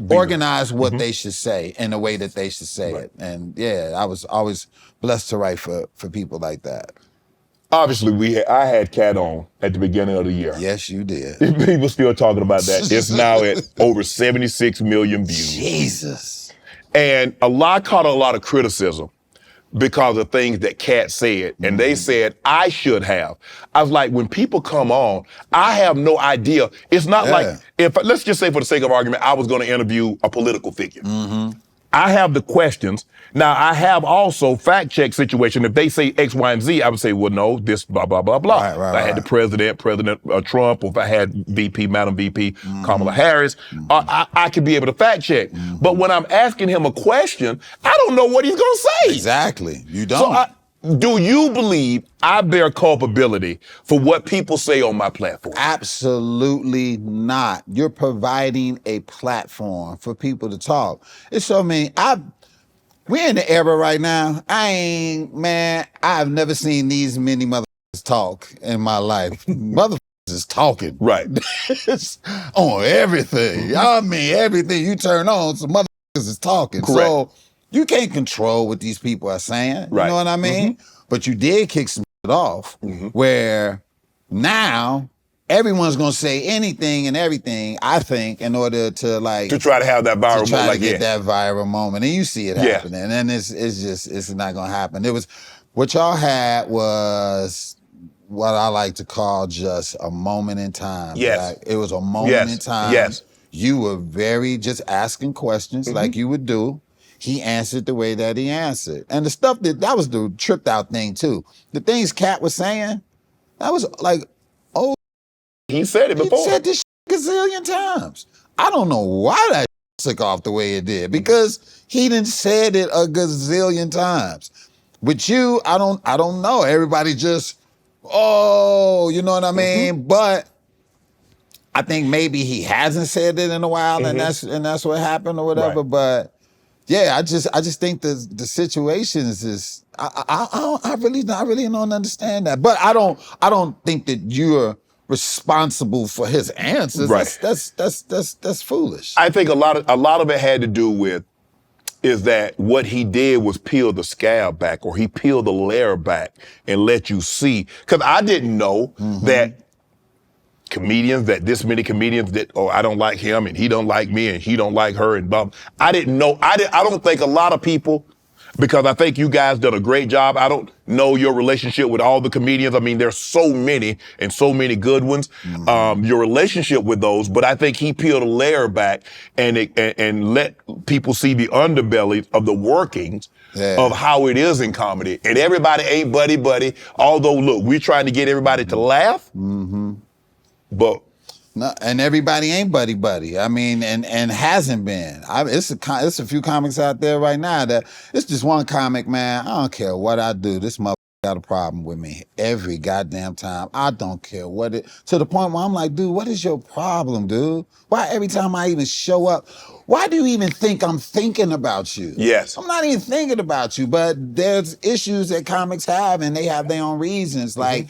organize what they should say in the way that they should say it. And yeah, I was always blessed to write for people like that.
Obviously, I had Katt on at the beginning of the year.
Yes, you did.
People still talking about that. It's now at over 76 million views.
Jesus.
And caught a lot of criticism because of things that Katt said. And they said, I should have. I was like, when people come on, I have no idea. It's not like, let's just say for the sake of argument, I was going to interview a political figure. I have the questions. Now, I have also fact-check situation. If they say X, Y, and Z, I would say, well, no, this, blah, blah, blah, blah. If I had the President Trump, or if I had Madam VP Kamala Harris, I could be able to fact-check. But when I'm asking him a question, I don't know what he's going to say.
Exactly. You don't.
So do you believe I bear culpability for what people say on my platform?
Absolutely not. You're providing a platform for people to talk. It's so mean. We're in the era right now. I've never seen these many motherfuckers talk in my life. Motherfuckers is talking.
Right.
On everything. I mean, everything you turn on, some motherfuckers is talking.
Correct.
So you can't control what these people are saying.
Right.
You know what I mean? But you did kick some shit off where now everyone's gonna say anything and everything, I think, in order to
try to have that viral moment.
To get that viral moment. And you see it happening. And it's not gonna happen. What y'all had was what I like to call just a moment in time.
Yes.
Like, it was a moment in time.
Yes.
You were very just asking questions like you would do. He answered the way that he answered. And the stuff that was the tripped out thing too. The things Katt was saying, that was like,
he said it before.
He said this gazillion times. I don't know why that took off the way it did, because he done said it a gazillion times. With you, I don't know. Everybody just, you know what I mean? But I think maybe he hasn't said it in a while, and that's what happened or whatever. Right. But yeah, I just think the situation is just I really don't understand that. But I don't think that you're responsible for his answers.
Right.
That's foolish.
I think a lot of it had to do with is that what he did was peel the scab back, or he peeled the layer back and let you see. Because I didn't know that this many comedians that, I don't like him and he don't like me and he don't like her and blah. I didn't know. I don't think a lot of people, because I think you guys done a great job. I don't know your relationship with all the comedians. I mean, there's so many and so many good ones. Your relationship with those, but I think he peeled a layer back and let people see the underbelly of the workings of how it is in comedy. And everybody ain't buddy. Although, look, we're trying to get everybody to laugh. But
no, and everybody ain't buddy. I mean, and hasn't been. It's a few comics out there right now that it's just one comic, man. I don't care what I do. This motherfucker got a problem with me every goddamn time. I don't care to the point where I'm like, dude, what is your problem, dude? Why every time I even show up, why do you even think I'm thinking about you?
Yes.
I'm not even thinking about you, but there's issues that comics have, and they have their own reasons. Like,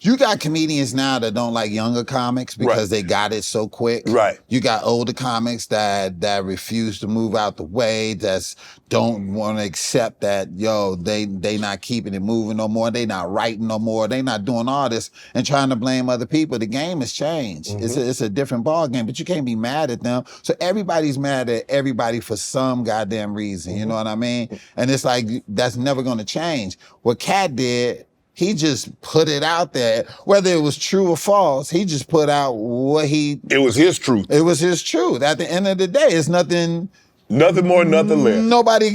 You got comedians now that don't like younger comics because they got it so quick.
Right.
You got older comics that refuse to move out the way, that's don't want to accept that, they not keeping it moving no more. They not writing no more. They not doing all this and trying to blame other people. The game has changed. It's a different ball game, but you can't be mad at them. So everybody's mad at everybody for some goddamn reason. You know what I mean? And it's like, that's never going to change. What Katt did, he just put it out there, whether it was true or false. He just put out what
It was his truth.
It was his truth. At the end of the day, it's nothing.
Nothing more, nothing less.
Nobody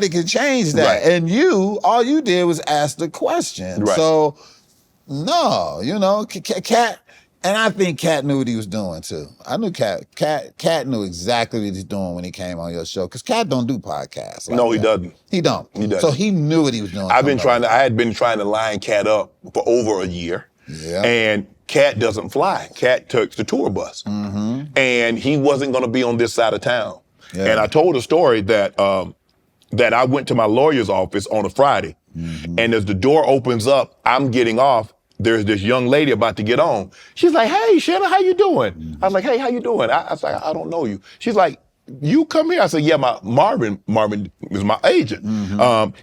can change that.
Right.
And all you did was ask the question.
Right.
So, no, Katt. And I think Katt knew what he was doing too. I knew Katt knew exactly what he's doing when he came on your show. Because Katt don't do podcasts.
No, he doesn't.
He don't.
He doesn't.
So he knew what he was doing.
I had been trying to line Katt up for over a year.
Yeah.
And Katt doesn't fly. Katt takes the tour bus. And he wasn't going to be on this side of town.
Yeah.
And I told a story that I went to my lawyer's office on a Friday. And as the door opens up, I'm getting off. There's this young lady about to get on. She's like, "Hey, Shannon, how you doing?" I was like, "Hey, how you doing?" I was like, "I don't know you." She's like, "You come here?" I said, "Yeah, Marvin is my agent."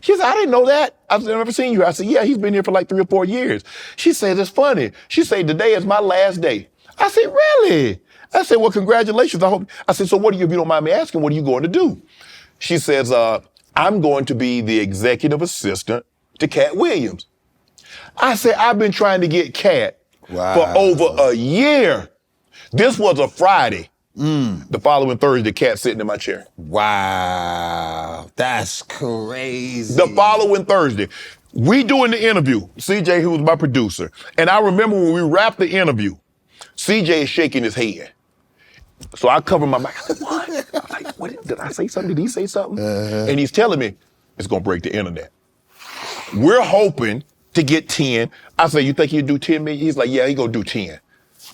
She said, "I didn't know that. I've never seen you." I said, "Yeah, he's been here for like 3 or 4 years." She said, "It's funny." She said, "Today is my last day." I said, "Really?" I said, "Well, congratulations. I said, "So if you don't mind me asking, what are you going to do?" She says, "I'm going to be the executive assistant to Katt Williams." I said, "I've been trying to get Katt for over a year." This was a Friday. The following Thursday, Katt sitting in my chair.
Wow. That's crazy.
The following Thursday, we doing the interview. CJ, who was my producer. And I remember when we wrapped the interview, CJ is shaking his head. So I cover my mic. I said, "What?" I was like, "What? Did I say something? Did he say something?" And he's telling me, "It's going to break the internet." We're hoping to get 10. I said, "You think he'll do 10 million?" He's like, "Yeah, he's going to do 10.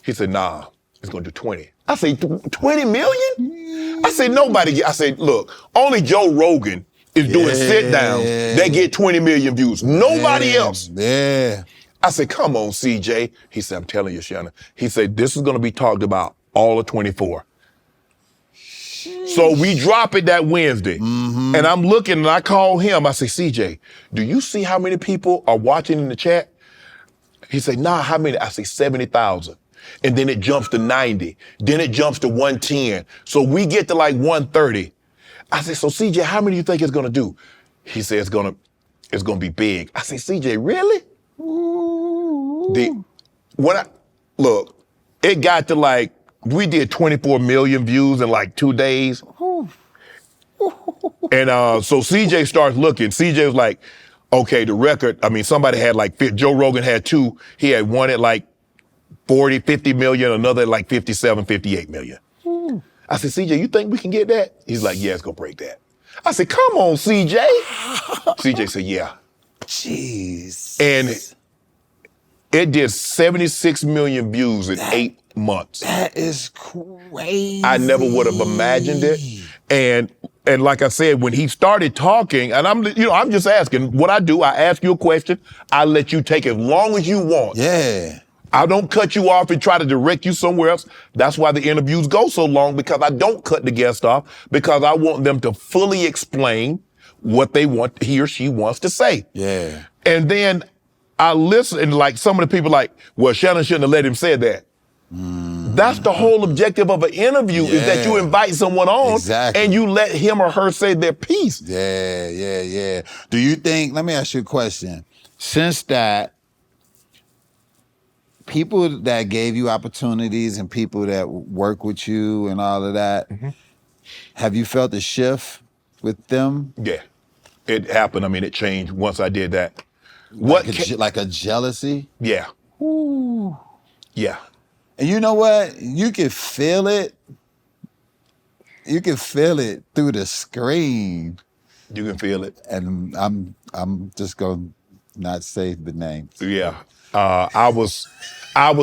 He said, "Nah, he's going to do 20. I said, 20 million? I said, I said, "Look, only Joe Rogan is doing sit downs that get 20 million views. Nobody else."
Yeah.
I said, "Come on, CJ. He said, "I'm telling you, Shannon." He said, "This is going to be talked about all of 24. So we drop it that Wednesday. And I'm looking and I call him. I say, "CJ, do you see how many people are watching in the chat?" He said, "Nah, how many?" I say, 70,000. And then it jumps to 90. Then it jumps to 110. So we get to like 130. I said, "So CJ, how many do you think it's gonna do?" He said, it's gonna be big. I said, "CJ, really?" Look, it got to like, we did 24 million views in like 2 days. And so CJ starts looking. CJ was like, "Okay, the record," somebody had like, Joe Rogan had 2. He had one at like 40, 50 million, another at like 57, 58 million. I said, "CJ, you think we can get that?" He's like, "Yeah, it's gonna break that." I said, "Come on, CJ." CJ said, "Yeah."
Jeez.
And it did 76 million views in 8 months.
That is crazy.
I never would have imagined it. And like I said, when he started talking, and I'm just asking, what I do, I ask you a question, I let you take as long as you want.
Yeah.
I don't cut you off and try to direct you somewhere else. That's why the interviews go so long, because I don't cut the guest off, because I want them to fully explain what he or she wants to say.
Yeah.
And then I listen, and like some of the people like, "Well, Shannon shouldn't have let him say that." That's the whole objective of an interview, is that you invite someone on and you let him or her say their piece.
Yeah. Do you think, let me ask you a question. Since that, people that gave you opportunities and people that work with you and all of that, have you felt a shift with them?
Yeah, it happened. It changed once I did that.
Like a jealousy?
Yeah.
Ooh.
Yeah.
And you know what? You can feel it. You can feel it through the screen.
You can feel it.
And I'm just gonna not say the name.
Yeah. I was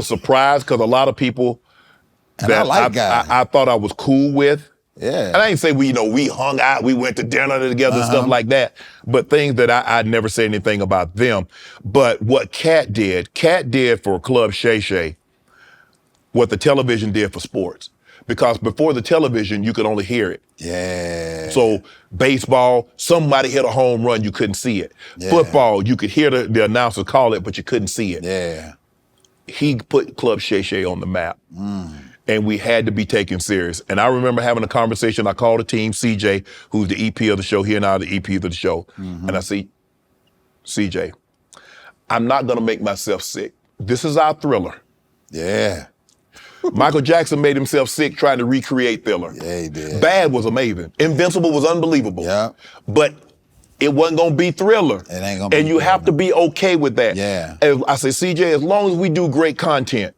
surprised, because a lot of people
and I thought
I was cool with
Yeah.
And I ain't say we hung out, we went to dinner together and stuff like that, but things that I'd never say anything about them. But what Katt did for Club Shay what the television did for sports. Because before the television, you could only hear it.
Yeah.
So baseball, somebody hit a home run, you couldn't see it.
Yeah.
Football, you could hear the announcer call it, but you couldn't see it.
Yeah.
He put Club Shay on the map. And we had to be taken serious. And I remember having a conversation. I called the team, CJ, who's the EP of the show, he and I are the EP of the show. And I say, CJ, I'm not gonna make myself sick. This is our Thriller.
Yeah.
Michael Jackson made himself sick trying to recreate Thriller.
Yeah, he did.
Bad was amazing. Invincible was unbelievable.
Yeah.
But it wasn't gonna be Thriller.
It ain't gonna be
And you have to be okay with that.
Yeah.
And I say, CJ, as long as we do great content,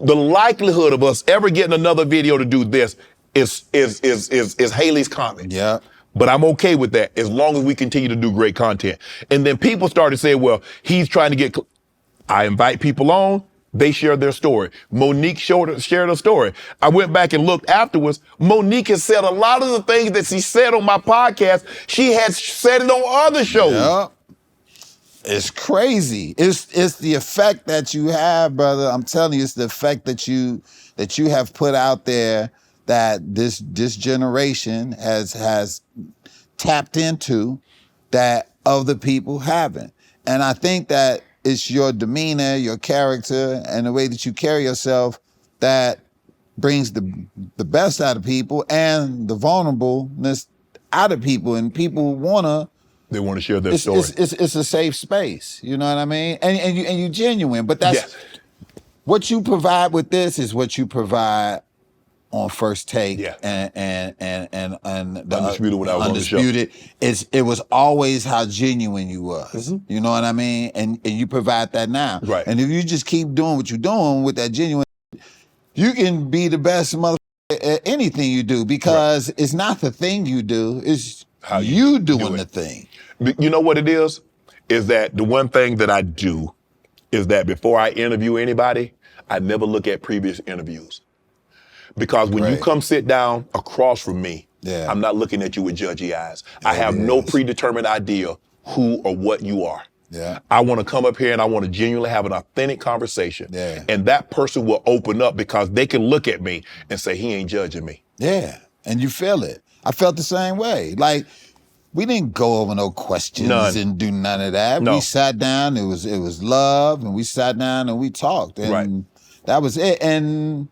the likelihood of us ever getting another video to do this is Haley's Comet.
Yeah.
But I'm okay with that as long as we continue to do great content. And then people started saying, well, he's trying to get, I invite people on, they share their story. Monique shared a story. I went back and looked afterwards. Monique has said a lot of the things that she said on my podcast, she has said it on other shows.
Yeah. It's crazy. It's the effect that you have, brother. I'm telling you, it's the effect that you have put out there that this generation has tapped into that other people haven't. And I think that it's your demeanor, your character, and the way that you carry yourself that brings the best out of people and the vulnerableness out of people. And people
they want to share their story.
It's a safe space. You know what I mean? And you genuine. But that's what you provide with this is what you provide on First Take.
Yeah.
And the
Undisputed when I was
Undisputed.
on the show.
It was always how genuine you was. You know what I mean? And you provide that now.
Right.
And if you just keep doing what you're doing with that genuine, you can be the best motherfucker at anything you do because it's not the thing you do, it's how you doing the thing.
You know what it is? Is that the one thing that I do is that before I interview anybody, I never look at previous interviews. Because when you come sit down across from me, I'm not looking at you with judgy eyes. I have no predetermined idea who or what you are.
Yeah.
I want to come up here and I want to genuinely have an authentic conversation.
Yeah.
And that person will open up because they can look at me and say, he ain't judging me.
Yeah. And you feel it. I felt the same way. Like, we didn't go over no questions and do none of that.
No.
We sat down, it was love, and we sat down and we talked. And that was it. And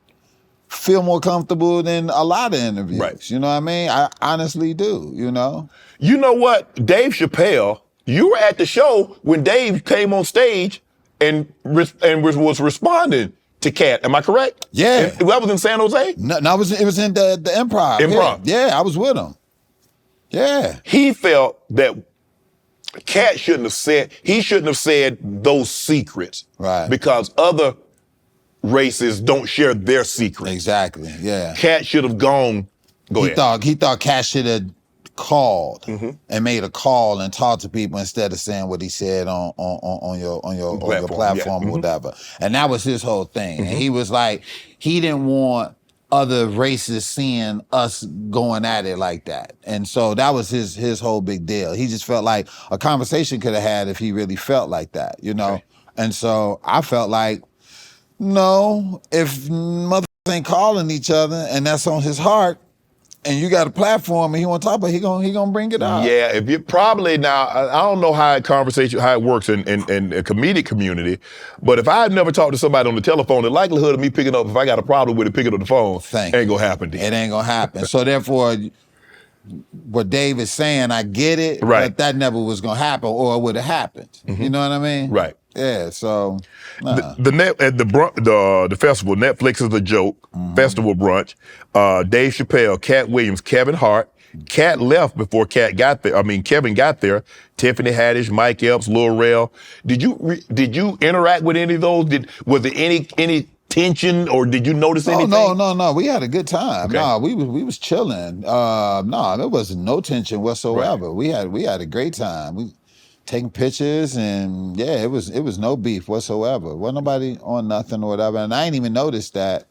feel more comfortable than a lot of interviews.
Right.
You know what I mean? I honestly do, you know?
You know what? Dave Chappelle, you were at the show when Dave came on stage and was responding to Katt. Am I correct?
Yeah.
That was in San Jose?
No, it was in the Improv.
Improv.
Yeah, I was with him. Yeah.
He felt that Katt shouldn't have said those secrets.
Right.
Because other races don't share their secrets.
Exactly, yeah.
Katt should have gone, go ahead.
He thought Katt should have called and made a call and talked to people instead of saying what he said on your platform or whatever. And that was his whole thing. And he was like, he didn't want other races seeing us going at it like that. And so that was his whole big deal. He just felt like a conversation could have had if he really felt like that, you know? Okay. And so I felt like, no, if mother ain't calling each other and that's on his heart, and you got a platform and he want to talk about it, he gonna bring it out.
Yeah, if you probably now, I don't know how it works in a comedic community, but if I had never talked to somebody on the telephone, the likelihood of me picking up, if I got a problem with it, picking up the phone, ain't gonna happen.
It ain't gonna happen. So therefore, what Dave is saying, I get it, but that never was gonna happen, or it would have happened. You know what I mean?
Right.
Yeah. So
the festival, Netflix is a joke. Festival brunch. Dave Chappelle, Katt Williams, Kevin Hart. Katt left before Kevin got there. Tiffany Haddish, Mike Epps, Lil Rel. Did you interact with any of those? Was there any tension, or did you notice anything?
No. We had a good time.
Okay.
No, we was chilling. No, there was no tension whatsoever. Right. We had a great time. We taking pictures and it was no beef whatsoever. Wasn't nobody on nothing or whatever. And I didn't even notice that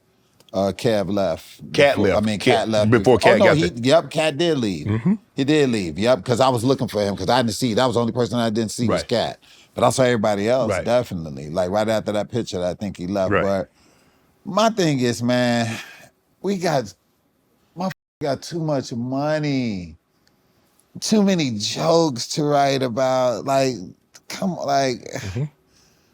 Kev left.
Katt left.
Katt left.
Before Katt got there.
Yep, Katt did leave. He did leave, yep, because I was looking for him because I didn't see. That was the only person I didn't see was
Right.
Katt. But I saw everybody else,
Right.
definitely. Like right after that picture, I think he left.
Right.
But my thing is, man, got too much money. Too many jokes to write about. Like, come on, like...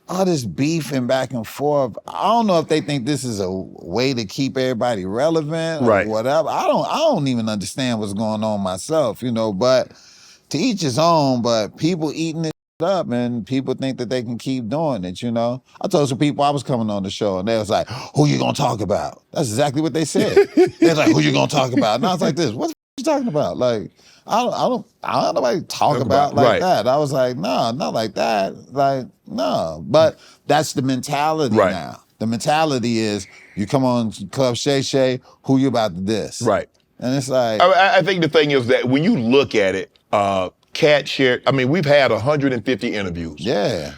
all this beefing back and forth. I don't know if they think this is a way to keep everybody relevant or
Right.
whatever. I don't even understand what's going on myself, but to each his own, but people eating it up and people think that they can keep doing it, I told some people I was coming on the show and they was like, who you gonna talk about? That's exactly what they said. They was like, who you gonna talk about? And I was like this, what the you talking about? Like, I don't nobody talk about like
right.
that. I was like, no, not like that. Like, no. But that's the mentality
Right.
now. The mentality is you come on Club Shay, who you about to diss?
Right.
And it's like,
I think the thing is that when you look at it, Katt shared, we've had 150 interviews.
yeah.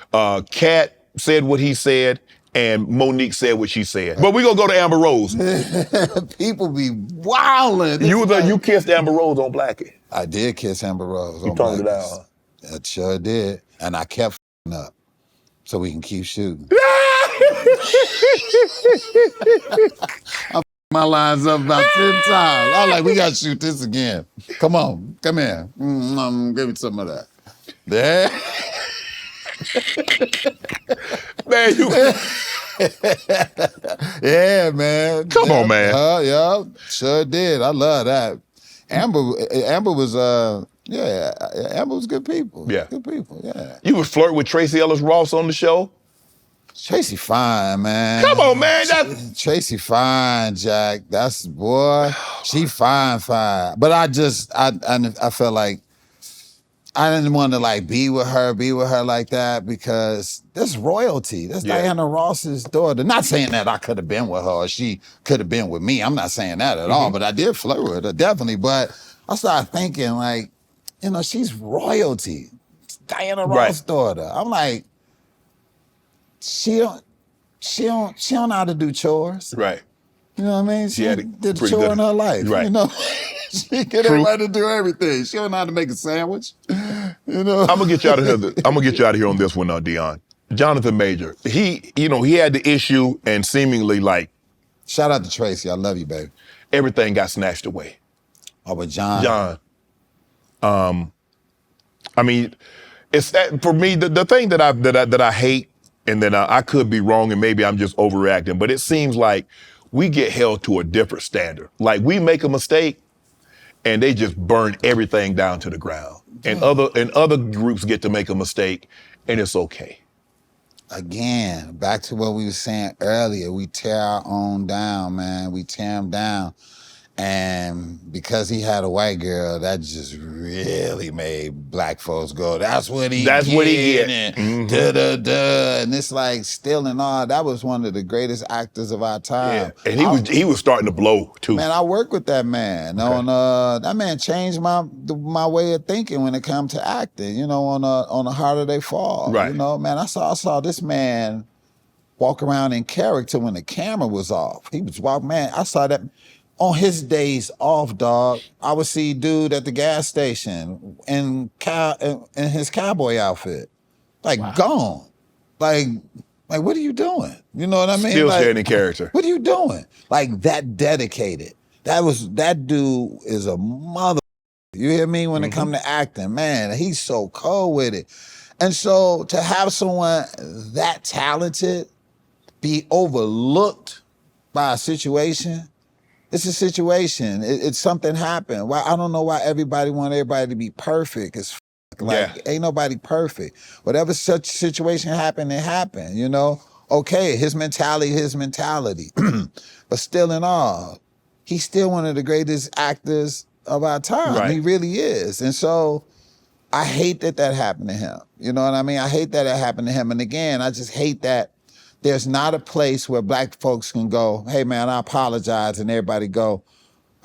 Katt said what he said, and Monique said what she said. But we're going to go to Amber Rose.
People be wilding.
You kissed Amber Rose on Blackie.
I did kiss Amber Rose.
You turned it down.
I sure did. And I kept up so we can keep shooting. My lines up about 10 times. I was like, we got to shoot this again. Come on, come here. Give me some of that. Yeah.
Man,
Yeah, man.
Come on, man.
Yeah, sure did. I love that. Amber was, Amber was good people.
Yeah.
Good people, yeah.
you would flirt with Tracy Ellis Ross on the show?
Tracy fine, man.
Come on, man.
Tracy fine, Jack. That's boy. She fine. But I felt like I didn't want to like be with her like that because that's royalty. That's Diana Ross's daughter. Not saying that I could have been with her or she could have been with me. I'm not saying that at all, but I did flirt with her, definitely. But I started thinking like, she's royalty. It's Diana Ross's daughter. I'm like, she don't know how to do chores.
Right.
You know what I mean? She
had
did a
pretty
chore
good-
in her life.
Right.
She get everybody to do everything. She don't know how to make a sandwich.
I'm gonna get you out of here. I'm gonna get you out of here on this one, Deon. Jonathan Major. He had the issue and seemingly like
Shout out to Tracy. I love you, baby.
everything got snatched away.
Oh, but John.
It's that for me. The thing that I hate, and then I could be wrong, and maybe I'm just overreacting, but it seems like we get held to a different standard. Like we make a mistake, and they just burn everything down to the ground. And other groups get to make a mistake, and it's okay.
Again, back to what we were saying earlier, we tear our own down, man. We tear them down. And because he had a white girl, that just really made black folks go, that's what he get. And da-da-da. And it's like still and all, that was one of the greatest actors of our time.
Yeah. And he was starting to blow too.
Man, I worked with that man.
Okay.
That man changed my way of thinking when it comes to acting, on a Harder They Fall.
Right.
Man, I saw this man walk around in character when the camera was off. He was man, I saw that. On his days off, dog, I would see dude at the gas station in his cowboy outfit, gone. Like, what are you doing? You know what I mean?
Still staying in character.
What are you doing? Like that dedicated. That dude is a mother. You hear me? When it come to acting, man, he's so cold with it. And so to have someone that talented be overlooked by a situation. It's a situation. It's something happened. Why I don't know why everybody want everybody to be perfect. Ain't nobody perfect. Whatever such situation happened, it happened. Okay, his mentality. But still in all, he's still one of the greatest actors of our time.
Right.
He really is. And so I hate that happened to him. You know what I mean? I hate that it happened to him. And again, I just hate that there's not a place where black folks can go, hey, man, I apologize, and everybody go,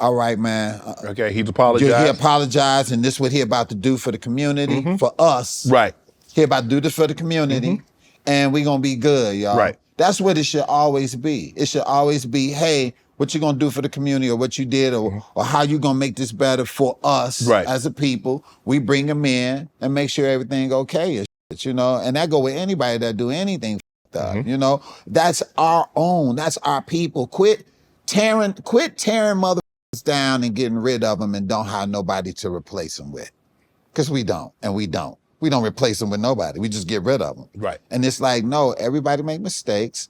all right, man.
Okay, he's apologized.
He apologized, and this is what he about to do for the community, for us.
Right.
He about to do this for the community, and we going to be good, y'all.
Right.
That's what it should always be. It should always be, hey, what you gonna do for the community or what you did or how you gonna make this better for us
Right.
as a people. We bring them in and make sure everything okay and shit, you know? And that go with anybody that do anything f***ed up, you know? That's our own, that's our people. Quit tearing motherfuckers down and getting rid of them and don't have nobody to replace them with. Because we don't, and we don't. We don't replace them with nobody. We just get rid of them.
Right.
And it's like, no, everybody make mistakes.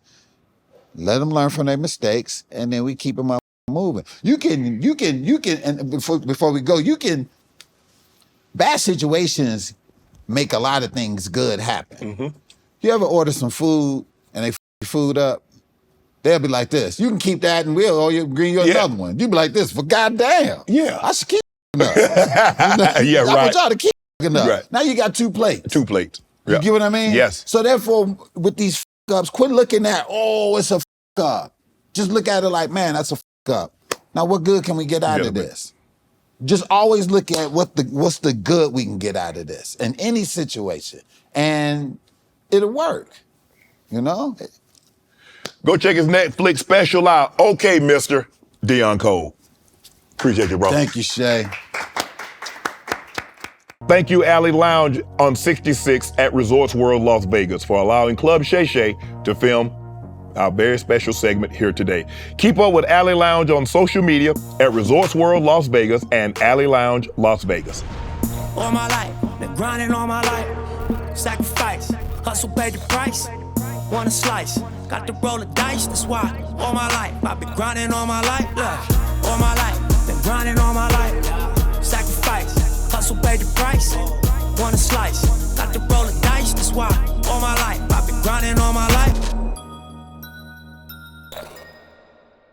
Let them learn from their mistakes, and then we keep them up moving. You can, and before we go, bad situations make a lot of things good happen. You ever order some food and they f your food up? They'll be like this. You can keep that and we'll bring you another one. You be like this, for goddamn.
Yeah.
I should keep up.
Yeah,
I
right.
want y'all to keep up.
Right.
Now you got 2 plates.
2 plates.
You get what I mean?
Yes.
So therefore, with these ups, quit looking at, oh, it's a up. Just look at it like, man, that's a up. Now, what good can we get out of this? Just always look at what's the good we can get out of this in any situation, and it'll work. You know.
Go check his Netflix special out. Okay, Mr. Deon Cole. Appreciate you, bro.
Thank you, Shay.
Thank you, Alley Lounge on 66 at Resorts World Las Vegas for allowing Club Shay to film our very special segment here today. Keep up with Alley Lounge on social media at Resorts World Las Vegas and Alley Lounge Las Vegas.
All my life, been grinding all my life. Sacrifice, hustle paid the price. Want a slice, got to roll the dice, that's why. All my life, I've been grinding all my life. Look, all my life, been grinding all my life. Sacrifice, hustle paid the price. Want a slice, got to roll the dice, that's why. All my life, I've been grinding all my life.